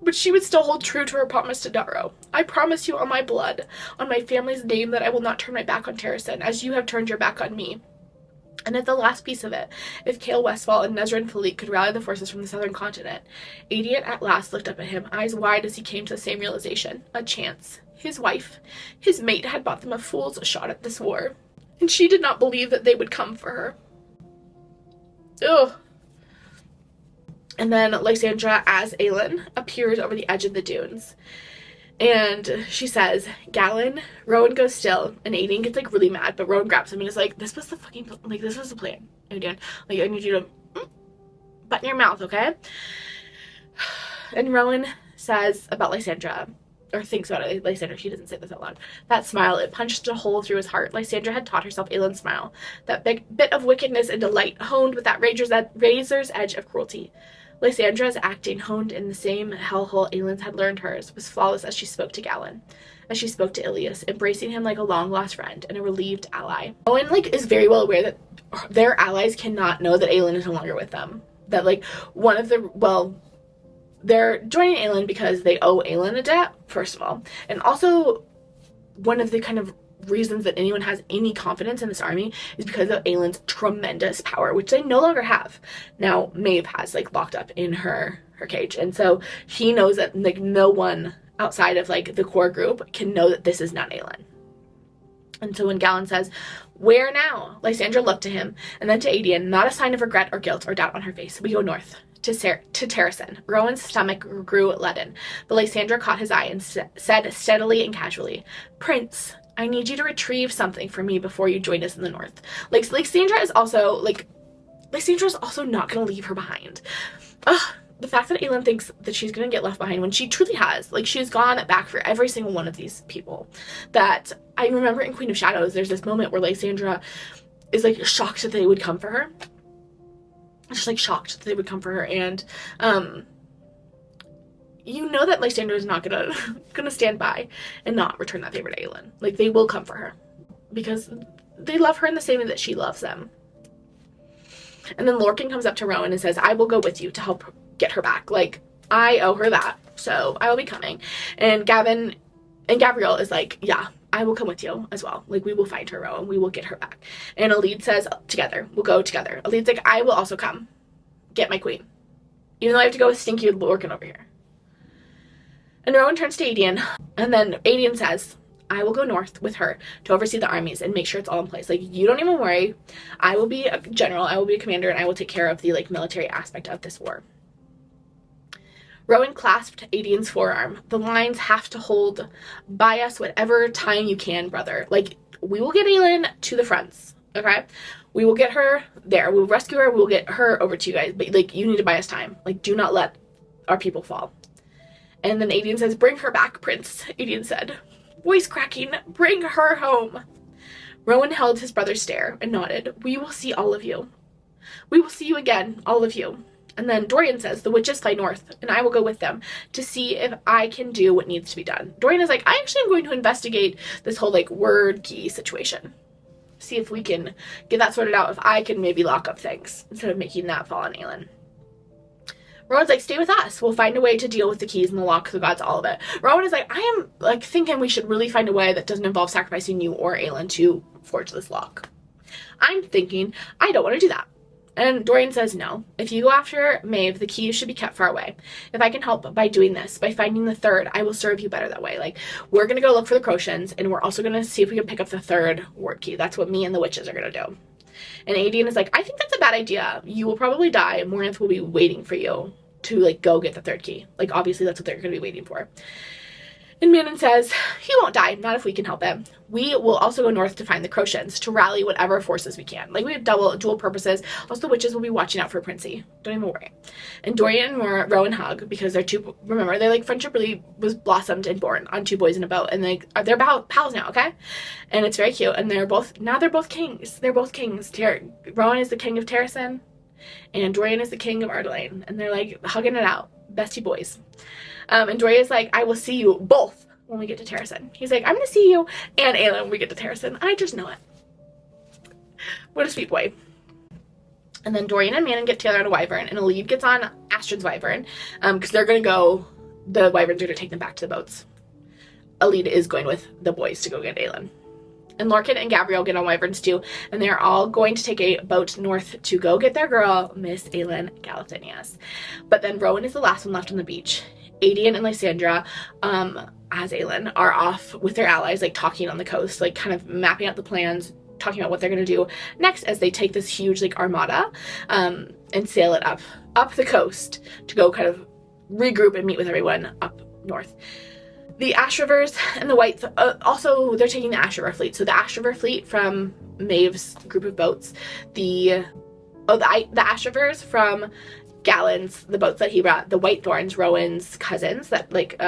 [SPEAKER 1] but she would still hold true to her promise to Darrow. I promise you on my blood, on my family's name, that I will not turn my back on Terrasen, as you have turned your back on me. And at the last piece of it, if Kael Westfall and Nezran Philippe could rally the forces from the southern continent, Adian at last looked up at him, eyes wide as he came to the same realization. A chance. His wife, his mate, had bought them a fool's shot at this war. And she did not believe that they would come for her. Ugh. And then Lysandra, as Aelin, appears over the edge of the dunes. And she says, Galen, Rowan goes still, and Aiden gets, like, really mad, but Rowan grabs him and is like, this was the plan, Aiden. Like, I need you to button your mouth, okay? And Rowan says about Lysandra, or thinks about it, Lysandra, she doesn't say this out loud. That smile, it punched a hole through his heart. Lysandra had taught herself Aelin's smile. That big bit of wickedness and delight, honed with that razor's edge of cruelty. Lysandra's acting, honed in the same hellhole Aelin's had learned hers, was flawless as she spoke to Galen, as she spoke to Ilias, embracing him like a long-lost friend and a relieved ally. Owen, like, is very well aware that their allies cannot know that Aelin is no longer with them. That, like, they're joining Aelin because they owe Aelin a debt, first of all. And also, one of the kind of reasons that anyone has any confidence in this army is because of Aelin's tremendous power, which they no longer have. Now, Maeve has, like, locked up in her cage. And so he knows that, like, no one outside of, like, the core group can know that this is not Aelin. And so when Galen says, where now? Lysandra looked to him and then to Adian, not a sign of regret or guilt or doubt on her face. We go north. To Terrasen. Rowan's stomach grew leaden, but Lysandra caught his eye and said steadily and casually, Prince, I need you to retrieve something for me before you join us in the north. Like, Lysandra's also not going to leave her behind. Ugh, the fact that Aelin thinks that she's going to get left behind when she truly has. Like, she's gone back for every single one of these people. That, I remember in Queen of Shadows, there's this moment where Lysandra is, like, shocked that they would come for her. Just, like, shocked that they would come for her, and you know that Lysandra is not gonna stand by and not return that favor to Aelin. Like, they will come for her because they love her in the same way that she loves them. And then Lorcan comes up to Rowan and says, I will go with you to help get her back. Like, I owe her that, so I will be coming. And Gabrielle is like, yeah, I will come with you as well. Like, we will find her, Rowan. We will get her back. And Elide says, together. We'll go together. Elide's like, I will also come. Get my queen. Even though I have to go with stinky Lorcan over here. And Rowan turns to Adian. And then Adian says, I will go north with her to oversee the armies and make sure it's all in place. Like, you don't even worry. I will be a general. I will be a commander. And I will take care of the, like, military aspect of this war. Rowan clasped Adian's forearm. The lines have to hold. Buy us whatever time you can, brother. Like, we will get Aelin to the fronts, okay? We will get her there. We'll rescue her. We'll get her over to you guys. But, like, you need to buy us time. Like, do not let our people fall. And then Adian says, bring her back, Prince, Adian said. Voice cracking, bring her home. Rowan held his brother's stare and nodded. We will see all of you. We will see you again, all of you. And then Dorian says, the witches fly north, and I will go with them to see if I can do what needs to be done. Dorian is like, I actually am going to investigate this whole, like, word key situation. see if we can get that sorted out, if I can maybe lock up things instead of making that fall on Aelin. Rowan's like, stay with us. We'll find a way to deal with the keys and the lock, the gods, all of it. Rowan is like, I am like thinking we should really find a way that doesn't involve sacrificing you or Aelin to forge this lock. I'm thinking, I don't want to do that. And Dorian says, no. If you go after Maeve, the keys should be kept far away. If I can help by doing this, by finding the third, I will serve you better that way. Like, we're going to go look for the Crocians, and we're also going to see if we can pick up the third ward key. That's what me and the witches are going to do. And Aelin is like, I think that's a bad idea. You will probably die. Morinth will be waiting for you to, like, go get the third key. Like, obviously that's what they're going to be waiting for. And Manon says, he won't die, not if we can help him. We will also go north to find the Crocians, to rally whatever forces we can. Like, we have dual purposes. Also, the witches will be watching out for Princey. Don't even worry. And Dorian and Rowan hug, because they're two, remember, their, like, friendship really was blossomed and born on two boys in a boat. And they're pals now, okay? And it's very cute. And they're both kings. They're both kings. Rowan is the king of Terrasen, and Dorian is the king of Ardelane. And they're, like, hugging it out. Bestie boys. And Dorian's like, I will see you both when we get to Terrasen. He's like, I'm going to see you and Aelin when we get to Terrasen. I just know it. What a sweet boy. And then Dorian and Manon get together on a wyvern, and Elide gets on Astrid's wyvern, because they're going to go, the wyverns are going to take them back to the boats. Elide is going with the boys to go get Aelin. And Lorcan and Gabriel get on wyverns too, and they're all going to take a boat north to go get their girl, Miss Aelin Galatinius. But then Rowan is the last one left on the beach. Adian and Lysandra, as Aelin, are off with their allies, like, talking on the coast, like, kind of mapping out the plans, talking about what they're going to do next as they take this huge, like, armada, and sail it up the coast to go kind of regroup and meet with everyone up north. The Ash Rivers and the White, also, they're taking the Ash River fleet. So the Ash River fleet from Maeve's group of boats, the Ash Rivers from Galen's, the boats that he brought, the White Thorns, Rowan's cousins that, like,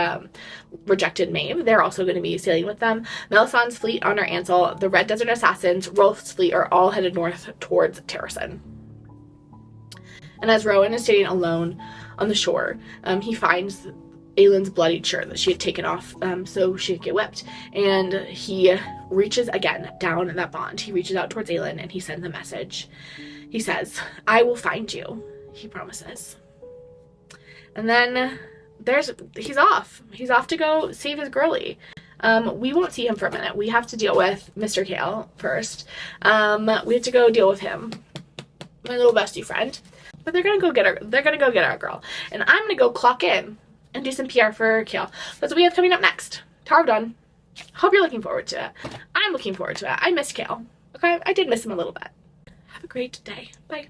[SPEAKER 1] rejected Maeve, they're also going to be sailing with them. Melisandre's fleet under Ansel, the Red Desert Assassins, Rolf's fleet are all headed north towards Terrasen. And as Rowan is sitting alone on the shore, he finds Aelin's bloodied shirt that she had taken off so she could get whipped. And he reaches again down in that bond. He reaches out towards Aelin and he sends a message. He says, I will find you. He promises. And then he's off. He's off to go save his girlie. We won't see him for a minute. We have to deal with Mr. Kale first. We have to go deal with him. My little bestie friend. But they're gonna go get her. They're gonna go get our girl. And I'm gonna go clock in and do some PR for Kale. That's what we have coming up next. Tarv done. Hope you're looking forward to it. I'm looking forward to it. I miss Kale. Okay? I did miss him a little bit. Have a great day. Bye.